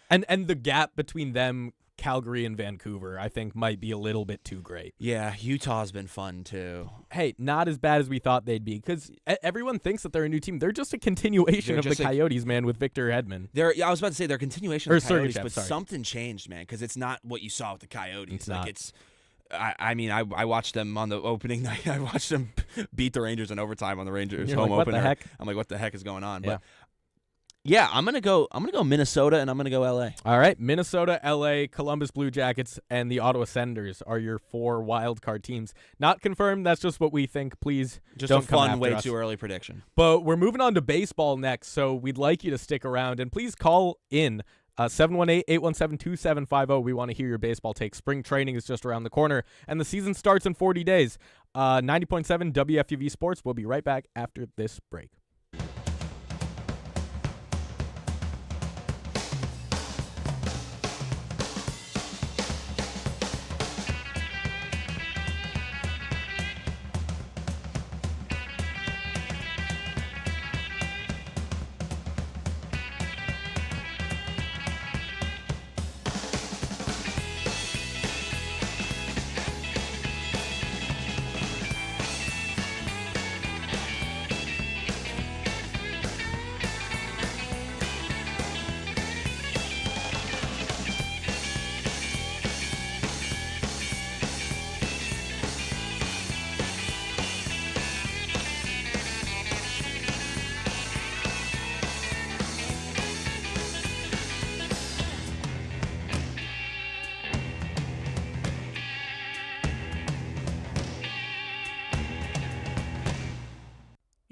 And the gap between them, Calgary and Vancouver, I think might be a little bit too great. Yeah, Utah's been fun too. Hey, not as bad as we thought they'd be, because everyone thinks that they're a new team. They're just a continuation of the Coyotes, man, with Victor Hedman. I was about to say they're a continuation of the Coyotes, Sergachev, but sorry. something changed, man, because it's not what you saw with the Coyotes. It's like not. it's. I watched them on the opening night. I watched them beat the Rangers in overtime on the Rangers You're home like, what the opener. heck? I'm like, what the heck is going on? Yeah. But yeah, I'm gonna go Minnesota, and I'm gonna go LA. All right, Minnesota, LA, Columbus Blue Jackets, and the Ottawa Senators are your 4 wild card teams. Not confirmed. That's just what we think. Please Just don't a come fun, after way us. too early prediction. But we're moving on to baseball next, so we'd like you to stick around, and please call in 718-817-2750. We want to hear your baseball take. Spring training is just around the corner, and the season starts in 40 days. 90.7 WFUV Sports. We'll be right back after this break.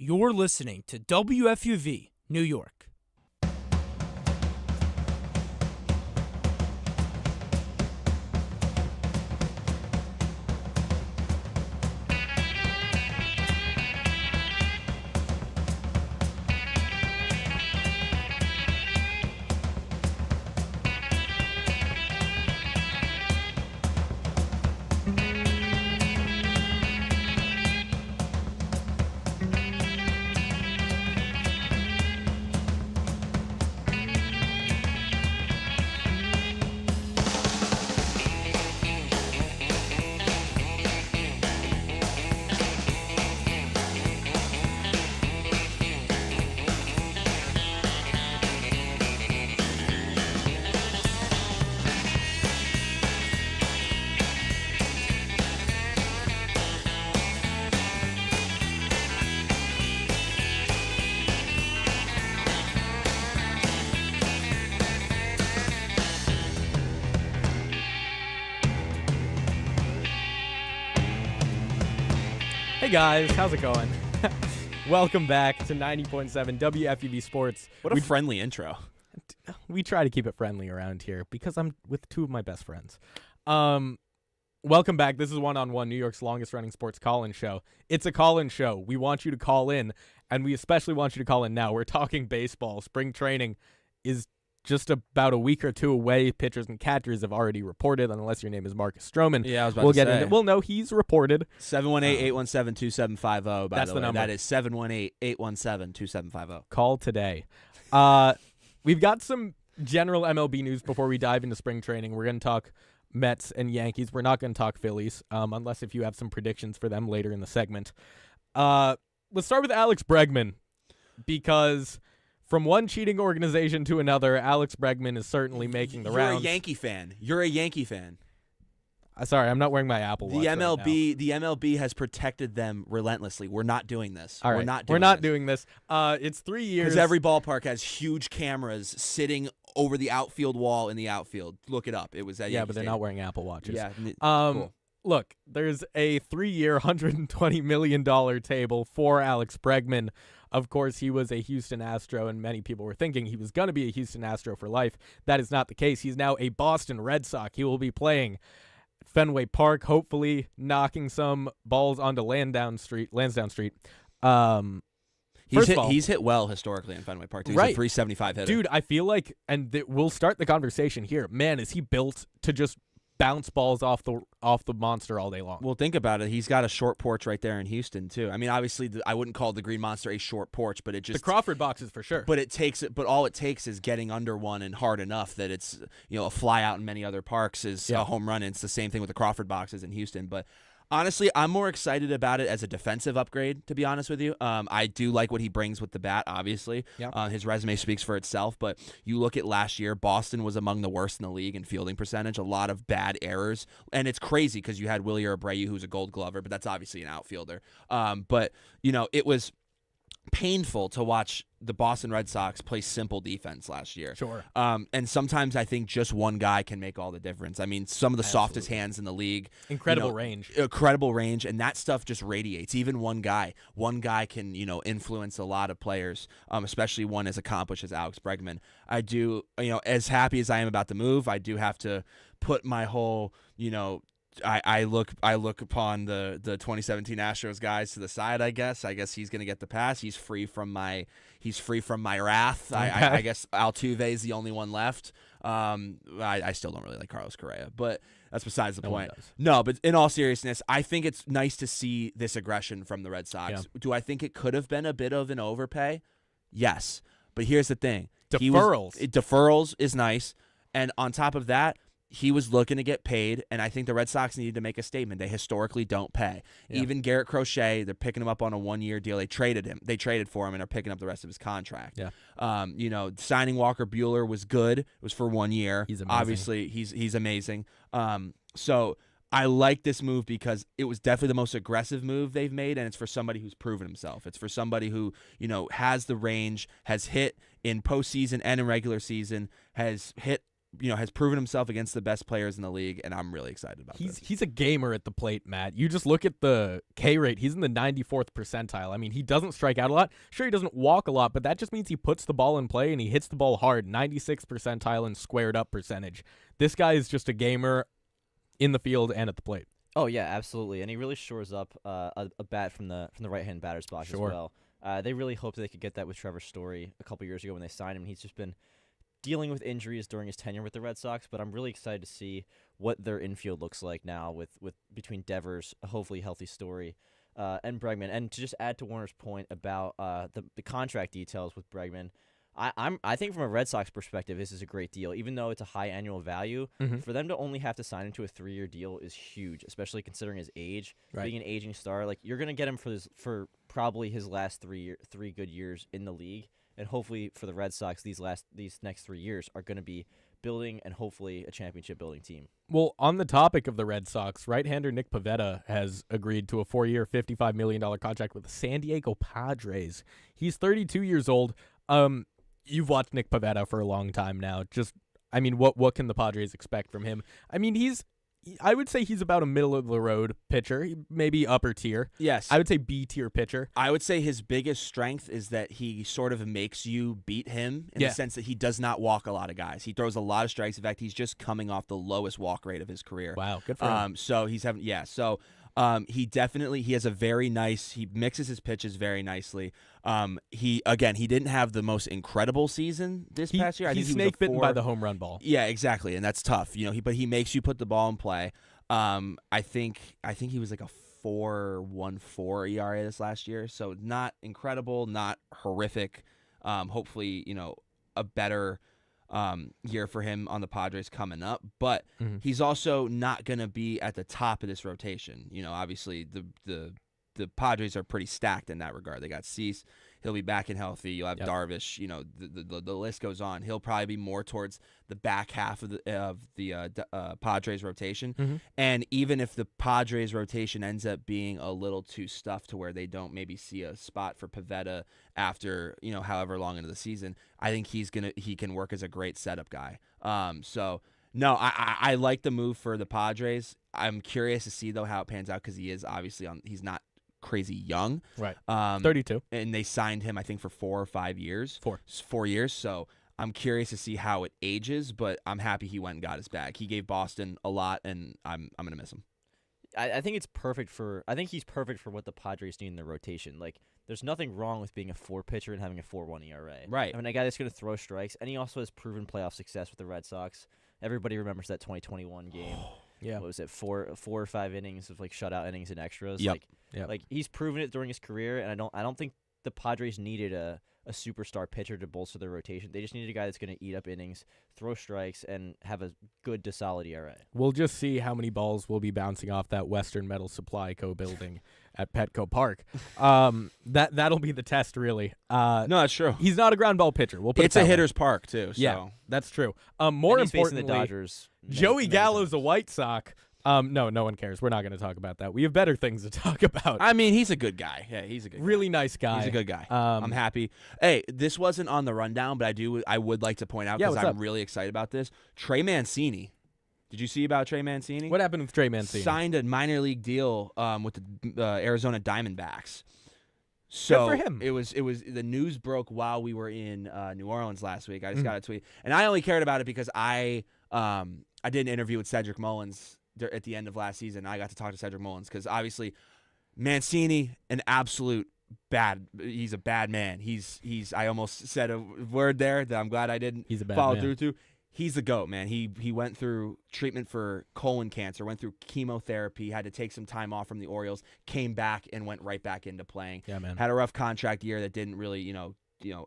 You're listening to WFUV, New York. Hey guys, how's it going? Welcome back to 90.7 WFUV Sports. What a friendly intro. We try to keep it friendly around here because I'm with two of my best friends. Welcome back. This is One-on-One, New York's longest-running sports call-in show. It's a call-in show. We want you to call in, and we especially want you to call in now. We're talking baseball. Spring training is just about a week or two away. Pitchers and catchers have already reported, unless your name is Marcus Stroman. Yeah, I was about to say. Well, no, he's reported. 718-817-2750, by that's the the way. number. That is 718-817-2750. Call today. We've got some general MLB news before we dive into spring training. We're going to talk Mets and Yankees. We're not going to talk Phillies, unless if you have some predictions for them later in the segment. Let's start with Alex Bregman, because from one cheating organization to another, Alex Bregman is certainly making the rounds. You're a Yankee fan. You're a Yankee fan. Sorry, I'm not wearing my Apple Watch. The MLB has protected them relentlessly. We're not doing this. All right. We're not doing this. It's 3 years. Because every ballpark has huge cameras sitting over the outfield wall in the outfield. Look it up. It was at yeah, Yankee but they're Stadium. not wearing Apple Watches. Yeah. Cool. Look, there's a 3-year, $120 million table for Alex Bregman. Of course, he was a Houston Astro, and many people were thinking he was going to be a Houston Astro for life. That is not the case. He's now a Boston Red Sox. He will be playing at Fenway Park, hopefully knocking some balls onto Lansdowne Street. He's hit well historically in Fenway Park, too. He's Right. a 375 hitter. Dude, I feel like, and we'll start the conversation here. Man, is he built to just bounce balls off the monster all day long. Well, think about it. He's got a short porch right there in Houston too. I mean, obviously, I wouldn't call the Green Monster a short porch, but it just the Crawford boxes for sure. But all it takes is getting under one and hard enough that it's a fly out in many other parks is a home run. And it's the same thing with the Crawford boxes in Houston, but. Honestly, I'm more excited about it as a defensive upgrade, to be honest with you. I do like what he brings with the bat, obviously. Yep. His resume speaks for itself, but you look at last year, Boston was among the worst in the league in fielding percentage, a lot of bad errors. And it's crazy because you had Willie Abreu, who's a Gold Glover, but that's obviously an outfielder. But it was painful to watch the Boston Red Sox play simple defense last year. Sure. And sometimes I think just one guy can make all the difference. I mean, some of the softest hands in the league. Incredible range. Incredible range, and that stuff just radiates. Even one guy can, influence a lot of players, especially one as accomplished as Alex Bregman. I do, as happy as I am about the move, I do have to put my whole, I look upon the 2017 Astros guys to the side. I guess he's gonna get the pass. He's free from my wrath. Okay. I guess Altuve is the only one left. I still don't really like Carlos Correa, but that's besides the point. No, but in all seriousness, I think it's nice to see this aggression from the Red Sox. Yeah. Do I think it could have been a bit of an overpay? Yes, but here's the thing: deferrals is nice, and on top of that. He was looking to get paid, and I think the Red Sox needed to make a statement. They historically don't pay. Yeah. Even Garrett Crochet, they're picking him up on a 1-year deal. They traded for him, and are picking up the rest of his contract. Yeah. Signing Walker Buehler was good. It was for 1 year. He's amazing. Obviously, he's amazing. So I like this move because it was definitely the most aggressive move they've made, and it's for somebody who's proven himself. It's for somebody who, has the range, has hit in postseason and in regular season, has hit has proven himself against the best players in the league, and I'm really excited about this. He's a gamer at the plate, Matt. You just look at the K rate. He's in the 94th percentile. I mean, he doesn't strike out a lot. Sure, he doesn't walk a lot, but that just means he puts the ball in play and he hits the ball hard. 96th percentile in squared up percentage. This guy is just a gamer in the field and at the plate. Oh yeah, absolutely, and he really shores up a bat from the right-hand batter's box as well. They really hoped they could get that with Trevor Story a couple years ago when they signed him. He's just been dealing with injuries during his tenure with the Red Sox, but I'm really excited to see what their infield looks like now with between Devers, a hopefully healthy Story, and Bregman. And to just add to Warner's point about the contract details with Bregman, I think from a Red Sox perspective, this is a great deal. Even though it's a high annual value, for them to only have to sign him to a 3-year deal is huge, especially considering his age. Right. Being an aging star, like you're gonna get him for probably his last 3 good years in the league. And hopefully for the Red Sox, these next 3 years are going to be building and hopefully a championship-building team. Well, on the topic of the Red Sox, right-hander Nick Pivetta has agreed to a 4-year, $55 million contract with the San Diego Padres. He's 32 years old. You've watched Nick Pivetta for a long time now. What can the Padres expect from him? I mean, I would say he's about a middle-of-the-road pitcher, maybe upper tier. Yes. I would say B-tier pitcher. I would say his biggest strength is that he sort of makes you beat him in the sense that he does not walk a lot of guys. He throws a lot of strikes. In fact, he's just coming off the lowest walk rate of his career. Wow, good for him. So he's having he has a very nice, he mixes his pitches very nicely. He didn't have the most incredible season this past year. I think he's snake bitten by the home run ball. Yeah, exactly, and that's tough. But he makes you put the ball in play. I think he was like a 4.14 ERA this last year, so not incredible, not horrific. Hopefully, a better year for him on the Padres coming up, but he's also not going to be at the top of this rotation. Obviously the Padres are pretty stacked in that regard. They got Cease, he'll be back and healthy. You'll have Darvish. The list goes on. He'll probably be more towards the back half of the Padres rotation. And even if the Padres rotation ends up being a little too stuffed to where they don't maybe see a spot for Pivetta after however long into the season, I think he can work as a great setup guy. No, I like the move for the Padres. I'm curious to see though how it pans out because he is obviously he's not crazy young, right? 32, and they signed him I think for 4 or 5 years. 4 years. So I'm curious to see how it ages, but I'm happy he went and got his bag. He gave Boston a lot, and I'm gonna miss him. I think he's perfect for what the Padres need in their rotation. Like, there's nothing wrong with being a 4 pitcher and having a 4.1 ERA. Right. I mean, a guy that's going to throw strikes, and he also has proven playoff success with the Red Sox. Everybody remembers that 2021 game. Yeah. What was it? 4 or 5 innings of like shutout innings and extras. Yep. Like he's proven it during his career, and I don't think the Padres needed a superstar pitcher to bolster their rotation. They just needed a guy that's going to eat up innings, throw strikes, and have a good to solid ERA. We'll just see how many balls will be bouncing off that Western Metal Supply Co. building at Petco Park. That'll be the test, really. No, that's true. He's not a ground ball pitcher. We'll put it's it that a way. hitter's park too. So. Yeah, that's true. More and he's importantly, facing the Dodgers. Joey Gallo's a White Sox. No one cares. We're not going to talk about that. We have better things to talk about. I mean, he's a good guy. Yeah, he's a good really nice guy. He's a good guy. I'm happy. Hey, this wasn't on the rundown, but I would like to point out because I'm really excited about this. Trey Mancini. Did you see about Trey Mancini? What happened with Trey Mancini? Signed a minor league deal with the Arizona Diamondbacks. So good for him. It was the news broke while we were in New Orleans last week. I just got a tweet, and I only cared about it because I did an interview with Cedric Mullins at the end of last season. I got to talk to Cedric Mullins because obviously Mancini, he's a bad man. He's I almost said a word there that I'm glad I didn't follow through to. He's the GOAT, man. He went through treatment for colon cancer, went through chemotherapy, had to take some time off from the Orioles, came back and went right back into playing. Yeah, man. Had a rough contract year that didn't really,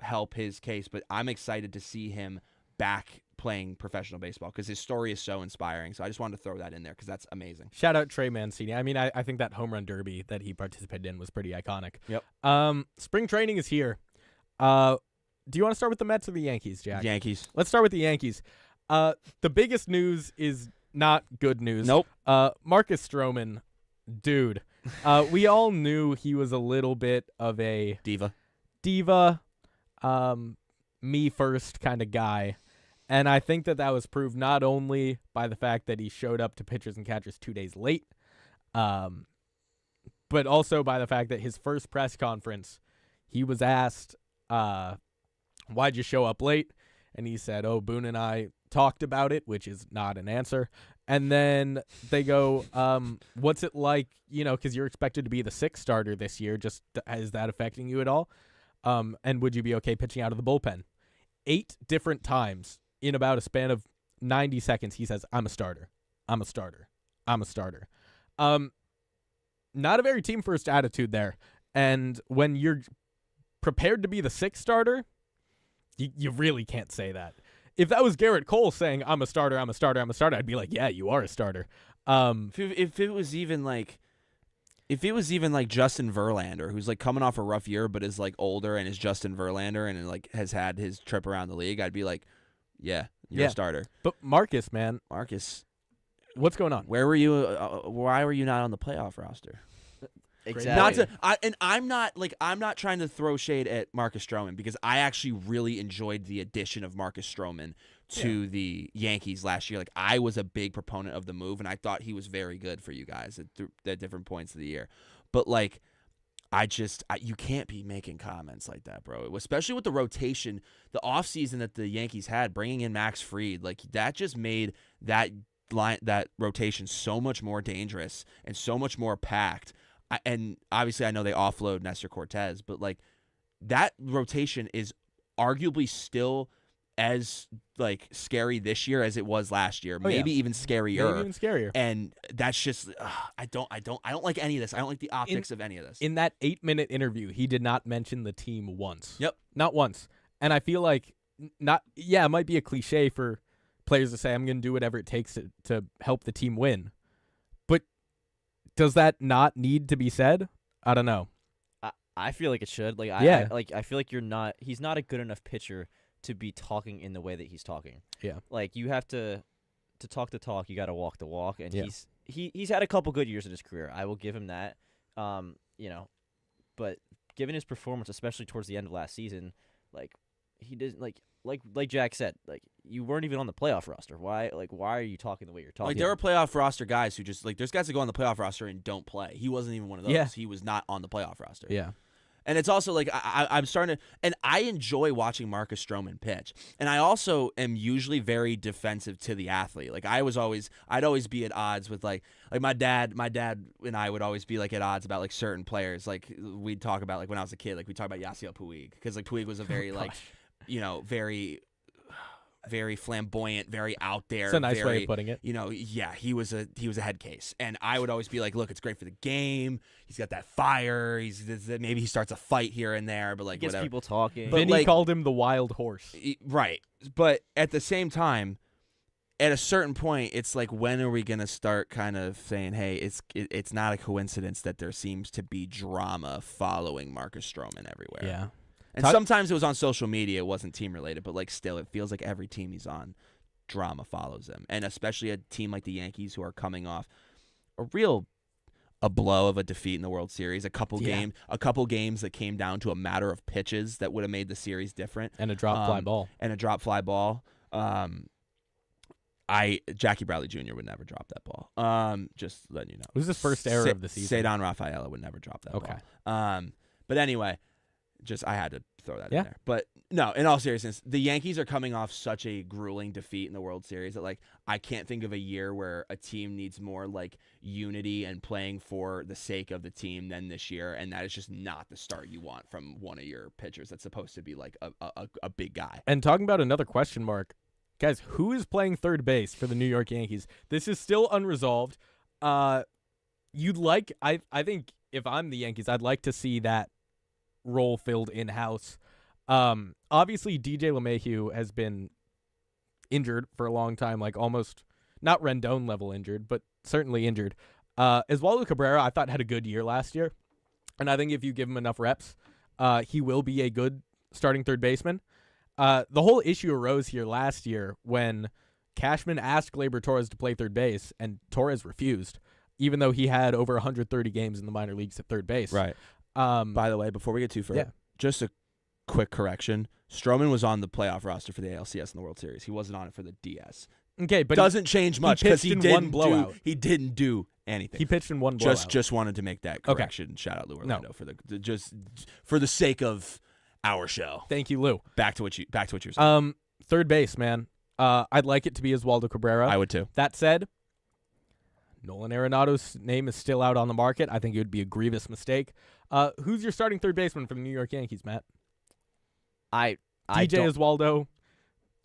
help his case, but I'm excited to see him back playing professional baseball because his story is so inspiring. So I just wanted to throw that in there because that's amazing. Shout out Trey Mancini. I mean, I think that home run derby that he participated in was pretty iconic. Yep. Spring training is here. Do you want to start with the Mets or the Yankees, Jack? Yankees. Let's start with the Yankees. The biggest news is not good news. Nope. Marcus Stroman, dude. We all knew he was a little bit of a diva, me first kind of guy. And I think that was proved not only by the fact that he showed up to pitchers and catchers 2 days late, but also by the fact that his first press conference, he was asked, why'd you show up late? And he said, oh, Boone and I talked about it, which is not an answer. And then they go, what's it like, because you're expected to be the 6th starter this year. Just is that affecting you at all? And would you be okay pitching out of the bullpen? 8 different times in about a span of 90 seconds, he says, I'm a starter. I'm a starter. I'm a starter. Not a very team-first attitude there. And when you're prepared to be the 6th starter, you really can't say that. If that was Garrett Cole saying, I'm a starter, I'm a starter, I'm a starter, I'd be like, yeah, you are a starter. If it was even like Justin Verlander, who's like coming off a rough year but is like older and is Justin Verlander and like has had his trip around the league, I'd be like, yeah, you're a starter. But Marcus, what's going on? Where were you? Why were you not on the playoff roster? Exactly. I'm not trying to throw shade at Marcus Stroman, because I actually really enjoyed the addition of Marcus Stroman to the Yankees last year. Like, I was a big proponent of the move, and I thought he was very good for you guys at different points of the year. But like, you can't be making comments like that, bro. Especially with the rotation, the offseason that the Yankees had, bringing in Max Fried, like that just made that rotation so much more dangerous and so much more packed. And obviously I know they offload Nestor Cortez, but like that rotation is arguably still as like scary this year as it was last year. Maybe even scarier. And that's just I don't like any of this. I don't like the optics of any of this. In that 8-minute interview, he did not mention the team once. Yep. Not once. And I feel like it might be a cliche for players to say I'm going to do whatever it takes to help the team win. But does that not need to be said? I don't know. I feel like it should. Like I feel like he's not a good enough pitcher to be talking in the way that he's talking. Yeah. Like, you have to talk the talk, you got to walk the walk, and he's had a couple good years in his career. I will give him that. But given his performance, especially towards the end of last season, like, he doesn't like Jack said, like, you weren't even on the playoff roster. Why are you talking the way you're talking? Like, there are playoff roster guys who just, like, there's guys that go on the playoff roster and don't play. He wasn't even one of those. Yeah. He was not on the playoff roster. Yeah. And it's also like I'm starting to, and I enjoy watching Marcus Stroman pitch. And I also am usually very defensive to the athlete. Like, I'd always be at odds with like my dad and I would always be like at odds about like certain players. Like, we'd talk about, like, when I was a kid, like, we'd talk about Yasiel Puig, because like Puig was a very very, very flamboyant, very out there. It's a nice way of putting it. He was a head case, and I would always be like, look, it's great for the game. He's got that fire. Maybe he starts a fight here and there, but like, he gets whatever. people talking. Vinny, like, called him the wild horse. Right, but at the same time, at a certain point, it's like, when are we gonna start kind of saying, hey, it's not a coincidence that there seems to be drama following Marcus Stroman everywhere. Yeah. And sometimes it was on social media. It wasn't team-related, but, like, still, it feels like every team he's on, drama follows him. And especially a team like the Yankees, who are coming off a blow of a defeat in the World Series, a couple games that came down to a matter of pitches that would have made the series different. And a drop fly ball. Jackie Bradley Jr. would never drop that ball. Just letting you know. It was his first error of the season. Cedon Rafaela would never drop that ball. But anyway, I had to throw that in there. But no, in all seriousness, the Yankees are coming off such a grueling defeat in the World Series that, like, I can't think of a year where a team needs more, like, unity and playing for the sake of the team than this year. And that is just not the start you want from one of your pitchers that's supposed to be like a big guy. And talking about another question mark, guys, who is playing third base for the New York Yankees? This is still unresolved. I think if I'm the Yankees, I'd like to see that role filled in-house. Obviously, DJ LeMahieu has been injured for a long time, like almost not Rendon level injured, but certainly injured. Oswaldo Cabrera, I thought, had a good year last year, and I think if you give him enough reps, he will be a good starting third baseman. The whole issue arose here last year when Cashman asked Gleyber Torres to play third base, and Torres refused, even though he had over 130 games in the minor leagues at third base. Right. By the way, before we get too further, just a quick correction. Stroman was on the playoff roster for the ALCS in the World Series. He wasn't on it for the DS. Okay, but doesn't change much because he didn't blowout. He didn't do anything. He pitched in one blowout. Just wanted to make that correction. Okay. Shout out Lou Orlando for the sake of our show. Thank you, Lou. Back to what you were saying. Third base, man. I'd like it to be Oswaldo Cabrera. I would too. That said, Nolan Arenado's name is still out on the market. I think it would be a grievous mistake. Who's your starting third baseman for the New York Yankees, Matt? DJ Oswaldo.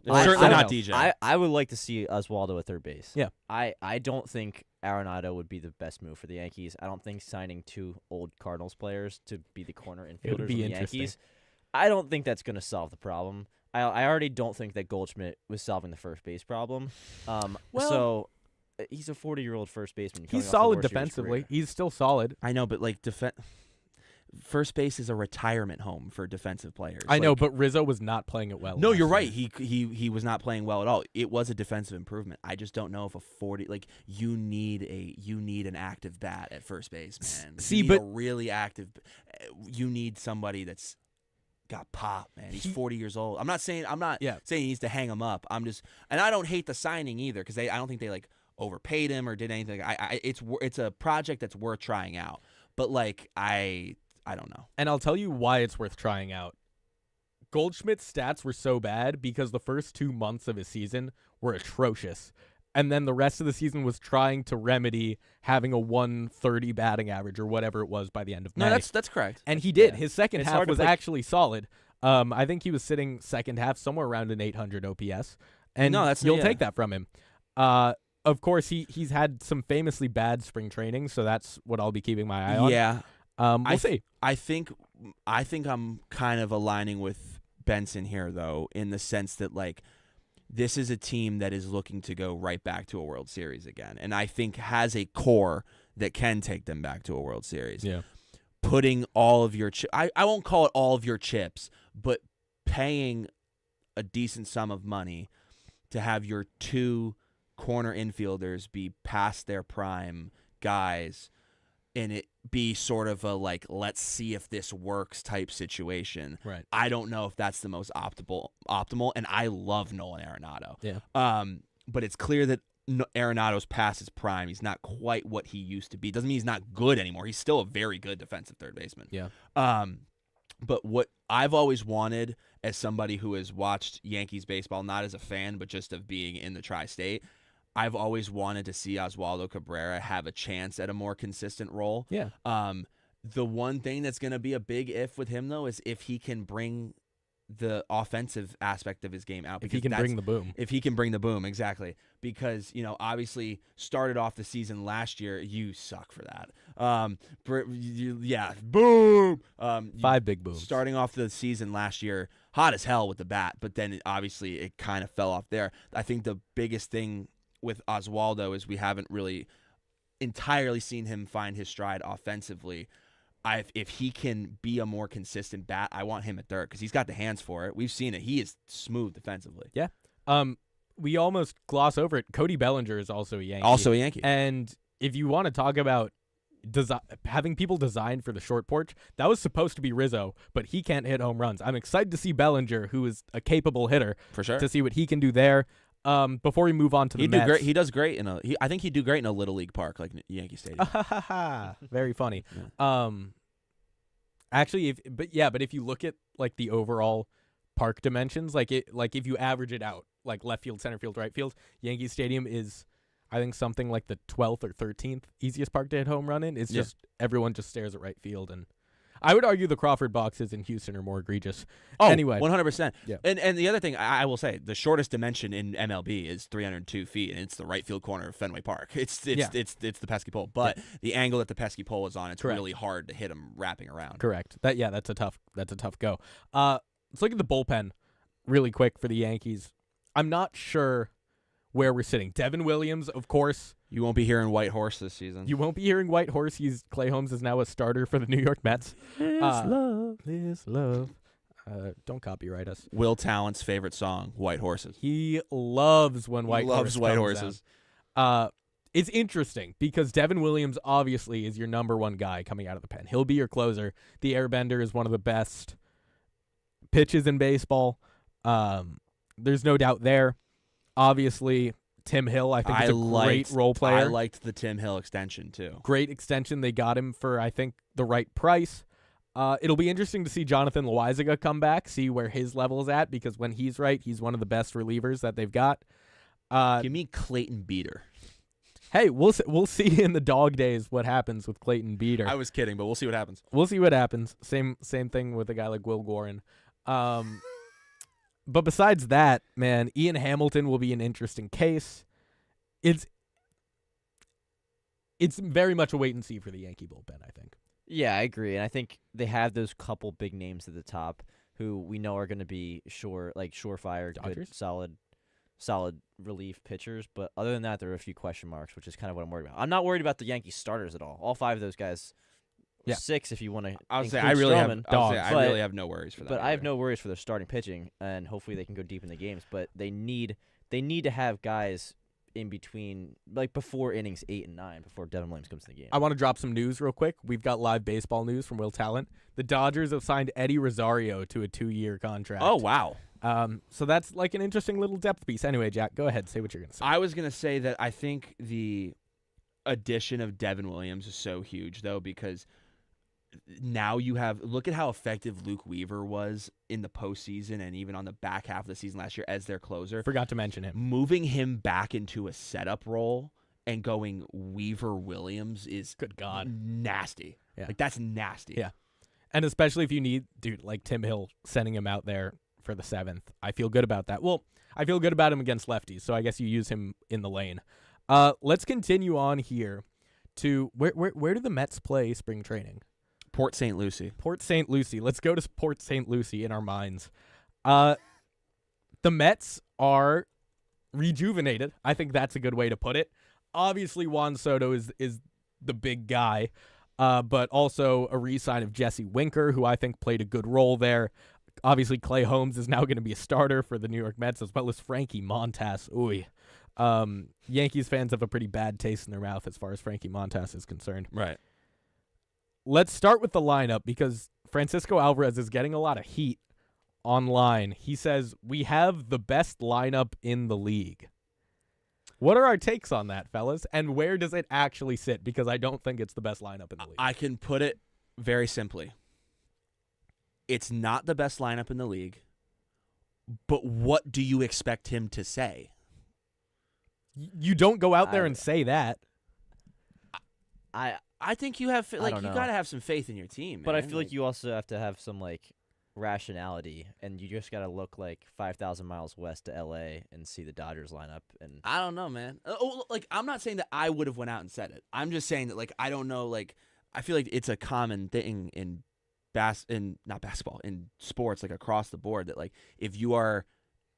Certainly not DJ. I would like to see Oswaldo at third base. Yeah. I don't think Arenado would be the best move for the Yankees. I don't think signing 2 old Cardinals players to be the corner infielders of the Yankees, I don't think that's going to solve the problem. I already don't think that Goldschmidt was solving the first base problem. So he's a 40-year-old first baseman. He's solid defensively. He's still solid. I know, but like first base is a retirement home for defensive players. I know, but Rizzo was not playing it well. No, you're right. He was not playing well at all. It was a defensive improvement. I just don't know if a 40 you need an active bat at first base, man. See, you need but a really active. You need somebody that's got pop, man. He's 40 years old. I'm not saying he needs to hang him up. And I don't hate the signing either because I don't think they overpaid him or did anything. It's a project that's worth trying out. But I don't know. And I'll tell you why it's worth trying out. Goldschmidt's stats were so bad because the first 2 months of his season were atrocious. And then the rest of the season was trying to remedy having a 130 batting average or whatever it was by the end of May. No, that's correct. And he did. His second It's half hard to was actually solid. I think he was sitting second half somewhere around an 800 OPS. And you'll take that from him. Of course, he's had some famously bad spring training, so that's what I'll be keeping my eye on. Yeah. We'll see. I think I'm kind of aligning with Benson here, though, in the sense that this is a team that is looking to go right back to a World Series again, and I think has a core that can take them back to a World Series. Yeah. Putting all of your I won't call it all of your chips, but paying a decent sum of money to have your 2 corner infielders be past their prime guys and it be sort of a let's see if this works type situation. Right. I don't know if that's the most optimal, and I love Nolan Arenado. Yeah. But it's clear that Arenado's past his prime. He's not quite what he used to be. Doesn't mean he's not good anymore. He's still a very good defensive third baseman. Yeah. But what I've always wanted as somebody who has watched Yankees baseball, not as a fan, but just of being in the tri-state, I've always wanted to see Oswaldo Cabrera have a chance at a more consistent role. Yeah. The one thing that's going to be a big if with him, though, is if he can bring the offensive aspect of his game out. If he can bring the boom. If he can bring the boom, exactly. Because, obviously started off the season last year. You suck for that. Boom. 5 big booms. Starting off the season last year, hot as hell with the bat. But then, obviously, it kind of fell off there. I think the biggest thing with Oswaldo is we haven't really entirely seen him find his stride offensively. If he can be a more consistent bat, I want him at third because he's got the hands for it. We've seen it. He is smooth defensively. Yeah. We almost gloss over it. Cody Bellinger is also a Yankee. And if you want to talk about having people designed for the short porch, that was supposed to be Rizzo, but he can't hit home runs. I'm excited to see Bellinger, who is a capable hitter, for sure, to see what he can do there. Before we move on to the Mets. He does great I think he'd do great in a little league park like Yankee Stadium. Very funny. Yeah. Actually, but if you look at the overall park dimensions, if you average it out, left field, center field, right field, Yankee Stadium is, I think, something like the 12th or 13th easiest park to hit home run in. It's just everyone just stares at right field, and I would argue the Crawford boxes in Houston are more egregious. Anyway, 100%. Yeah. And the other thing I will say, the shortest dimension in MLB is 302 feet, and it's the right field corner of Fenway Park. It's the pesky pole, but the angle that the pesky pole is on, it's really hard to hit them wrapping around. Correct. That's a tough go. Let's look at the bullpen really quick for the Yankees. I'm not sure where we're sitting. Devin Williams, of course. You won't be hearing White Horse this season. You won't be hearing White Horse. Clay Holmes is now a starter for the New York Mets. This love. Don't copyright us. Will Tallant's favorite song, White Horses. He loves when White Horses. It's interesting because Devin Williams obviously is your number one guy coming out of the pen. He'll be your closer. The Airbender is one of the best pitches in baseball. There's no doubt there. Obviously, Tim Hill, I think, is a great role player. I liked the Tim Hill extension, too. Great extension. They got him for, I think, the right price. It'll be interesting to see Jonathan Loizaga come back, see where his level is at, because when he's right, he's one of the best relievers that they've got. Give me Clayton Beater. Hey, we'll see in the dog days what happens with Clayton Beater. I was kidding, but we'll see what happens. We'll see what happens. Same thing with a guy like Will Gorin. But besides that, man, Ian Hamilton will be an interesting case. It's very much a wait and see for the Yankee bullpen, I think. Yeah, I agree, and I think they have those couple big names at the top who we know are going to be surefire, good, solid relief pitchers. But other than that, there are a few question marks, which is kind of what I'm worried about. I'm not worried about the Yankees starters at all. All 5 of those guys. Yeah. 6 if you want to. I would say I really have no worries for that. But I have no worries for their starting pitching, and hopefully they can go deep in the games. But they need to have guys in between, like before innings 8 and 9, before Devin Williams comes to the game. I want to drop some news real quick. We've got live baseball news from Will Tallant. The Dodgers have signed Eddie Rosario to a 2-year contract. Oh, wow. So that's like an interesting little depth piece. Anyway, Jack, go ahead. Say what you're going to say. I was going to say that I think the addition of Devin Williams is so huge, though, because now you have – look at how effective Luke Weaver was in the postseason and even on the back half of the season last year as their closer. Forgot to mention him. Moving him back into a setup role and going Weaver-Williams is good God nasty. Yeah. Like, that's nasty. Yeah. And especially if you need – dude, like Tim Hill sending him out there for the 7th. I feel good about that. Well, I feel good about him against lefties, so I guess you use him in the lane. Let's continue on here to – where do the Mets play spring training? Port St. Lucie. Port St. Lucie. Let's go to Port St. Lucie in our minds. The Mets are rejuvenated. I think that's a good way to put it. Obviously, Juan Soto is the big guy, but also a re-sign of Jesse Winker, who I think played a good role there. Obviously, Clay Holmes is now going to be a starter for the New York Mets, as well as Frankie Montas. Ooh. Yankees fans have a pretty bad taste in their mouth as far as Frankie Montas is concerned. Right. Let's start with the lineup because Francisco Alvarez is getting a lot of heat online. He says, we have the best lineup in the league. What are our takes on that, fellas? And where does it actually sit? Because I don't think it's the best lineup in the league. I can put it very simply. It's not the best lineup in the league, but what do you expect him to say? You don't go out there and say that. I think you have you got to have some faith in your team. But man. I feel like you also have to have some rationality, and you just got to look 5,000 miles west to LA and see the Dodgers lineup. And I don't know, man. I'm not saying that I would have went out and said it. I'm just saying that I don't know. I feel like it's a common thing in not basketball, in sports, across the board, that if you are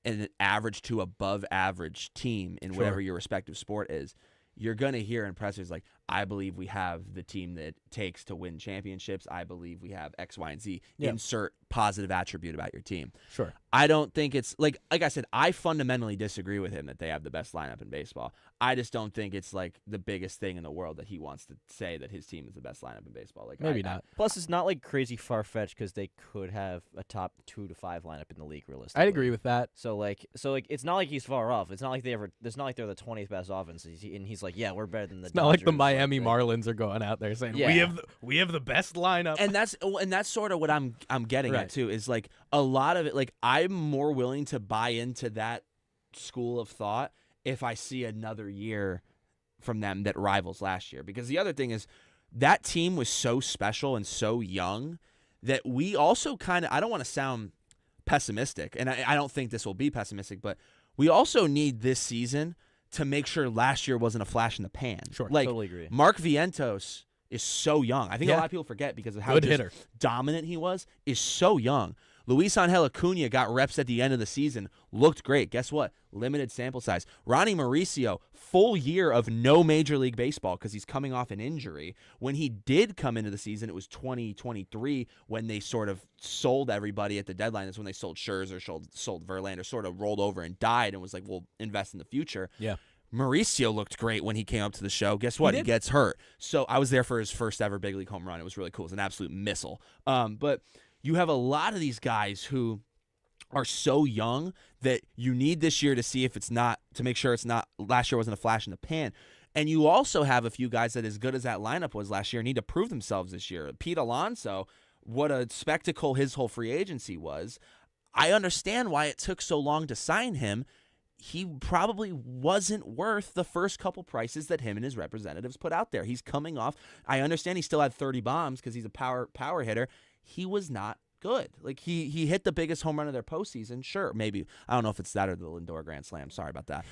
an average to above average team in whatever your respective sport is, you're going to hear in pressers I believe we have the team that it takes to win championships. I believe we have X, Y, and Z. Yeah. Insert positive attribute about your team. Sure. I don't think it's like I said, I fundamentally disagree with him that they have the best lineup in baseball. I just don't think it's the biggest thing in the world that he wants to say that his team is the best lineup in baseball. Maybe not. Plus, it's not crazy far-fetched because they could have a top 2 to 5 lineup in the league realistically. I'd agree with that. So it's not like he's far off. It's not like it's not like they're the 20th best offense, and he's like, yeah, we're better than the It's not Dodgers. like the Miami Marlins are going out there saying we have the best lineup. And that's sort of what I'm getting at too, is a lot of it, I'm more willing to buy into that school of thought if I see another year from them that rivals last year. Because the other thing is that team was so special and so young that we also I don't want to sound pessimistic, and I don't think this will be pessimistic, but we also need this season to make sure last year wasn't a flash in the pan. Sure, totally agree. Mark Vientos is so young. I think a lot of people forget because of how dominant he was. Is so young. Luis Angel Acuna got reps at the end of the season, looked great. Guess what? Limited sample size. Ronnie Mauricio, full year of no Major League Baseball because he's coming off an injury. When he did come into the season, it was 2023 when they sort of sold everybody at the deadline. That's when they sold Scherzer, sold Verlander, sort of rolled over and died and was like, we'll invest in the future. Yeah. Mauricio looked great when he came up to the show. Guess what? He gets hurt. So I was there for his first ever big league home run. It was really cool. It was an absolute missile. But you have a lot of these guys who are so young that you need this year to see if it's not, to make sure it's not, last year wasn't a flash in the pan. And you also have a few guys that, as good as that lineup was last year, need to prove themselves this year. Pete Alonso, what a spectacle his whole free agency was. I understand why it took so long to sign him. He probably wasn't worth the first couple prices that him and his representatives put out there. He's coming off. I understand he still had 30 bombs because he's a power hitter. He was not good. Like he hit the biggest home run of their postseason. Sure, maybe. I don't know if it's that or the Lindor Grand Slam. Sorry about that.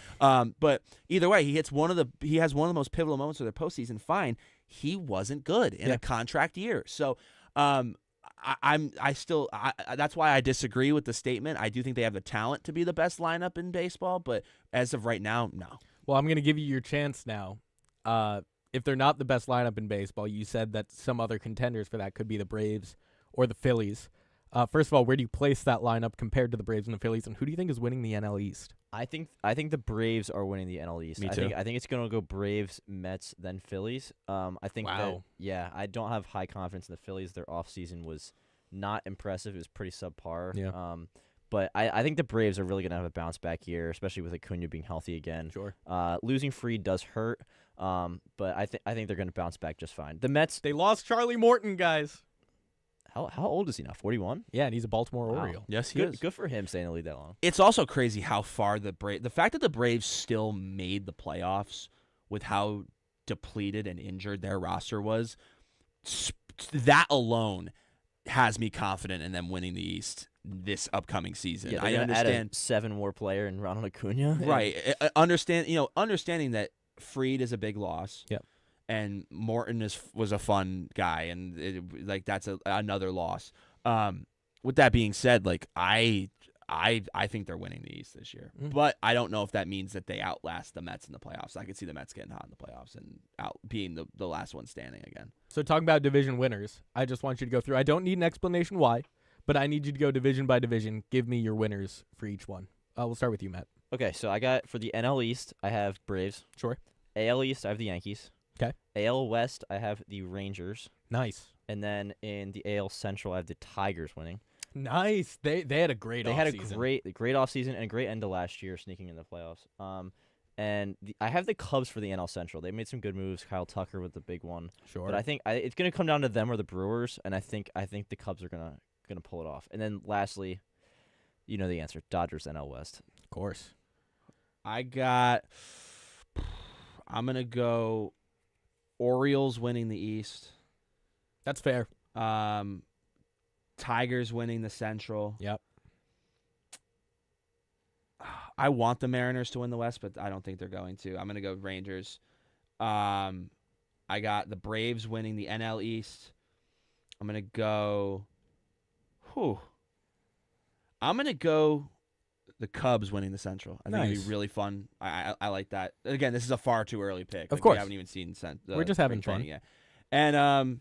But either way, he has one of the most pivotal moments of their postseason. Fine. He wasn't good in a contract year. So that's why I disagree with the statement. I do think they have the talent to be the best lineup in baseball, but as of right now, no. Well, I'm going to give you your chance now. If they're not the best lineup in baseball, you said that some other contenders for that could be the Braves or the Phillies. First of all, where do you place that lineup compared to the Braves and the Phillies, and who do you think is winning the NL East? I think the Braves are winning the NL East. Me too. I think it's going to go Braves, Mets, then Phillies. I think I don't have high confidence in the Phillies. Their offseason was not impressive. It was pretty subpar. Yeah. But I think the Braves are really going to have a bounce back year, especially with Acuna being healthy again. Sure. Losing Fried does hurt, but I think they're going to bounce back just fine. The Mets, they lost Charlie Morton, guys. How old is he now? 41? Yeah, and he's a Baltimore Oriole. Yes, he good, is. Good for him staying in the league that long. It's also crazy how far the fact that the Braves still made the playoffs with how depleted and injured their roster was, that alone has me confident in them winning the East this upcoming season. Yeah, I understand add a 7 more player in Ronald Acuna. Right. Understanding that Fried is a big loss. Yep. And Morton was a fun guy, and that's another loss. With that being said, I think they're winning the East this year, but I don't know if that means that they outlast the Mets in the playoffs. I could see the Mets getting hot in the playoffs and being the last one standing again. So talking about division winners, I just want you to go through. I don't need an explanation why, but I need you to go division by division. Give me your winners for each one. We'll start with you, Matt. Okay, so I got for the NL East, I have Braves. Sure. AL East, I have the Yankees. Okay. AL West, I have the Rangers. Nice. And then in the AL Central, I have the Tigers winning. Nice. They had a great offseason. They had a great offseason and a great end to last year, sneaking in the playoffs. And I have the Cubs for the NL Central. They made some good moves. Kyle Tucker with the big one. Sure. But I think it's going to come down to them or the Brewers, and I think the Cubs are gonna pull it off. And then lastly, you know the answer: Dodgers NL West. Of course. I'm gonna go Orioles winning the East. That's fair. Tigers winning the Central. Yep. I want the Mariners to win the West, but I don't think they're going to. I'm going to go Rangers. I got the Braves winning the NL East. I'm going to go the Cubs winning the Central. I think it'd be really fun. I like that. Again, this is a far too early pick. Of course. We haven't even seen we're just having fun. Yet. And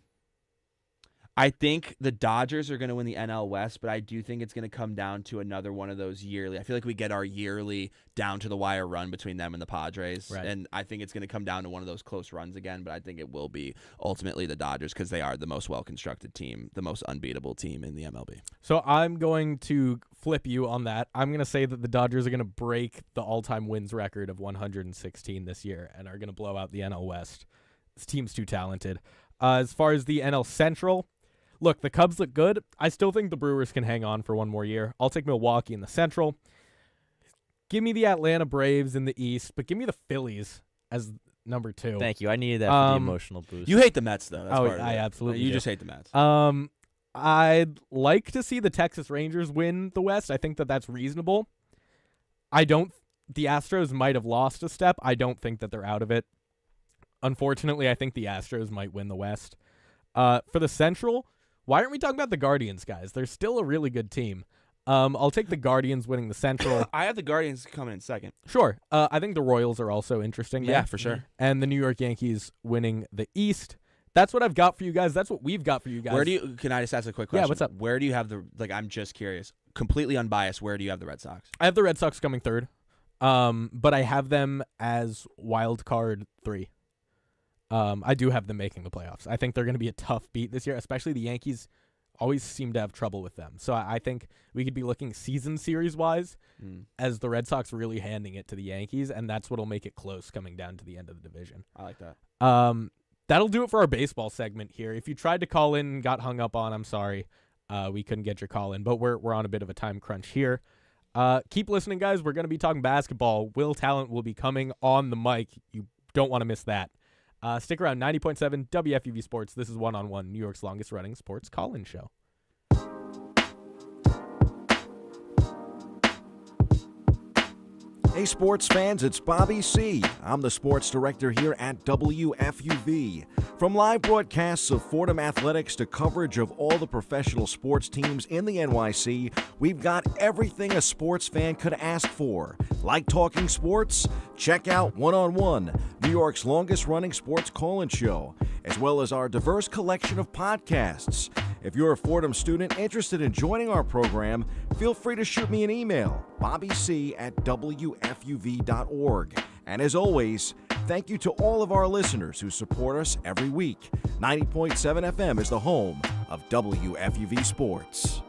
I think the Dodgers are going to win the NL West, but I do think it's going to come down to another one of those yearly. I feel like we get our yearly down to the wire run between them and the Padres, right. And I think it's going to come down to one of those close runs again, but I think it will be ultimately the Dodgers because they are the most well-constructed team, the most unbeatable team in the MLB. So I'm going to flip you on that. I'm going to say that the Dodgers are going to break the all-time wins record of 116 this year and are going to blow out the NL West. This team's too talented. As far as the NL Central, look, the Cubs look good. I still think the Brewers can hang on for one more year. I'll take Milwaukee in the Central. Give me the Atlanta Braves in the East, but give me the Phillies as number 2. Thank you. I needed that for the emotional boost. You hate the Mets, though. That's part of I it. absolutely You do. just hate the Mets. I'd like to see the Texas Rangers win the West. I think that that's reasonable. The Astros might have lost a step. I don't think that they're out of it. Unfortunately, I think the Astros might win the West. For the Central, why aren't we talking about the Guardians, guys? They're still a really good team. I'll take the Guardians winning the Central. I have the Guardians coming in second. Sure. I think the Royals are also interesting. Yeah, there. for sure. And the New York Yankees winning the East. That's what I've got for you guys. That's what we've got for you guys. Can I just ask a quick question? Yeah, what's up? Where do you have I'm just curious, completely unbiased, where do you have the Red Sox? I have the Red Sox coming third. But I have them as wild card 3. I do have them making the playoffs. I think they're going to be a tough beat this year, especially the Yankees always seem to have trouble with them. So I think we could be looking season series-wise as the Red Sox really handing it to the Yankees, and that's what'll make it close coming down to the end of the division. I like that. That'll do it for our baseball segment here. If you tried to call in and got hung up on, I'm sorry. We couldn't get your call in, but we're on a bit of a time crunch here. Keep listening, guys. We're going to be talking basketball. Will Tallant will be coming on the mic. You don't want to miss that. Stick around. 90.7 WFUV Sports. This is One-on-One, New York's longest-running sports call-in show. Hey, sports fans, it's Bobby C. I'm the sports director here at WFUV. From live broadcasts of Fordham Athletics to coverage of all the professional sports teams in the NYC, we've got everything a sports fan could ask for. Like talking sports? Check out One-on-One, New York's longest-running sports call-in show, as well as our diverse collection of podcasts. If you're a Fordham student interested in joining our program, feel free to shoot me an email, bobbyc@wfuv.org. And as always, thank you to all of our listeners who support us every week. 90.7 FM is the home of WFUV Sports.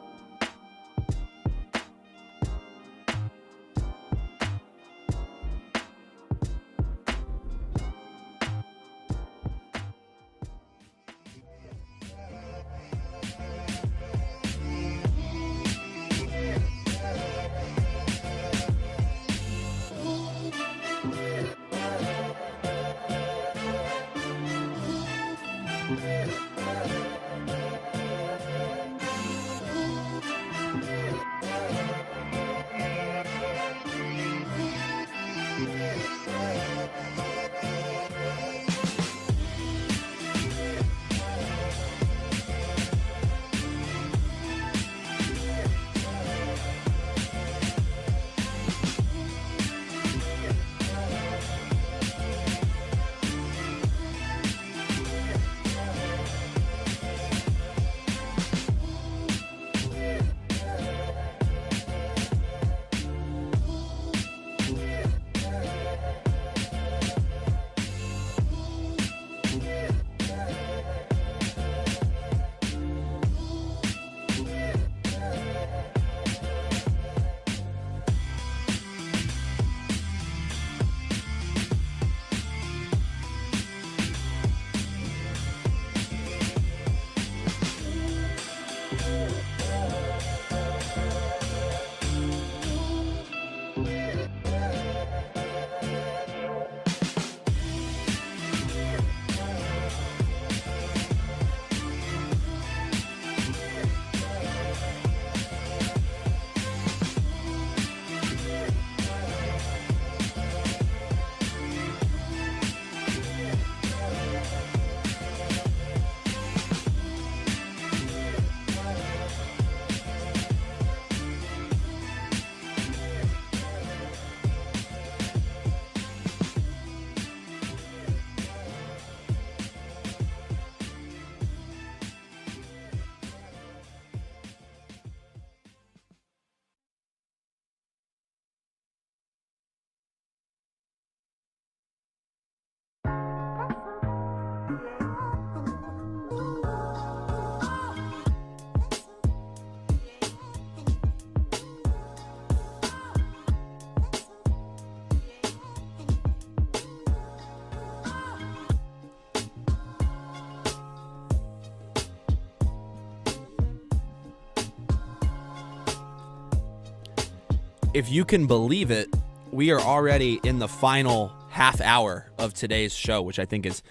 If you can believe it, we are already in the final half hour of today's show, which I think is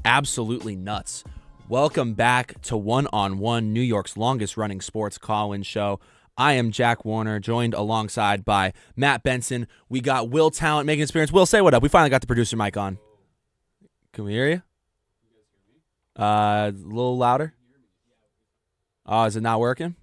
absolutely nuts. Welcome back to One-on-One, New York's longest-running sports call-in show. I am Jack Warner, joined alongside by Matt Benson. We got Will Tallant making an appearance. Will, say what up. We finally got the producer mic on. Can we hear you? A little louder. Oh, is it not working?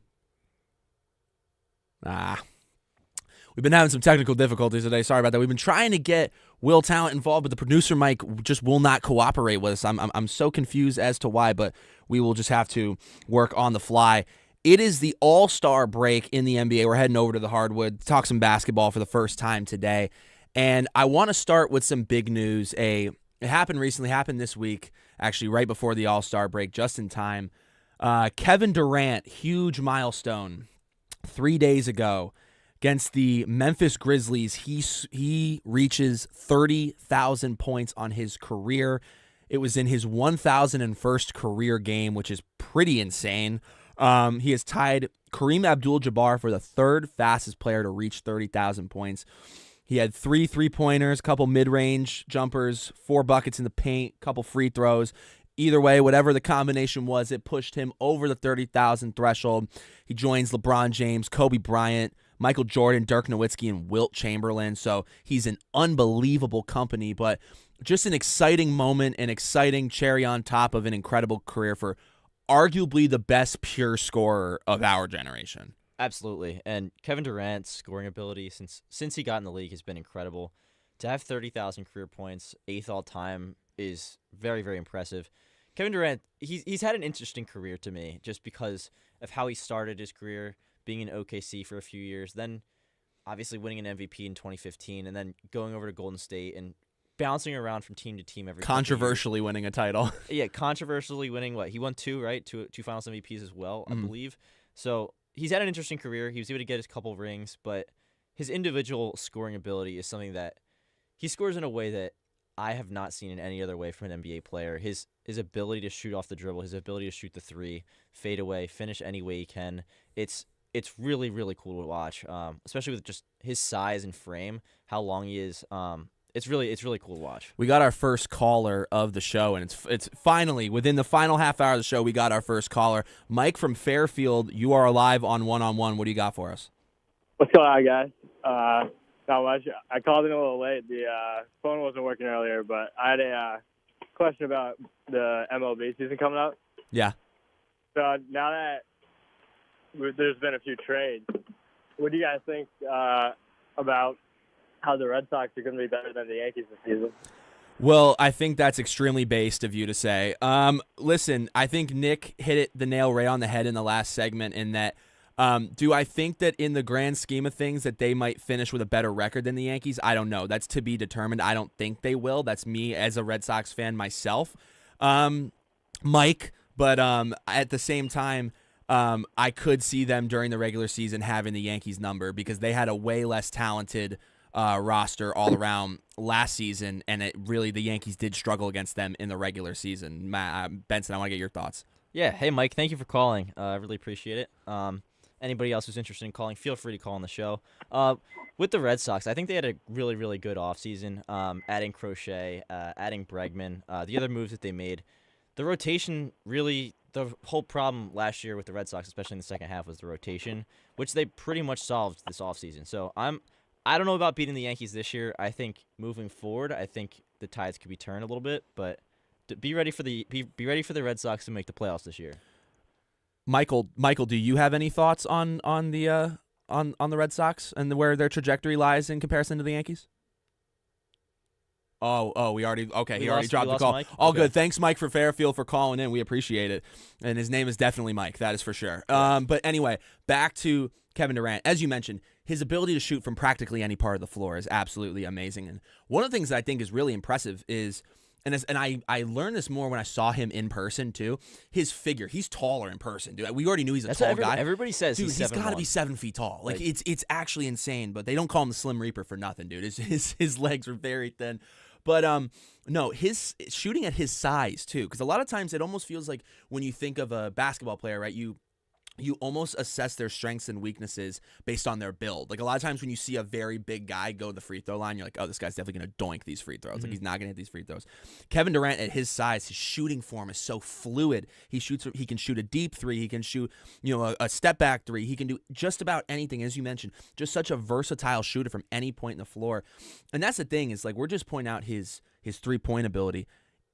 We've been having some technical difficulties today. Sorry about that. We've been trying to get Will Tallant involved, but the producer mic just will not cooperate with us. I'm so confused as to why, but we will just have to work on the fly. It is the All-Star break in the NBA. We're heading over to the hardwood to talk some basketball for the first time today. And I want to start with some big news. It happened recently, happened this week, actually right before the All-Star break, just in time. Kevin Durant, huge milestone. 3 days ago against the Memphis Grizzlies, he reaches 30,000 points on his career. It was in his 1,001st career game, which is pretty insane. He has tied Kareem Abdul-Jabbar for the third fastest player to reach 30,000 points. He had 3 3-pointers, a couple mid-range jumpers, 4 buckets in the paint, a couple free throws. Either way, whatever the combination was, it pushed him over the 30,000 threshold. He joins LeBron James, Kobe Bryant, Michael Jordan, Dirk Nowitzki, and Wilt Chamberlain. So he's an unbelievable company, but just an exciting moment, an exciting cherry on top of an incredible career for arguably the best pure scorer of our generation. Absolutely. And Kevin Durant's scoring ability since he got in the league has been incredible. To have 30,000 career points, 8th all time, is very, very impressive. Kevin Durant, he's had an interesting career to me just because of how he started his career, being in OKC for a few years, then obviously winning an MVP in 2015, and then going over to Golden State and bouncing around from team to team every controversially winning a title. Yeah, controversially winning what? He won 2, right? Two finals MVPs as well, I believe. So he's had an interesting career. He was able to get his couple rings, but his individual scoring ability is something that he scores in a way that I have not seen in any other way from an NBA player. His ability to shoot off the dribble, his ability to shoot the 3, fade away, finish any way he can. It's really, really cool to watch, especially with just his size and frame, how long he is. It's really cool to watch. We got our first caller of the show, and it's finally, within the final half hour of the show, we got our first caller. Mike from Fairfield, you are live on One-on-One. What do you got for us? What's going on, guys? Not much. I called in a little late. The phone wasn't working earlier, but I had a question about the MLB season coming up. Yeah. So now that there's been a few trades, what do you guys think about how the Red Sox are going to be better than the Yankees this season? Well, I think that's extremely based of you to say. Listen, I think Nick hit the nail right on the head in the last segment in that do I think that in the grand scheme of things that they might finish with a better record than the Yankees? I don't know. That's to be determined. I don't think they will. That's me as a Red Sox fan myself, Mike. But at the same time, I could see them during the regular season having the Yankees number because they had a way less talented roster all around last season, and the Yankees did struggle against them in the regular season. Benson, I want to get your thoughts. Yeah. Hey, Mike, thank you for calling. I really appreciate it. Anybody else who's interested in calling, feel free to call on the show. With the Red Sox, I think they had a really, really good offseason, adding Crochet, adding Bregman, the other moves that they made. The rotation really, the whole problem last year with the Red Sox, especially in the second half, was the rotation, which they pretty much solved this offseason. So I don't know about beating the Yankees this year. I think moving forward, I think the tides could be turned a little bit, but be ready for the Red Sox to make the playoffs this year. Michael, do you have any thoughts on the Red Sox and where their trajectory lies in comparison to the Yankees? He already dropped the call. Mike? All Okay. good. Thanks, Mike, for Fairfield for calling in. We appreciate it. And his name is definitely Mike. That is for sure. But anyway, back to Kevin Durant. As you mentioned, his ability to shoot from practically any part of the floor is absolutely amazing. And one of the things that I think is really impressive is, and I learned this more when I saw him in person too, his figure. He's taller in person, dude. We already knew he's a tall guy. Everybody says dude, he's got to be 7 feet tall. Like it's actually insane, but they don't call him the Slim Reaper for nothing, dude. His legs are very thin. But no, his shooting at his size too, because a lot of times it almost feels like when you think of a basketball player, right? You almost assess their strengths and weaknesses based on their build. Like a lot of times when you see a very big guy go to the free throw line, you're like, oh, this guy's definitely going to doink these free throws. Like he's not going to hit these free throws. Kevin Durant at his size, his shooting form is so fluid. He can shoot a deep 3. He can shoot, a step back 3. He can do just about anything, as you mentioned. Just such a versatile shooter from any point in the floor. And that's the thing is like we're just pointing out his 3-point ability.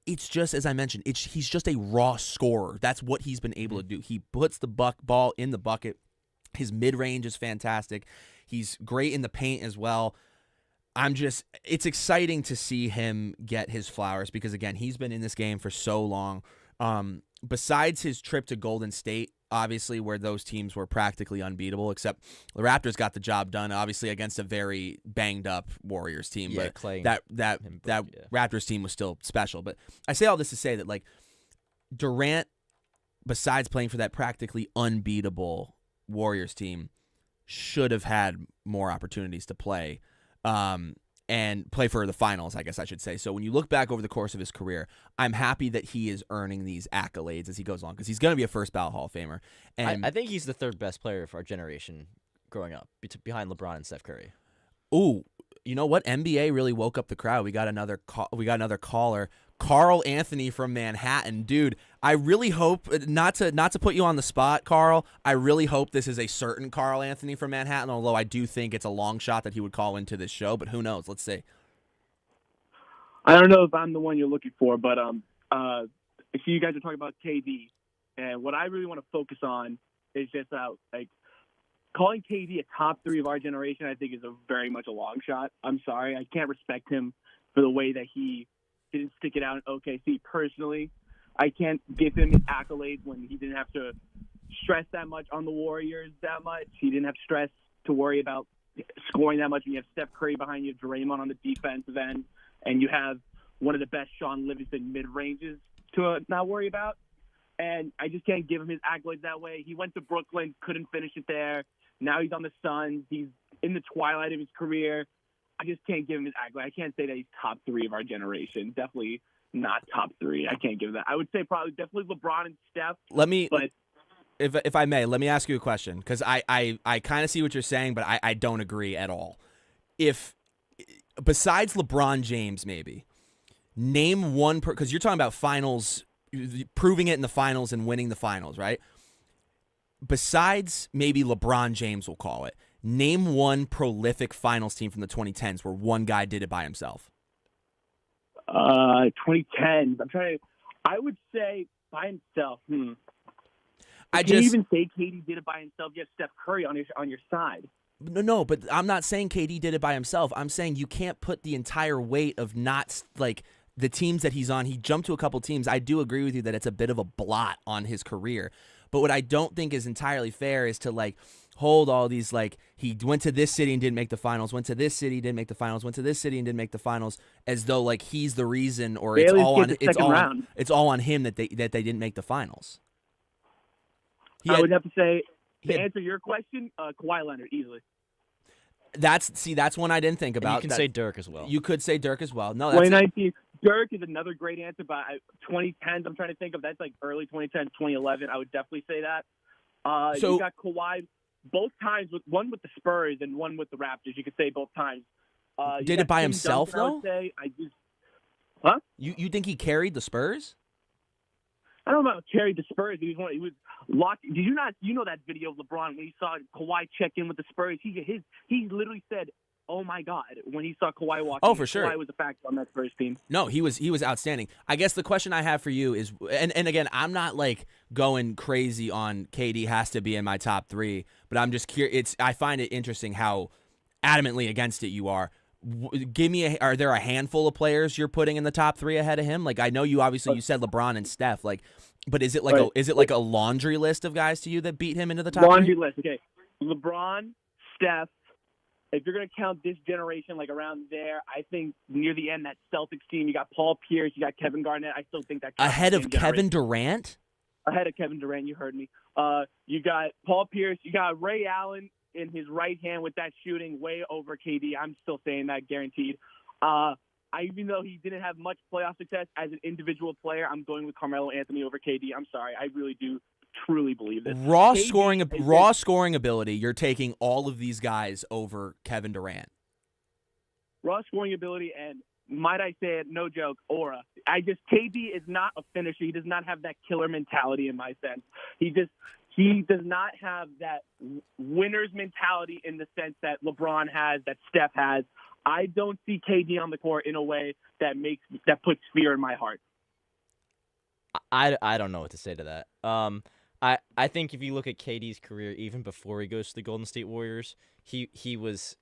It's just, as I mentioned, he's just a raw scorer. That's what he's been able to do. He puts the ball in the bucket. His mid-range is fantastic. He's great in the paint as well. It's exciting to see him get his flowers because, again, he's been in this game for so long. Besides his trip to Golden State, obviously, where those teams were practically unbeatable, except the Raptors got the job done, obviously, against a very banged-up Warriors team. Yeah, but Clay that Raptors team was still special. But I say all this to say that, like, Durant besides playing for that practically unbeatable Warriors team, should have had more opportunities to play and play for the finals, I guess I should say. So when you look back over the course of his career, I'm happy that he is earning these accolades as he goes along because he's going to be a first ballot Hall of Famer. And I think he's the third best player of our generation growing up, behind LeBron and Steph Curry. Ooh, you know what? NBA really woke up the crowd. We got another caller, Carl Anthony from Manhattan. Dude, I really hope not to put you on the spot, Carl. I really hope this is a certain Carl Anthony from Manhattan, although I do think it's a long shot that he would call into this show, but who knows? Let's see. I don't know if I'm the one you're looking for, but I see you guys are talking about KD, and what I really want to focus on is just calling KD a top 3 of our generation. I think is very much a long shot. I'm sorry, I can't respect him for the way that he didn't stick it out in OKC. Personally, I can't give him his accolades when he didn't have to stress that much on the Warriors that much. He didn't have stress to worry about scoring that much when you have Steph Curry behind you, Draymond on the defensive end, and you have one of the best Sean Livingston mid-ranges to not worry about. And I just can't give him his accolades that way. He went to Brooklyn, couldn't finish it there. Now he's on the Suns. He's in the twilight of his career. I just can't give him his accolade. I can't say that he's top 3 of our generation. Definitely not top 3. I can't give that. I would say definitely LeBron and Steph. If I may, let me ask you a question because I kind of see what you're saying, but I don't agree at all. If besides LeBron James, maybe name one because you're talking about finals, proving it in the finals and winning the finals, right? Besides maybe LeBron James, we'll call it. Name one prolific finals team from the 2010s where one guy did it by himself. 2010s. I would say by himself. Can you even say KD did it by himself? You have Steph Curry on your side. No, but I'm not saying KD did it by himself. I'm saying you can't put the entire weight of not the teams that he's on. He jumped to a couple teams. I do agree with you that it's a bit of a blot on his career. But what I don't think is entirely fair is to hold all these he went to this city and didn't make the finals, went to this city, didn't make the finals, went to this city and didn't make the finals, as though he's the reason or it's all on him that they didn't make the finals. I would have to say to answer your question, Kawhi Leonard easily. That's one I didn't think about. And you can say Dirk as well. You could say Dirk as well. No, 2019. Dirk is another great answer, but 2010s, I'm trying to think of. That's early 2010s, 2011. I would definitely say that. You got Kawhi both times, one with the Spurs and one with the Raptors. You could say both times. Did it by himself, though? Huh? You think he carried the Spurs? I don't know about carried the Spurs. He was locked. Did you not? You know that video of LeBron when he saw Kawhi check in with the Spurs? He literally said, "Oh my God!" when he saw Kawhi walking. Oh, for sure. Kawhi was a factor on that Spurs team. No, he was outstanding. I guess the question I have for you is, and again, I'm not going crazy on KD has to be in my top 3, but I'm just curious. I find it interesting how adamantly against it you are. Give me are there a handful of players you're putting in the top 3 ahead of him? I know you said LeBron and Steph, but is it a laundry list of guys to you that beat him into the top 3? Laundry list, okay. LeBron, Steph. If you're going to count this generation around there, I think near the end that Celtics team, you got Paul Pierce, you got Kevin Garnett. I still think that ahead of Kevin Durant. Ahead of Kevin Durant, you heard me. You got Paul Pierce, you got Ray Allen in his right hand with that shooting way over KD. I'm still saying that guaranteed. Even though he didn't have much playoff success as an individual player, I'm going with Carmelo Anthony over KD. I'm sorry. I really do truly believe this. Raw scoring ability, you're taking all of these guys over Kevin Durant. Raw scoring ability and, might I say it, no joke, aura. KD is not a finisher. He does not have that killer mentality in my sense. He does not have that winner's mentality in the sense that LeBron has, that Steph has. I don't see KD on the court in a way that puts fear in my heart. I don't know what to say to that. I think if you look at KD's career, even before he goes to the Golden State Warriors, he was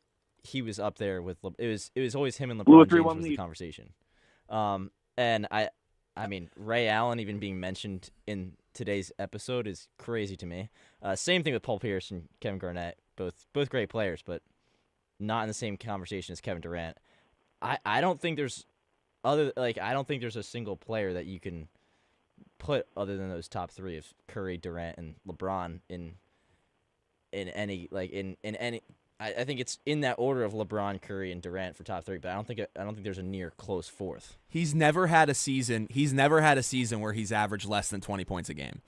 up there with it was always him and LeBron James was the conversation. And I mean Ray Allen even being mentioned in today's episode is crazy to me. Same thing with Paul Pierce and Kevin Garnett, both great players, but not in the same conversation as Kevin Durant. I don't think there's I don't think there's a single player that you can put other than those top three of Curry, Durant, and LeBron in any I think it's in that order of LeBron, Curry, and Durant for top three, but I don't think there's a near close fourth. He's never had a season where he's averaged less than 20 points a game.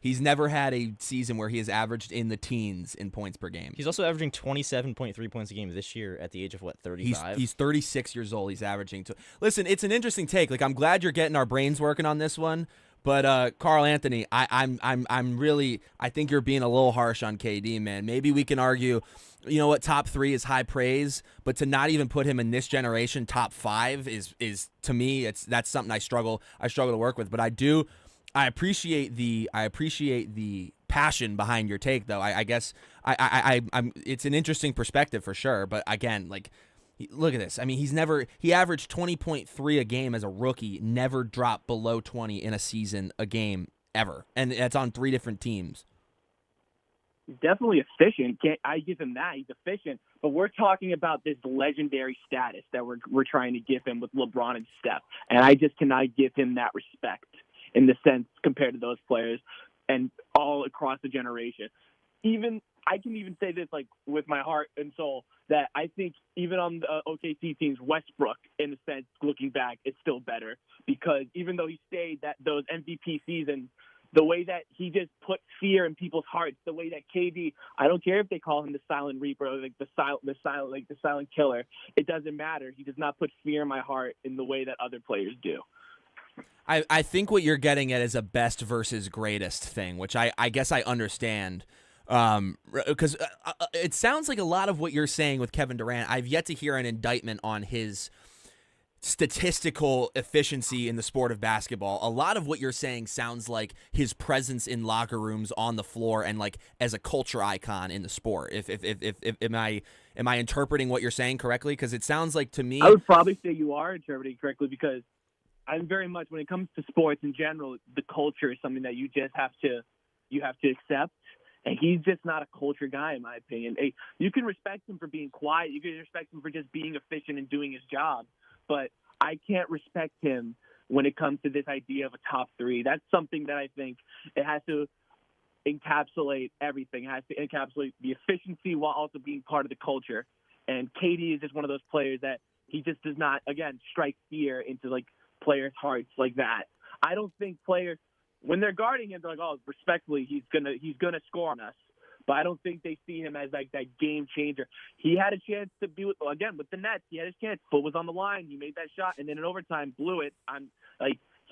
He's never had a season where he has averaged in the teens in points per game. He's also averaging 27.3 points a game this year at the age of 35? He's 36 years old. He's averaging Listen, it's an interesting take. Like, I'm glad you're getting our brains working on this one. But Carl Anthony, I think you're being a little harsh on KD, man. Maybe we can argue, you know what, top 3 is high praise, but to not even put him in this generation top 5 is to me that's something I struggle to work with. But I appreciate the passion behind your take, though. I guess I'm it's an interesting perspective for sure. But again, like, look at this. I mean, he averaged 20.3 a game as a rookie, never dropped below 20 in a season a game ever. And that's on 3 different teams. He's definitely efficient. I give him that. He's efficient. But we're talking about this legendary status that we're trying to give him with LeBron and Steph. And I just cannot give him that respect in the sense compared to those players and all across the generation. I can even say this, like, with my heart and soul, that I think even on the OKC teams, Westbrook, in a sense, looking back, is still better because even though he stayed those MVP seasons, the way that he just put fear in people's hearts, the way that KD, I don't care if they call him the silent reaper, or like the silent killer, it doesn't matter. He does not put fear in my heart in the way that other players do. I think what you're getting at is a best versus greatest thing, which I guess I understand. Because it sounds like a lot of what you're saying with Kevin Durant, I've yet to hear an indictment on his statistical efficiency in the sport of basketball. A lot of what you're saying sounds like his presence in locker rooms, on the floor, and like as a culture icon in the sport. If am I interpreting what you're saying correctly? Because it sounds like to me, I would probably say you are interpreting correctly because I'm very much, when it comes to sports in general, the culture is something that you just have to accept. And he's just not a culture guy, in my opinion. You can respect him for being quiet. You can respect him for just being efficient and doing his job. But I can't respect him when it comes to this idea of a top 3. That's something that I think it has to encapsulate everything. It has to encapsulate the efficiency while also being part of the culture. And KD is just one of those players that he just does not, again, strike fear into, like, players' hearts like that. I don't think players – when they're guarding him, they're like, oh, respectfully, he's gonna score on us. But I don't think they see him as like that game changer. He had a chance to be with the Nets. He had his chance. Foot was on the line. He made that shot, and then in overtime blew it.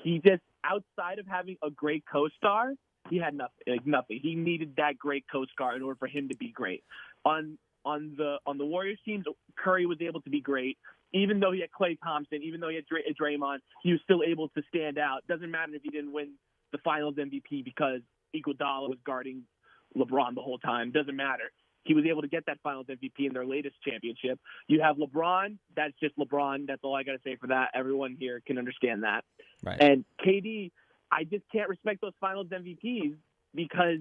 He just, outside of having a great co-star, he had nothing. He needed that great co-star in order for him to be great. On the Warriors teams, Curry was able to be great. Even though he had Klay Thompson, even though he had Draymond, he was still able to stand out. Doesn't matter if he didn't win the Finals MVP because Iguodala was guarding LeBron the whole time. Doesn't matter. He was able to get that Finals MVP in their latest championship. You have LeBron. That's just LeBron. That's all I got to say for that. Everyone here can understand that. Right. And KD, I just can't respect those Finals MVPs because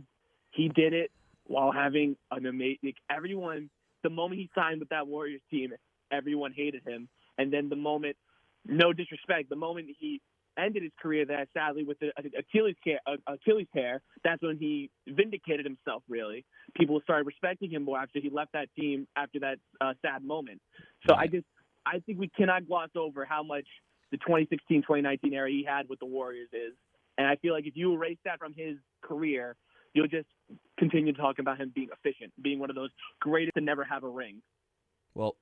he did it while having an amazing – everyone – the moment he signed with that Warriors team, everyone hated him. And then the moment – no disrespect – the moment he – ended his career that sadly with the Achilles tear, that's when he vindicated himself, really. People started respecting him more after he left that team after that sad moment. So I think we cannot gloss over how much the 2016-2019 era he had with the Warriors is. And I feel like if you erase that from his career, you'll just continue talking about him being efficient, being one of those greatest to never have a ring. Well,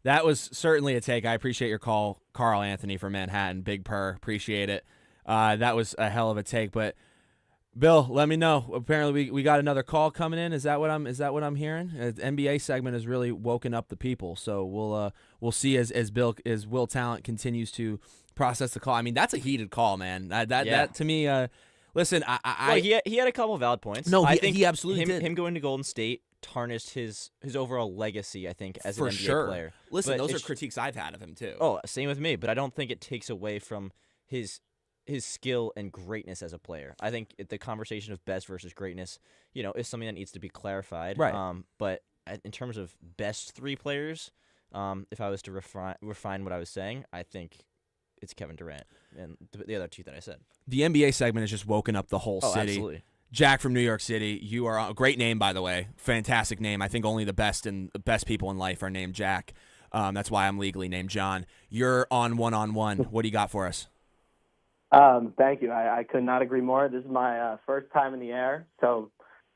that was certainly a take. I appreciate your call, Carl Anthony from Manhattan. Big purr. Appreciate it. That was a hell of a take. But Bill, let me know. Apparently we got another call coming in. Is that what I'm hearing? The NBA segment has really woken up the people. So we'll see as Will Tallant continues to process the call. I mean, that's a heated call, man. That to me, listen, he had a couple of valid points. No, I think he absolutely did. Him going to Golden State tarnished his overall legacy, I think, as an NBA sure. player. Listen, but those are critiques I've had of him too. Oh, same with me, but I don't think it takes away from his skill and greatness as a player. I think the conversation of best versus greatness, is something that needs to be clarified. Right. But in terms of best 3 players, if I was to refine what I was saying, I think it's Kevin Durant and the other two that I said. The NBA segment has just woken up the whole Oh, city. absolutely. Jack from New York City, you are a great name, by the way. Fantastic name. I think only the best people in life are named Jack. That's why I'm legally named John. You're on one-on-one. What do you got for us? Thank you. I could not agree more. This is my first time in the air, so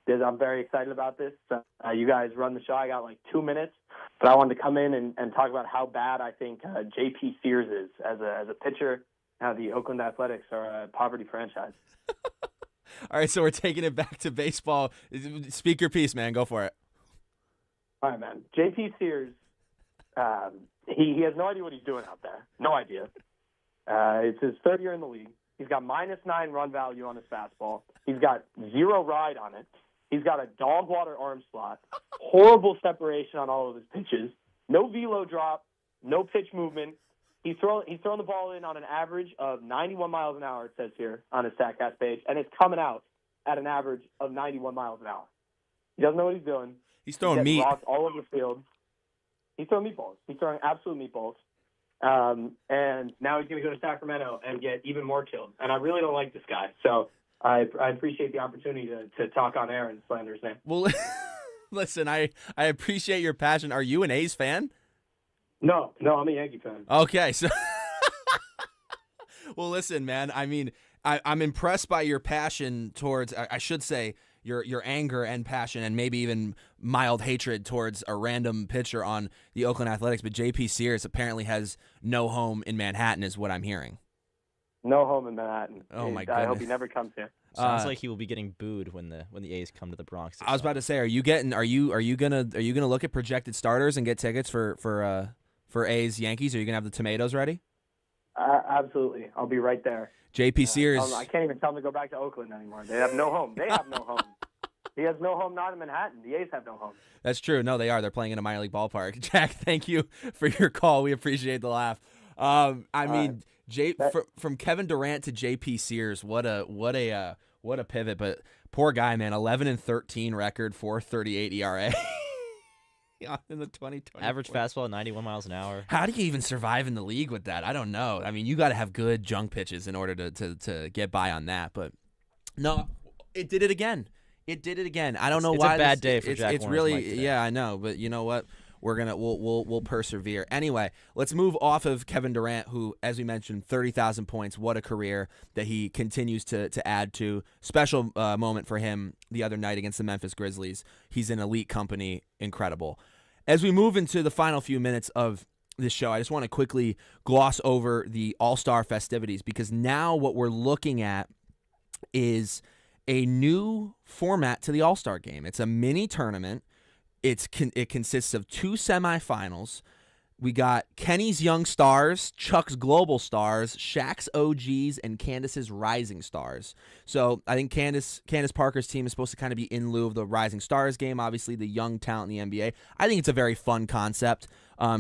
I'm very excited about this. You guys run the show. I got like 2 minutes, but I wanted to come in and talk about how bad I think J.P. Sears is as a pitcher. How the Oakland Athletics are a poverty franchise. All right, so we're taking it back to baseball. Speak your piece, man. Go for it. All right, man. J.P. Sears, he has no idea what he's doing out there. No idea. It's his third year in the league. He's got -9 run value on his fastball. He's got 0 ride on it. He's got a dog water arm slot. Horrible separation on all of his pitches. No velo drop. No pitch movement. He's throwing the ball in on an average of 91 miles an hour, it says here on his StatCast page, and it's coming out at an average of 91 miles an hour. He doesn't know what he's doing. He's throwing meat. Rocks all over the field. He's throwing meatballs. He's throwing absolute meatballs. And now he's going to go to Sacramento and get even more killed. And I really don't like this guy. So I appreciate the opportunity to talk on air and slander his name. Well, listen, I appreciate your passion. Are you an A's fan? No, I'm a Yankee fan. Okay, so well, listen, man. I mean, I'm impressed by your passion towards. I should say your anger and passion, and maybe even mild hatred towards a random pitcher on the Oakland Athletics. But J.P. Sears apparently has no home in Manhattan, is what I'm hearing. No home in Manhattan. Oh my I goodness. hope he never comes here. Sounds like he will be getting booed when the A's come to the Bronx. I was about to say, are you gonna look at projected starters and get tickets for A's Yankees? Are you gonna have the tomatoes ready? Absolutely, I'll be right there. J.P. Sears. I can't even tell him to go back to Oakland anymore. They have no home. They have no home. He has no home, not in Manhattan. The A's have no home. That's true. No, they are. They're playing in a minor league ballpark. Jack, thank you for your call. We appreciate the laugh. From Kevin Durant to J.P. Sears, what a pivot. But poor guy, man. 11-13 record, 4.38 ERA. In the 2020 average fastball 91 miles an hour. How do you even survive in the league with that? I don't know. I mean, you got to have good junk pitches in order to get by on that. But no, it did it again. I don't know why. It's a bad day for Jack It's Warner's really mic today. Yeah, I know. But you know what? We'll persevere. Anyway, let's move off of Kevin Durant, who, as we mentioned, 30,000 points. What a career that he continues to add to. Special moment for him the other night against the Memphis Grizzlies. He's in elite company. Incredible. As we move into the final few minutes of this show, I just want to quickly gloss over the All-Star festivities, because now what we're looking at is a new format to the All-Star game. It's a mini tournament. It consists of 2 semifinals. We got Kenny's Young Stars, Chuck's Global Stars, Shaq's OGs, and Candace's Rising Stars. So I think Candace Parker's team is supposed to kind of be in lieu of the Rising Stars game, obviously the young talent in the NBA. I think it's a very fun concept.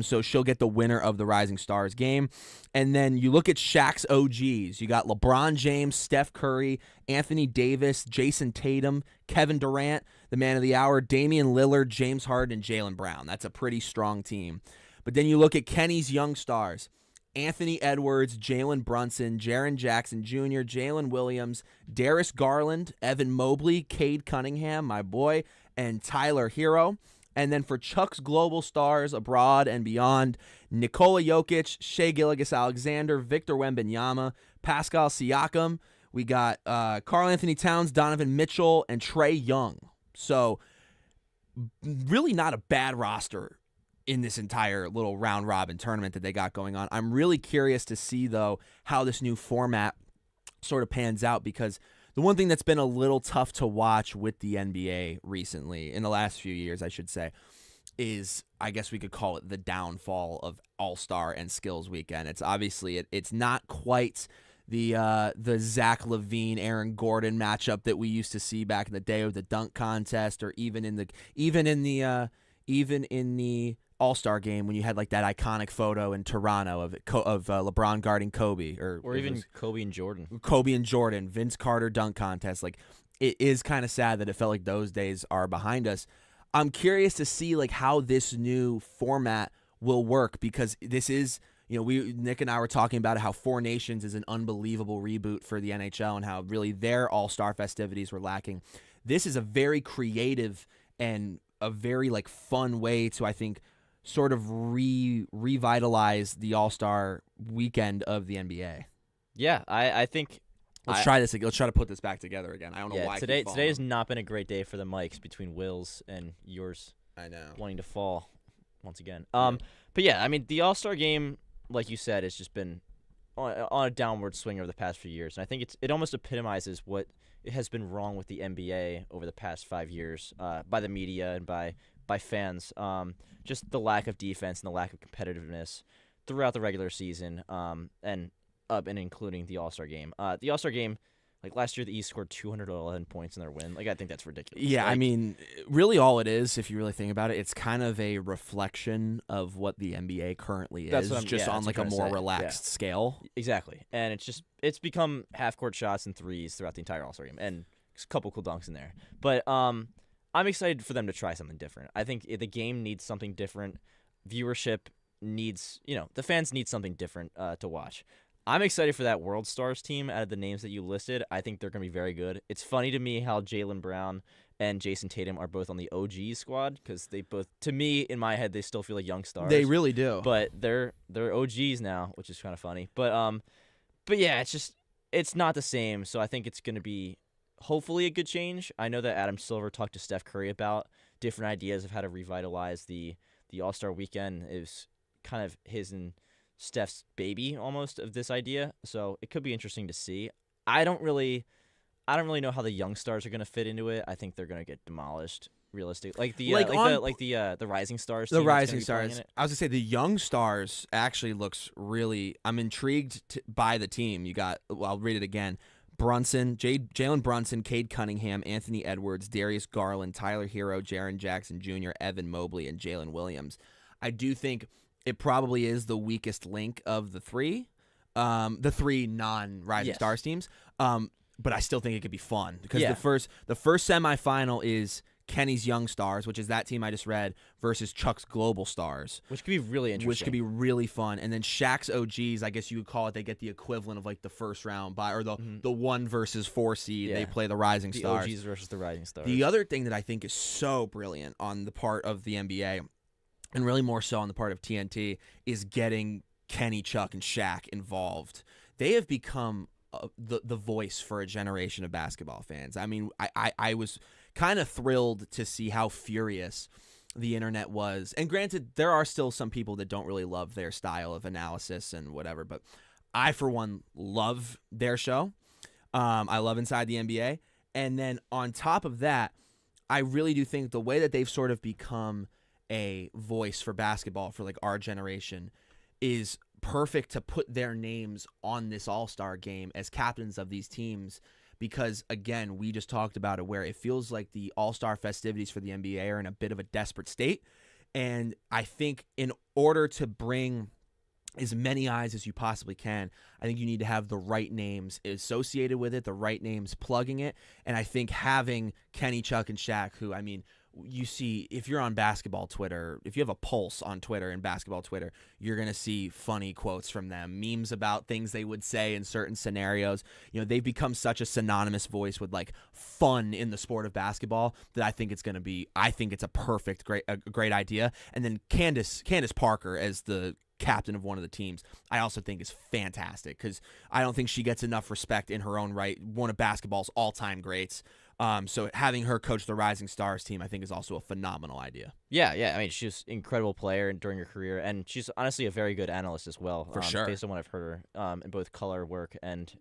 So she'll get the winner of the Rising Stars game. And then you look at Shaq's OGs. You got LeBron James, Steph Curry, Anthony Davis, Jason Tatum, Kevin Durant, the man of the hour, Damian Lillard, James Harden, and Jaylen Brown. That's a pretty strong team. But then you look at Kenny's Young Stars. Anthony Edwards, Jalen Brunson, Jaren Jackson Jr., Jalen Williams, Darius Garland, Evan Mobley, Cade Cunningham, my boy, and Tyler Hero. And then for Chuck's Global Stars abroad and beyond, Nikola Jokic, Shai Gilgeous-Alexander, Victor Wembanyama, Pascal Siakam. We got Karl Anthony Towns, Donovan Mitchell, and Trae Young. So really not a bad roster in this entire little round-robin tournament that they got going on. I'm really curious to see, though, how this new format sort of pans out, because the one thing that's been a little tough to watch with the NBA recently, in the last few years, I should say, is, I guess we could call it the downfall of All-Star and Skills Weekend. It's obviously, it's not quite the Zach LaVine, Aaron Gordon matchup that we used to see back in the day with the dunk contest, or even in the All-Star game when you had like that iconic photo in Toronto of LeBron guarding Kobe, or even Kobe and Jordan, Vince Carter dunk contest. Like, it is kind of sad that it felt like those days are behind us. I'm curious to see like how this new format will work, because this is Nick and I were talking about how Four Nations is an unbelievable reboot for the NHL and how really their all-star festivities were lacking. This is a very creative and a very fun way to, I think, sort of revitalize the all-star weekend of the NBA. Yeah, I think let's try this again. Let's try to put this back together again. I don't know why today has not been a great day for the mics between Will's and yours. I know, wanting to fall once again. But yeah, I mean the all-star game, like you said, has just been on a downward swing over the past few years, and I think it almost epitomizes what it has been wrong with the NBA over the past 5 years by the media and by fans. Just the lack of defense and the lack of competitiveness throughout the regular season, and including the All-Star game. The All-Star game, last year, the East scored 211 points in their win. I think that's ridiculous. Yeah, I mean, really all it is, if you really think about it, it's kind of a reflection of what the NBA currently is, just on a more relaxed scale. Exactly. And it's become half-court shots and threes throughout the entire All-Star game, and a couple cool dunks in there. But I'm excited for them to try something different. I think the game needs something different. Viewership needs, the fans need something different to watch. I'm excited for that World Stars team out of the names that you listed. I think they're going to be very good. It's funny to me how Jaylen Brown and Jason Tatum are both on the OG squad because they both, to me, in my head, they still feel like young stars. They really do. But they're OGs now, which is kind of funny. But yeah, it's not the same. So I think it's going to be hopefully a good change. I know that Adam Silver talked to Steph Curry about different ideas of how to revitalize the All-Star weekend. It was kind of his and Steph's baby almost of this idea, so it could be interesting to see. I don't really know how the young stars are going to fit into it. I think they're going to get demolished. Realistic, the Rising Stars. The Rising Stars. I was gonna say the Young Stars actually looks really. I'm intrigued by the team. You got. Well, I'll read it again. Brunson, Jalen Brunson, Cade Cunningham, Anthony Edwards, Darius Garland, Tyler Hero, Jaren Jackson Jr., Evan Mobley, and Jalen Williams. I do think it probably is the weakest link of the three non-Rising Stars teams. But I still think it could be fun because the first semifinal is Kenny's Young Stars, which is that team I just read, versus Chuck's Global Stars, which could be really interesting. Which could be really fun. And then Shaq's OGs, I guess you would call it. They get the equivalent of the first round bye, or the 1 versus 4 seed. Yeah. They play the Rising Stars. The OGs versus the Rising Stars. The other thing that I think is so brilliant on the part of the NBA, and really more so on the part of TNT, is getting Kenny, Chuck, and Shaq involved. They have become the voice for a generation of basketball fans. I mean, I was kind of thrilled to see how furious the internet was. And granted, there are still some people that don't really love their style of analysis and whatever, but I, for one, love their show. I love Inside the NBA. And then on top of that, I really do think the way that they've sort of become a voice for basketball for our generation is perfect to put their names on this all-star game as captains of these teams, because again, we just talked about it, where it feels like the all-star festivities for the NBA are in a bit of a desperate state. And I think in order to bring as many eyes as you possibly can, I think you need to have the right names associated with it, the right names plugging it. And I think having Kenny, Chuck, and Shaq, who, I mean, you see, if you're on basketball Twitter, if you have a pulse on Twitter and basketball Twitter, you're going to see funny quotes from them, memes about things they would say in certain scenarios. They've become such a synonymous voice with fun in the sport of basketball that I think it's a perfect, great idea. And then Candace Parker as the captain of one of the teams, I also think is fantastic, because I don't think she gets enough respect in her own right. One of basketball's all-time greats. So having her coach the Rising Stars team, I think, is also a phenomenal idea. Yeah. I mean, she's an incredible player during her career, and she's honestly a very good analyst as well. For sure. Based on what I've heard her in both color work and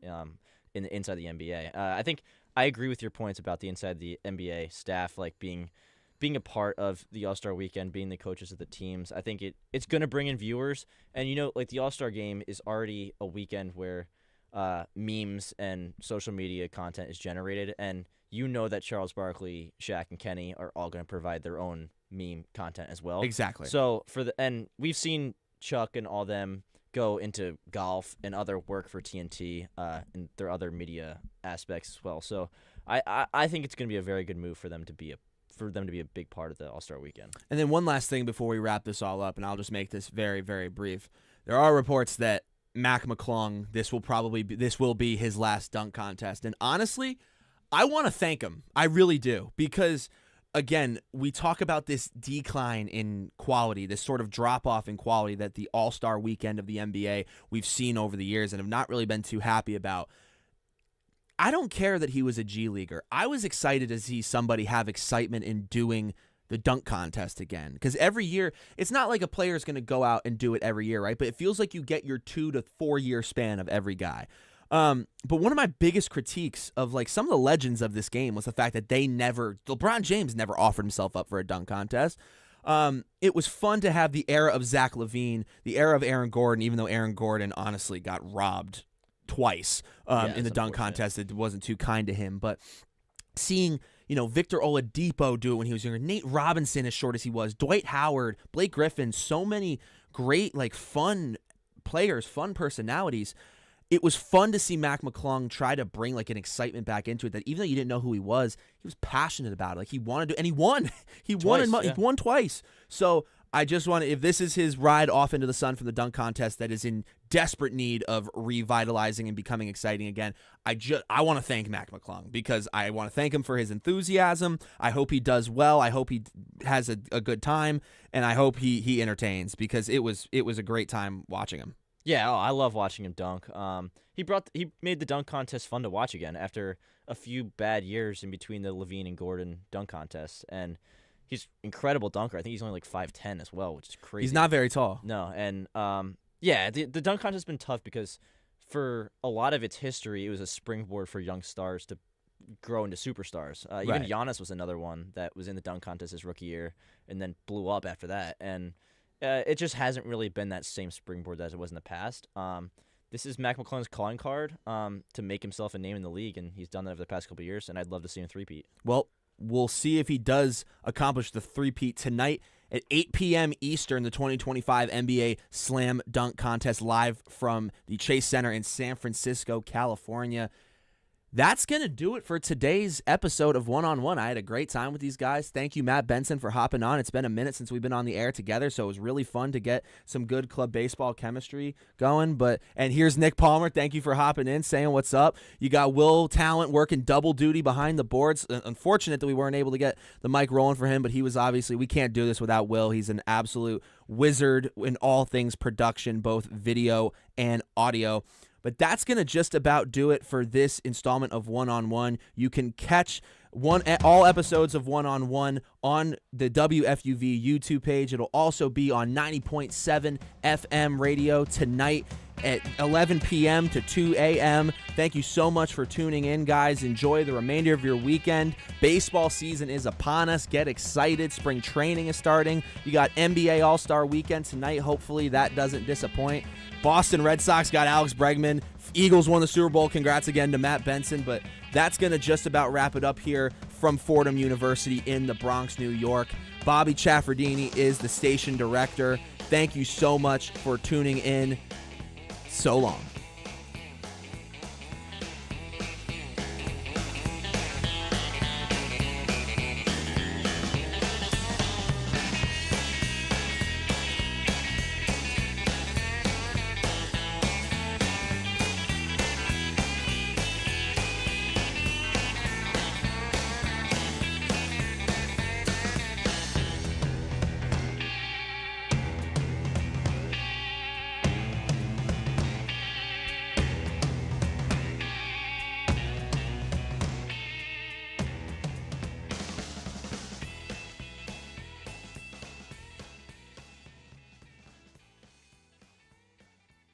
inside the NBA. I think I agree with your points about the inside the NBA staff, being a part of the All-Star weekend, being the coaches of the teams. I think it's going to bring in viewers. And, the All-Star game is already a weekend where memes and social media content is generated. And that Charles Barkley, Shaq, and Kenny are all going to provide their own meme content as well. Exactly. So and we've seen Chuck and all them go into golf and other work for TNT and their other media aspects as well. So I think it's going to be a very good move for them to be a big part of the All-Star weekend. And then one last thing before we wrap this all up, and I'll just make this very, very brief. there are reports that Mac McClung, this will be his last dunk contest. And honestly, I want to thank him. I really do, because again, we talk about this decline in quality, this sort of drop-off in quality that the All-Star weekend of the NBA we've seen over the years and have not really been too happy about. I don't care that he was a G Leaguer. I was excited to see somebody have excitement in doing the dunk contest again, because every year, it's not like a player is going to go out and do it every year, right? But it feels like you get your 2 to 4 year span of every guy. But one of my biggest critiques of like some of the legends of this game was the fact that LeBron James never offered himself up for a dunk contest. It was fun to have the era of Zach LaVine, the era of Aaron Gordon, even though Aaron Gordon honestly got robbed twice in the dunk contest. It wasn't too kind to him. But seeing, Victor Oladipo do it when he was younger, Nate Robinson as short as he was, Dwight Howard, Blake Griffin, so many great, like, fun players, fun personalities. It was fun to see Mac McClung try to bring like an excitement back into it, that even though you didn't know who he was passionate about it. Like, he wanted to, and he won. He won twice. So I just want to, if this is his ride off into the sun from the dunk contest that is in desperate need of revitalizing and becoming exciting again, I want to thank Mac McClung, because I want to thank him for his enthusiasm. I hope he does well. I hope he has a good time, and I hope he entertains, because it was a great time watching him. Yeah, I love watching him dunk. He made the dunk contest fun to watch again after a few bad years in between the LaVine and Gordon dunk contests, and he's incredible dunker. I think he's only like 5'10" as well, which is crazy. He's not very tall. No, and the dunk contest has been tough because for a lot of its history, it was a springboard for young stars to grow into superstars. Even Giannis was another one that was in the dunk contest his rookie year and then blew up after that, and it just hasn't really been that same springboard as it was in the past. This is Mac McClung's calling card to make himself a name in the league, and he's done that over the past couple of years, and I'd love to see him three-peat. Well, we'll see if he does accomplish the three-peat tonight at 8 p.m. Eastern, the 2025 NBA Slam Dunk Contest, live from the Chase Center in San Francisco, California. That's going to do it for today's episode of One on One. I had a great time with these guys. Thank you, Matt Benson, for hopping on. It's been a minute since we've been on the air together, so it was really fun to get some good club baseball chemistry going. And here's Nick Palmer. Thank you for hopping in, saying what's up. You got Will Tallant working double duty behind the boards. Unfortunate that we weren't able to get the mic rolling for him, but he was obviously, we can't do this without Will. He's an absolute wizard in all things production, both video and audio. But that's going to just about do it for this installment of One on One. You can catch all episodes of One on One on the WFUV YouTube page. It'll also be on 90.7 FM radio tonight at 11 p.m. to 2 a.m. Thank you so much for tuning in, guys. Enjoy the remainder of your weekend. Baseball season is upon us. Get excited. Spring training is starting. You got NBA All-Star Weekend tonight. Hopefully that doesn't disappoint. Boston Red Sox got Alex Bregman. Eagles won the Super Bowl. Congrats again to Matt Benson. But that's going to just about wrap it up here from Fordham University in the Bronx, New York. Bobby Chaffardini is the station director. Thank you so much for tuning in. So long.